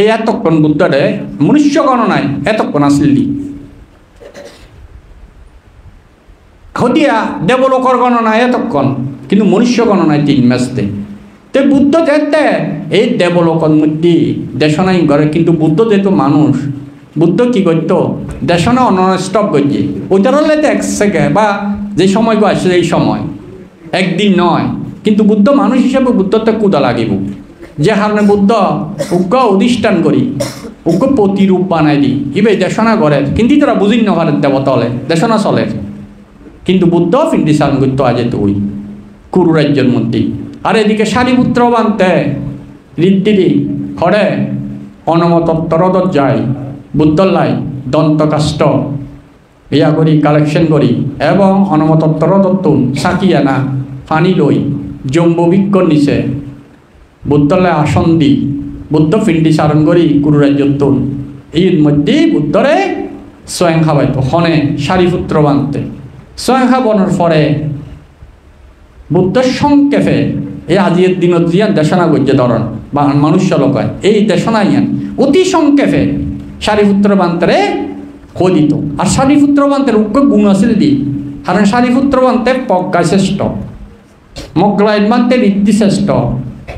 এই এতক্ষণ বুদ্ধরে মনুষ্য গণনায় এতক্ষণ আসলি হতিয়া দেবলোকর গণনায় এতক্ষণ, কিন্তু মনুষ্য গণনায় 3 মাসতে। তো বুদ্ধ যেতে এই দেবলোকর মধ্যে দেশনাই করে, কিন্তু বুদ্ধ যেহেতু মানুষ, বুদ্ধ কি করতো দেশনা অনস্টপ করছে, ওইটার হলে তো 1 সেকেন্ড বা যে সময় আসে এই সময় একদিন নয়, কিন্তু বুদ্ধ মানুষ হিসেবে বুদ্ধর তো কুদা লাগিব, যে হারণে বুদ্ধ উগ্র অধিষ্ঠান করি উগ্র প্রতিরূপ বানাই দিই ইবে দেশনা করে, কিন্তু তারা বুঝিন না পারে দেবতা হলে দেশনা চলে, কিন্তু বুদ্ধ ফিন্দি সান করতো আজ তুই কুরু রাজ্যের মধ্যে। আর এদিকে সারিপুত্র বানতে ঋদ্ধিদি হরে অনমতত্তরত যায় বুদ্ধল্লাই দন্তকাষ্ট ইয়া করি কালেকশন করি এবং অনমতত্তর দত্তুন সাকিয়া না পানি লই জম্বুবিক্ষর নিচে বুদ্ধল্লাই আসন দি বুদ্ধ ফিন্দি সারণ করি কুরু রাজ্যর তুন, এর মধ্যে বুদ্ধরে স্বয়ং খাবাইতো হনে সারিপুত্র বানতে স্বয়ং খাবানোর পরে বুদ্ধের সংক্ষেপে এই আজির দিনত জিয়ান দেশনা করছে ধরন বা মনুষ্য লোক হয় এই দেশনা ইয়ান অতি সংক্ষেপে সারিপুত্র বান্তরে কদিত। আর সারিপুত্র বান্তের উগ্র গুণ আছিল দি, কারণ সারিপুত্র বান্তে প্রজ্ঞা শ্রেষ্ঠ, মগ্লায়ন বান্তে ঋদ্ধি শ্রেষ্ঠ,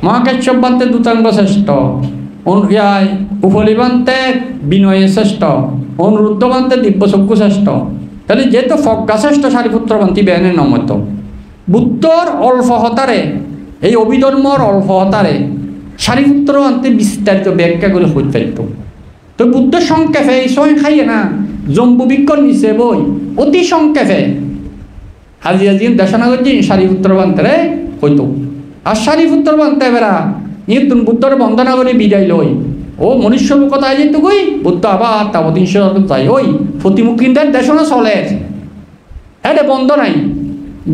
মহাকাশ্যপ বান্তে দূতাঙ্গ শ্রেষ্ঠ, উপলি বান্তে বিনয়ে শ্রেষ্ঠ, অনুরুদ্ধ বান্তে দিব্যচক্ষু শ্রেষ্ঠ, তাহলে যেহেতু প্রজ্ঞা শ্রেষ্ঠ সারিপুত্র বান্তি বেনে নমত বুদ্ধর অল্প হতারে এই অভিধর্মর অল্প হতারে সারিপুত্র বান্তে বিস্তারিত ব্যাখ্যা করে হইতে পারত। তো বুদ্ধ সংক্ষেপে এই সময় খাইয়ে না জম্বুবিক্ষর নিচে বই অতি সংক্ষেপে হাজি হাজি দেশনা করছি সারিপুত্র বান্তরে হইতো। আর সারিপুত্র বান্তে বেড়া ই তুমি বুদ্ধরে বন্দনা করে বিদায় লই ও মনুষ্য লোকতায় যেত কই বুদ্ধ আবার তাবতীংশ যাই ওই প্রতিমুখীদের দেশনা চলে এটা বন্ধ নাই,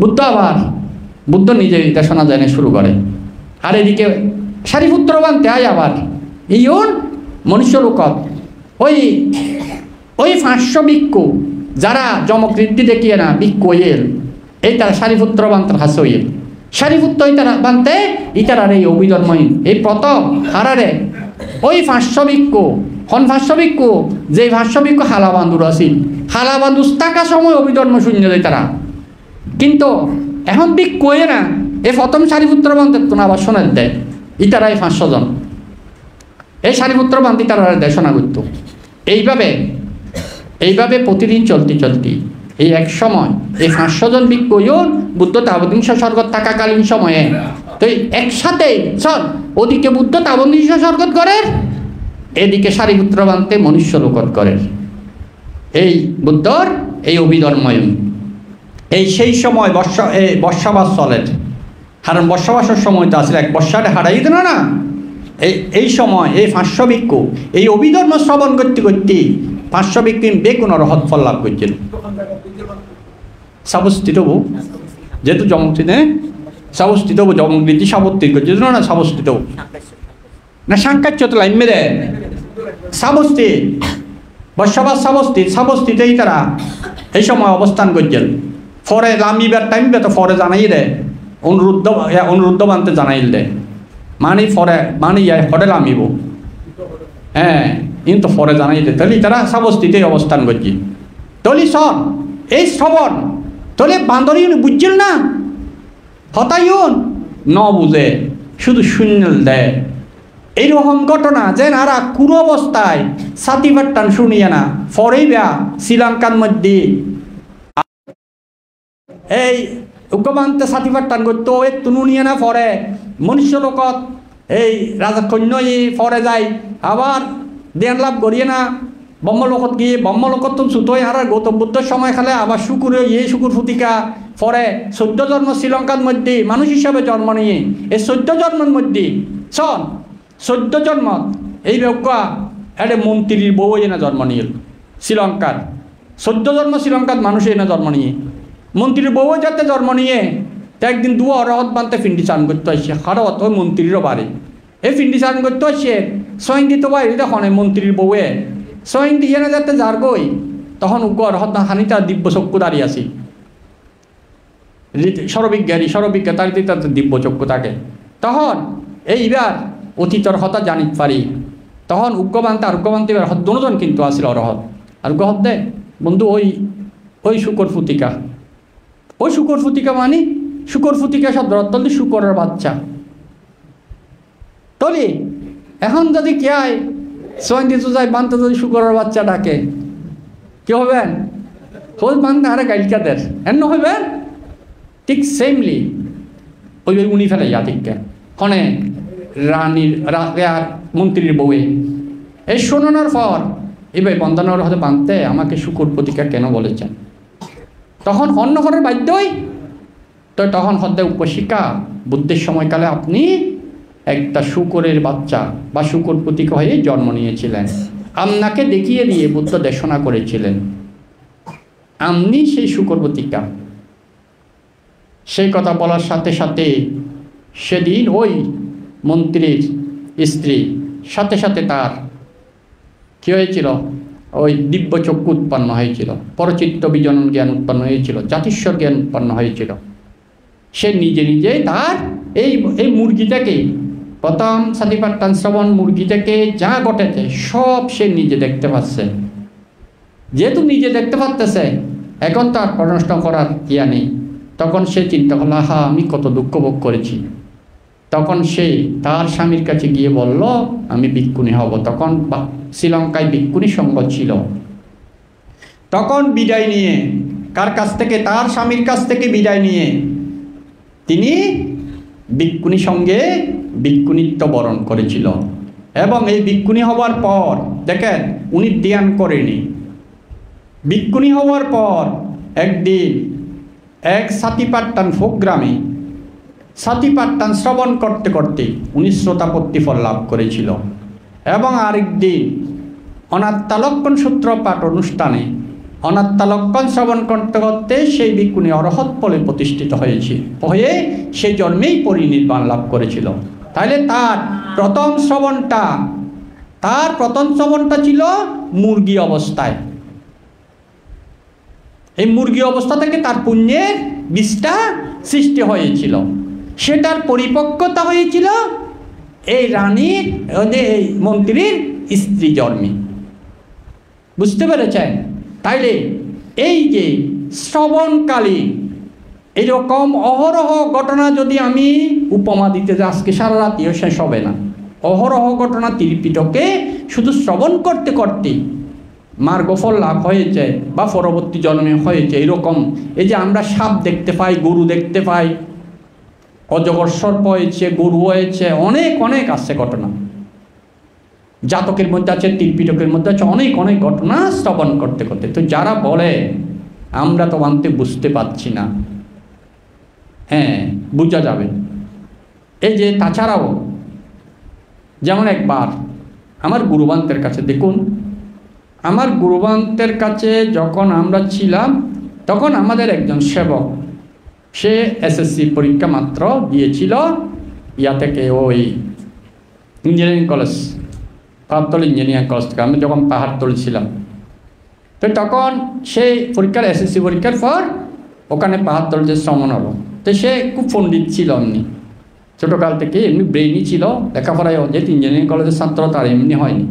বুদ্ধ আবার বুদ্ধ নিজে দেশনা জানে শুরু করে। আর এদিকে সারিপুত্র বানতে আয় আবার এই মনুষ্য লোকত ওই 500 ভিক্ষু যারা যমকৃতি দেখিয়ে না বিক্ষয়েল এই তারা সারিপুত্র বান্তার হাসইল সারিপুত্র তারা বানতে ইতারার এই অভিধর্মহীন এই প্রথম হারারে ওই ভাষ্যবিক্ষু হন ভাষ্যবিক্ষু যে ভাষ্যবিক্ষু হালাবান্ধুর আছিল হালাবান্ধু থাকা সময় অভিধর্ম শূন্য দেয় তারা কিন্তু এখন বিক্ষয়ে না এই প্রথম সারিপুত্র বান্তের তো না আবার শোনার দেয় ইতারা এই 500 জন এই সারিপুত্র বান্তি তারা দেশনা করত এইভাবে প্রতিদিন চলতি এই এক সময় এই 500 জন বিক্ষয়ন বুদ্ধ তাবদিংশ স্বর্গত থাকাকালীন সময়ে তো একসাথে চল ওদিকে বুদ্ধ তাবদিংশ স্বর্গত করে এদিকে সারিপুত্র বান্তে মনুষ্য লোকত করে এই বুদ্ধর এই অভিধর্ময়ন এই সেই সময় বর্ষাবাস চলে কারণ বর্ষাবাসের সময় তো আসলে এক বর্ষাটা হারাই দিল না এই সময় এই 500 ভিক্ষু এই অভিধর্ম শ্রবণ করতে 500 ভিক্ষু বেগুন রহত ফল লাভ করছিল সাবস্থিত হবো যেহেতু জমকৃতি সাবস্থিত হবো জমকৃতি সাবস্থিত করছিল না সাবস্থিত হবো না সাংকাচ্য তো লাইন মেরে সাবস্থিত বর্ষাবাস সাবস্থিতেই তারা এই সময় অবস্থান করছিল ফরে লামিবার টাইম তো ফরে জানাই দে অনুরুদ্ধ বানতে জানাইল দে মানে ফরে মানে ফরে লামিব হ্যাঁ কিন্তু ফরে জানাই দে তাহলে তারা সাবস্থিতেই অবস্থান করছি তলি সব এই শ্রবণ তলে বান্দরী বুঝছিল না হতাইন ন বুঝে শুধু শূন্য দেয় এইরকম ঘটনা যে নারা কুরু অবস্থায় সাতিবাট্টান শুনিয়ে না ফরেই বেয়া শ্রীলঙ্কার মধ্যে এই উগ্রবান্তে সাতিবাট্টান করতো একটু নুনিয়ে না ফরে মনুষ্য লোকত এই রাজকন্য ফরে যায় আবার ধ্যান লাভ করিয়ে না ব্রহ্মলোকত গিয়ে ব্রহ্মলোকত তো ছুটোয় আর গৌতম বুদ্ধের সময় খেলে আবার শুকুর শুকুর ফুতিকা ফরে 14 জন্ম শ্রীলঙ্কার মধ্যে মানুষ হিসাবে জন্ম নিয়ে এই 14 জন্মের মধ্যে 14 জন্ম এই ব্যক্তি একটা মন্ত্রীর বউ এনে জন্ম নিয়ে শ্রীলঙ্কার 14 জন্ম শ্রীলঙ্কার মানুষ এনে জন্ম নিয়ে মন্ত্রীর বউ যাতে জন্ম নিয়ে একদিন দুয়া অরহত বানতে ফিন্ডি চান করতে আসছে হরহত ওই মন্ত্রীরও বাড়ি এই ফিন্ডি চান করতে আসছে স্বয়ং দিত বাড়ি দেখুন মন্ত্রীর বউয়ে স্বয়ং দিয়ে না যাতে যার গই তখন উগ্র অরহত হানি তার দিব্য চক্ষু দাঁড়িয়ে আসি সরবিজ্ঞা তার দিব্য চক্ষু থাকে তখন এইবার অতীতর হতা জানিত পারি তখন উগ্রবান্তে এবার দুজন কিন্তু আসিল অরহত আর উগ্র হত দে বন্ধু ওই শুকর ফুতিকা মানে শুকর ফুতিকা শব্দ তলি শুকরের বাচ্চা তলি এখন যদি কে আয় সোয়াইন দিতে যায় বানতে যদি শুকরের বাচ্চা ডাকে কি হবেন হোল বানতে আরে গাইলকাদের এমন হইবেন ঠিক সেমলি ওই উনি ফেলে জাতিকে কনে রানীর মন্ত্রীর বউয়ে এই শোনানোর পর এবার বন্দনার হতে বানতে আমাকে শুকর প্রতিকা কেন বলেছেন তখন অন্য ঘরের বাধ্যই তো তখন হদ্দে উপশিকা বুদ্ধের সময়কালে আপনি একটা শুকরের বাচ্চা বা শুকর প্রতীক হয়ে জন্ম নিয়েছিলেন আপনাকে দেখিয়ে দিয়ে বুদ্ধ দেশনা করেছিলেন আপনি সেই শুকর প্রতীকা সেই কথা বলার সাথে সাথে সেদিন ওই মন্ত্রীর স্ত্রী সাথে সাথে তার কী হয়েছিল ওই দিব্য চক্ষু উৎপন্ন হয়েছিল পরচিত্ত বিজনন জ্ঞান উৎপন্ন হয়েছিল জাতিস্বর জ্ঞান উৎপন্ন হয়েছিল সে নিজে নিজে তার এই মুরগিটাকে প্রথম সাতিপাট্টান শ্রবণ মুরগিটাকে যা ঘটেছে সব সে নিজে দেখতে পাচ্ছে যেহেতু নিজে দেখতে পারতেছে এখন তার প্রশ্ন করার ইয়া নেই তখন সে চিন্তা করল আহা আমি কত দুঃখ ভোগ করেছি তখন সে তার স্বামীর কাছে গিয়ে বলল আমি ভিক্ষুণী হব তখন শ্রীলঙ্কায় ভিক্ষুণী সঙ্গ ছিল তখন বিদায় নিয়ে কার কাছ থেকে তার স্বামীর কাছ থেকে বিদায় নিয়ে তিনি ভিক্ষুণী সঙ্গে ভিক্ষুণিত্ব বরণ করেছিল এবং এই ভিক্ষুণী হওয়ার পর দেখেন উনি ধ্যান করেনি ভিক্ষুণী হওয়ার পর একদিন এক সাতিপাট্টান প্রোগ্রামে সাতিপাট্টান শ্রবণ করতে করতে উনি শ্রোতাপত্তি ফল লাভ করেছিল এবং আরেকদিন অনাত্মালক্ষণ সূত্র পাঠ অনুষ্ঠানে অনাত্মালক্ষণ শ্রবণ করতে করতে সেই ভিক্ষুণী অরহৎ ফলে প্রতিষ্ঠিত হয়ে সেই জন্মেই পরিনির্বাণ লাভ করেছিল তাহলে তার প্রথম শ্রবণটা ছিল মুরগি অবস্থায় এই মুরগি অবস্থা থেকে তার পুণ্যের বীজটা সৃষ্টি হয়েছিল, সেটার পরিপক্কতা হয়েছিল এই রানীর এই মন্ত্রীর স্ত্রী জন্মে। বুঝতে পেরেছেন? তাইলে এই যে শ্রবণকালী এরকম অহরহ ঘটনা যদি আমি উপমা দিতে যাই, আজকে সারা রাতিও শেষ হবে না। অহরহ ঘটনা ত্রিপিটকে শুধু শ্রবণ করতে করতে মার্গফল লাভ হয়েছে বা পরবর্তী জন্মে হয়েছে এরকম। এই যে আমরা সাপ দেখতে পাই, গরু দেখতে পাই, অজগর সর্প হয়েছে, গরু হয়েছে, অনেক অনেক আছে ঘটনা। জাতকের মধ্যে আছে, ত্রিপিটকের মধ্যে আছে, অনেক অনেক ঘটনা শ্রবণ করতে করতে। তো যারা বলে আমরা তো মানতে বুঝতে পারছি না, হ্যাঁ বোঝা যাবে। এই যে তাছাড়াও যেমন একবার আমার গুরুবান্তের কাছে, দেখুন আমার গুরুবান্তের কাছে যখন আমরা ছিলাম তখন আমাদের একজন সেবক, সে এসএসসি পরীক্ষা মাত্র দিয়েছিল ইয়া থেকে, ওই engineering college, Pahartali engineering college থেকে। আমি যখন পাহাড়তলি ছিলাম তো তখন সেই পরীক্ষার এসএসসি পরীক্ষার পর ওখানে পাহাড়তলিতে শ্রমণ হলো। তো সে খুব পণ্ডিত ছিল, এমনি ছোটোকাল থেকে এমনি ব্রেইনি ছিল, লেখাপড়ায় যেহেতু ইঞ্জিনিয়ারিং কলেজের ছাত্র তার এমনি হয়নি,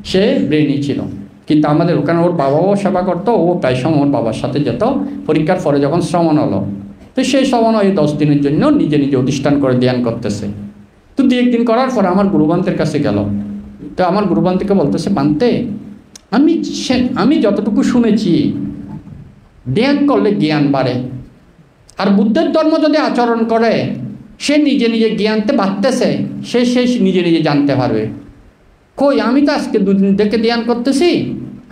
সে ব্রেইনি ছিল। কিন্তু আমাদের ওখানে ওর বাবাও সেবা করতো, ও প্রায় সময় ওর বাবার সাথে যেত। পরীক্ষার পরে যখন শ্রমণ হলো তো সেই শ্রমণ ওই 10 দিনের জন্য নিজে নিজে অধিষ্ঠান করে ধ্যান করতেছে। তো 2-1 দিন করার পর আমার গুরুবান্তের কাছে গেল। তো আমার গুরুবান্তিকে বলতেছে, বান্তে আমি যতটুকু শুনেছি ধ্যান করলে জ্ঞান বাড়ে, আর বুদ্ধের ধর্ম যদি আচরণ করে সে নিজে নিজে জ্ঞানতে বাড়তেছে, সে নিজে নিজে জানতে পারবে। কই আমি তো আজকে 2 দিন থেকে ধ্যান করতেছি,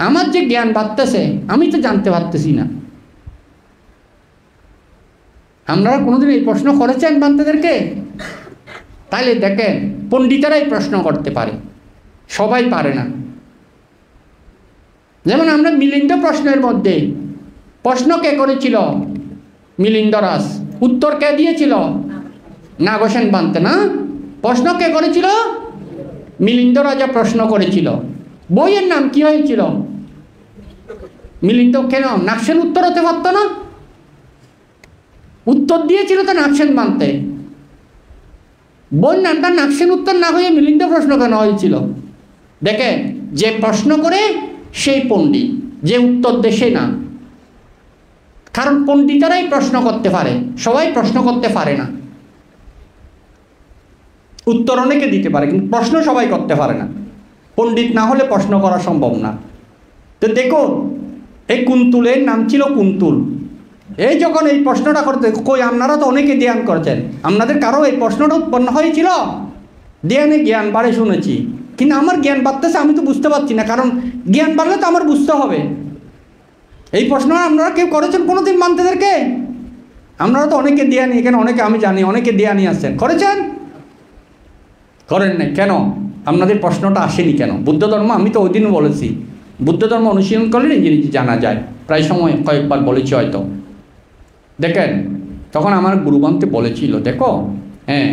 আমার যে জ্ঞান বাড়তেছে আমি তো জানতে পারতেছি না। আপনারা কোনোদিন এই প্রশ্ন করেছেন বান্তেদেরকে? তাইলে দেখেন পণ্ডিতেরাই প্রশ্ন করতে পারে, সবাই পারে না। যেমন আমরা মিলিন্দ প্রশ্নের মধ্যে প্রশ্ন কে করেছিল? মিলিন্দ রাস। উত্তর কে দিয়েছিল? নাগসেন বান্তে না? প্রশ্ন কে করেছিল? মিলিন্দ রাজা প্রশ্ন করেছিল। বইয়ের নাম কি হয়েছিল? মিলিন্দ। কেন? নাগসেন উত্তর হতে পারত না? উত্তর দিয়েছিল তো নাগসেন বান্তে। বইয়ের নামটা নাগসেন উত্তর না হয়ে মিলিন্দ প্রশ্ন কেন হয়েছিল? দেখে যে প্রশ্ন করে সেই পণ্ডিত, যে উত্তর দেয় সে না। কারণ পণ্ডিতেরাই প্রশ্ন করতে পারে, সবাই প্রশ্ন করতে পারে না। উত্তর অনেকে দিতে পারে কিন্তু প্রশ্ন সবাই করতে পারে না। পণ্ডিত না হলে প্রশ্ন করা সম্ভব না। তো দেখো এই কুন্তুলের নাম ছিল কুন্তুল। এই যখন এই প্রশ্নটা করতে, কই আপনারা তো অনেকে ধ্যান করছেন, আপনাদের কারো এই প্রশ্নটা উৎপন্ন হয়েছিল? ধ্যানে জ্ঞান বাড়ে শুনেছি, কিন্তু আমার জ্ঞান বাড়তেছে আমি তো বুঝতে পারছি না, কারণ জ্ঞান বাড়লে তো আমার বুঝতে হবে। এই প্রশ্ন আপনারা কেউ করেছেন কোনোদিন বান্তেদেরকে? আপনারা তো অনেকে ধ্যানি, এখানে অনেকে আমি জানি অনেকে ধ্যানি আসছেন, করেছেন? করেন নাই কেন? আপনাদের প্রশ্নটা আসেনি কেন? বুদ্ধ ধর্ম, আমি তো ওই দিনও বলেছি, বুদ্ধ ধর্ম অনুশীলন করলে নিজে নিজে জানা যায়। প্রায় সময় কয়েকবার বলেছি হয়তো। দেখেন তখন আমার গুরুবান্তে বলেছিল, দেখো হ্যাঁ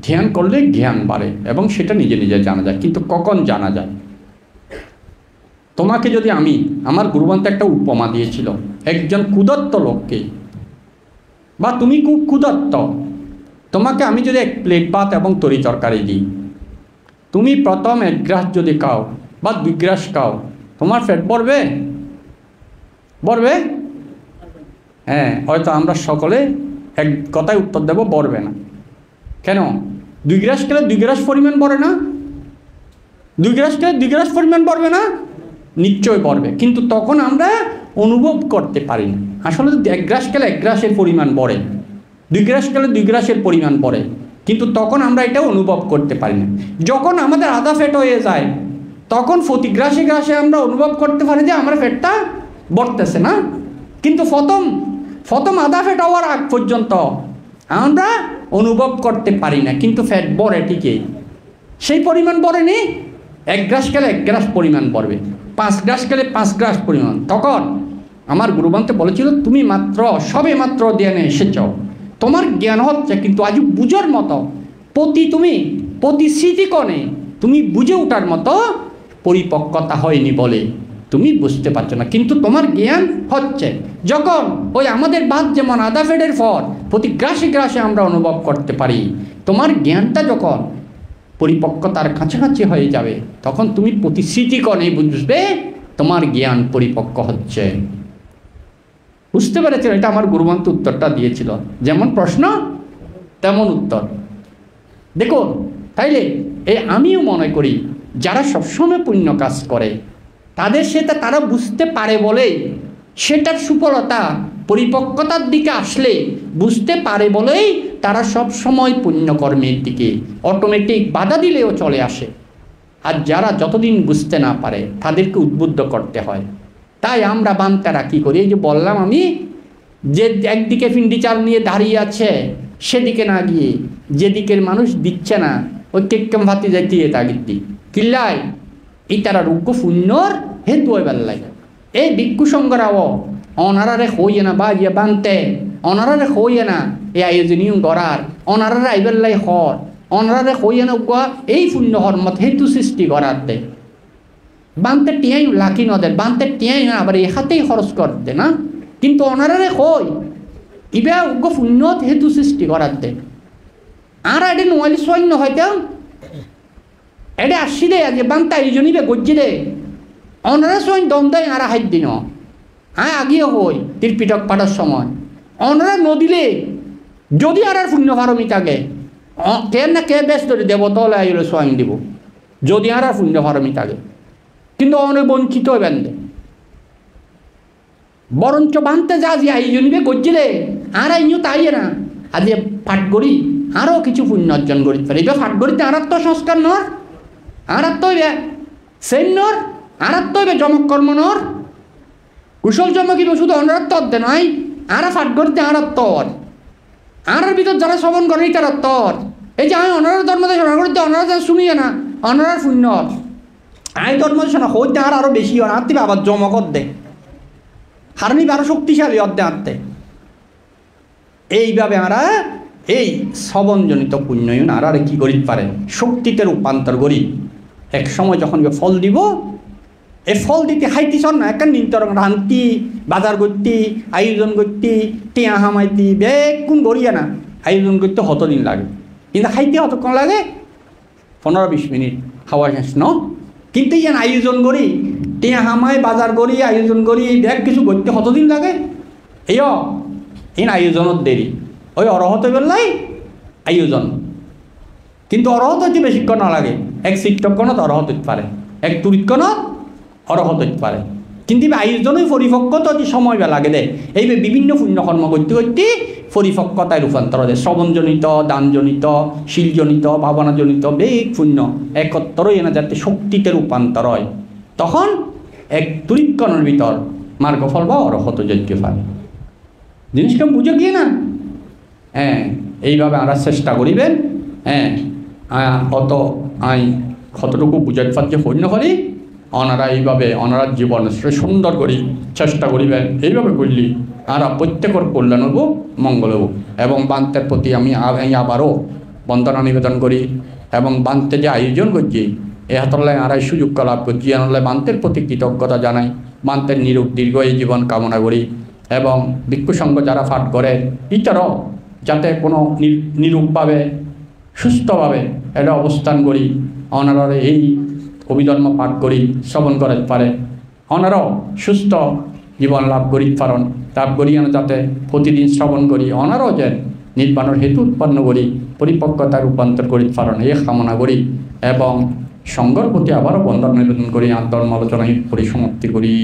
ধ্যান করলে জ্ঞান বাড়ে এবং সেটা নিজে নিজে জানা যায়, কিন্তু কখন জানা যায়? তোমাকে যদি আমার গুরুবান্তে একটা উপমা দিয়েছিল, একজন ক্ষুধার্ত লোককে, বা তুমি খুব ক্ষুধার্ত, তোমাকে আমি যদি 1 প্লেট ভাত এবং তরি তরকারি দিই, তুমি প্রথম 1 গ্রাস যদি খাও বা 2 গ্রাস খাও, তোমার পেট ভরবে? ভরবে? হ্যাঁ, হয়তো আমরা সকলে এক কথায় উত্তর দেব, ভরবে না। কেন? 2 গ্রাস খেলে 2 গ্রাস পরিমাণ ভরে না? 2 গ্রাস খেলে 2 গ্রাস পরিমাণ ভরবে না? নিশ্চয় ভরবে, কিন্তু তখন আমরা অনুভব করতে পারি না। আসলে 1 গ্রাস খেলে 1 গ্রাসের পরিমাণ ভরে, 2 গ্রাস খেলে 2 গ্রাসের পরিমাণ ভরে, কিন্তু তখন আমরা এটা অনুভব করতে পারি না। যখন আমাদের আধা পেট হয়ে যায় তখন প্রতি গ্রাসে গ্রাসে আমরা অনুভব করতে পারি যে আমার পেটটা ভরতেছে না, কিন্তু প্রথম আধা পেট হওয়ার আগ পর্যন্ত আমরা অনুভব করতে পারি না, কিন্তু পেট ভরে ঠিকই, সেই পরিমাণ ভরেনি। 1 গ্রাস খেলে 1 গ্রাস পরিমাণ ভরবে, 5 গ্রাস খেলে 5 গ্রাস পরিমাণ। তখন আমার গুরুবান্তে বলেছিল, তুমি সবে মাত্র ধ্যানে এসেছ, তোমার জ্ঞান হচ্ছে কিন্তু আজ বুঝার মতো প্রতি স্মৃতিকণে তুমি বুঝে ওঠার মতো পরিপক্কতা হয়নি বলে তুমি বুঝতে পারছো না, কিন্তু তোমার জ্ঞান হচ্ছে। যখন ওই আমাদের বাদ যেমন আদা ফেডের ফল প্রতি গ্রাসে গ্রাসে আমরা অনুভব করতে পারি, তোমার জ্ঞানটা যখন পরিপক্কতার কাছাকাছি হয়ে যাবে, তখন তুমি প্রতিশ্রুতিকণে বুঝবে তোমার জ্ঞান পরিপক্ক হচ্ছে। বুঝতে পেরেছেন? এটা আমার গুরুমন্ত্র উত্তরটা দিয়েছিল, যেমন প্রশ্ন তেমন উত্তর। দেখুন, তাইলে আমিও মনে করি যারা সবসময় পুণ্য কাজ করে তাদের সেটা তারা বুঝতে পারে বলেই, সেটার সুফলতা পরিপক্কতার দিকে আসলে বুঝতে পারে বলেই তারা সব সময় পুণ্যকর্মের দিকে অটোমেটিক বাধা দিলেও চলে আসে। আর যারা যতদিন বুঝতে না পারে তাদেরকে উদ্বুদ্ধ করতে হয়। তাই আমরা বান্তারা কী করি, এই যে বললাম আমি, যে একদিকে ফিন্ডিচার নিয়ে দাঁড়িয়ে আছে সেদিকে না গিয়ে যেদিকের মানুষ দিচ্ছে না ওই কেক্কেম ভাতি যাইতে তাগিদ্দি কিল্লাই এই তারা রুগ্য শূন্যর হেতু হয়ে বেল্লাই। এই ভিক্ষু সংঘরাও অনারারে হইয়ে না বা ইয়ে বানতে অনারারে হইয়ে না এই আয়োজনীয় গড়ার অনারারে আইবেল্লাই হর অনারারে হইয়ে না এই শূন্য হরমত হেতু সৃষ্টি করার দে বানতে টিয়াই লাকি নদের বানতে টিয়াই আবার এই হাতেই খরচ করতে না, কিন্তু অনারারে হই ইবা উগ্র শূন্যত হেতু সৃষ্টি করার দে। আর এটা নোয়ালি সৈন্য হয়তো এটা আসছি দে আজ বান্তা এইজনই বে গজ্জি দে অনারা সৈন্য দম দেয় আর হাইট দিন আগিয়ে হই তীরপিটক পাঠার সময় অনারা নদিলে যদি আর শূন্য ফারমি থাকে কে না কে বেশ ধরে দেব তলে আইলে সৈন্য দিব যদি আর শূন্য ফারমি থাকে, কিন্তু অনেক বঞ্চিত হইবেন দে। বরঞ্চ বানতে যা যে এইজনই গজ্জি দে আর আইও তাই না আজ ফাট করি আরও কিছু পুণ্য অর্জন করতে পারে। এবার ফাট করিতে আর তো সংস্কার নর আর তো সৈন্যর আর তো জমক কর্ম নর কুশল জমক শুধু অনারত্ব অর্ধে নয় আর ফাট করিতে আর তর আর ভিতর যারা শ্রবণ করে তার তর। এই যে আমি অনার ধর্মদেশনা করতে অনারা যা শুনিয়ে না অনারার শূন্য আই ধর্মদেশনা হইতে আর আরও বেশি হয় আত্মীয় আবার জমক অর্ধে হারনি আরো শক্তিশালী অর্ধে আনতে। এইভাবে আমরা এই শ্রবণজনিত পুণ্যয়ন আর কি করি পারে শক্তিতে রূপান্তর করি। এক সময় যখন ফল দিব এই ফল দিতে খাইতে চল না একটা নিন্তর রান্তি বাজার করতি আয়োজন করতি টিয়া হামাইতি বেগুন গড়িয়া না আয়োজন করতে দিন লাগে, কিন্তু খাইতে কতক্ষণ লাগে 15-20 মিনিট খাওয়া শেষ ন। কিন্তু ইয়ান আয়োজন করি টিয়া হামাই বাজার করি আয়োজন করি ব্যাগ কিছু করতে দিন লাগে। এই আয়োজনত দেরি ওই অরহত বেলাই আয়োজন, কিন্তু অরহত হইতে বেশিক্ষণ না লাগে। এক শিক্ষকগণত অরহত হইতে পারে এক তুরিতগণত অরহত হইতে পারে, কিন্তু আয়োজনই পরিপক্কতা অতি সময় লাগে দেয়। এই বিভিন্ন পুণ্য কর্ম করতে করতে পরিপক্কতায় রূপান্তর দেয়। শ্রবণজনিত দানজনিত শিলজনিত ভাবনাজনিত বেগ পুণ্য একত্রই এনে যাতে শক্তিতে রূপান্তর হয়, তখন এক তুরিতগণের ভিতর মার্গফল বা অরহত যজ্ঞ পায়। জিনিসটা বুঝে গিয়ে না এইভাবে আমরা চেষ্টা করিবেন। কতটুকু বুঝাতে পারছে হইন্য করি ওনারা এইভাবে ওনার জীবন সুন্দর করি চেষ্টা করিবেন। এইভাবে করলি আর প্রত্যেকের কল্যাণ হব মঙ্গল হব। এবং বান্তের প্রতি আমি আবারও বন্দনা নিবেদন করি এবং বান্তে যে আয়োজন করছি এ হাতলায় আর সুযোগ লাভ করছি আনলে বান্তের প্রতি কৃতজ্ঞতা জানাই। বান্তের নিরূপ দীর্ঘ এই জীবন কামনা করি এবং ভিক্ষু সংঘ যারা পাঠ করে ইটারও যাতে কোনো নিরূপভাবে সুস্থভাবে এটা অবস্থান করি ওনারা এই অভিধর্ম পাঠ করি শ্রবণ করতে পারে ওনারাও সুস্থ জীবন লাভ করি পারেন লাভ করি যাতে প্রতিদিন শ্রবণ করি ওনারাও যে নির্বাণের হেতু উৎপন্ন করি পরিপক্কতা রূপান্তর করি পারেন এই কামনা করি এবং সংঘর প্রতি আবারও বন্দনা নিবেদন করি আন্তর্ম আলোচনায় পরিসমাপ্তি করি।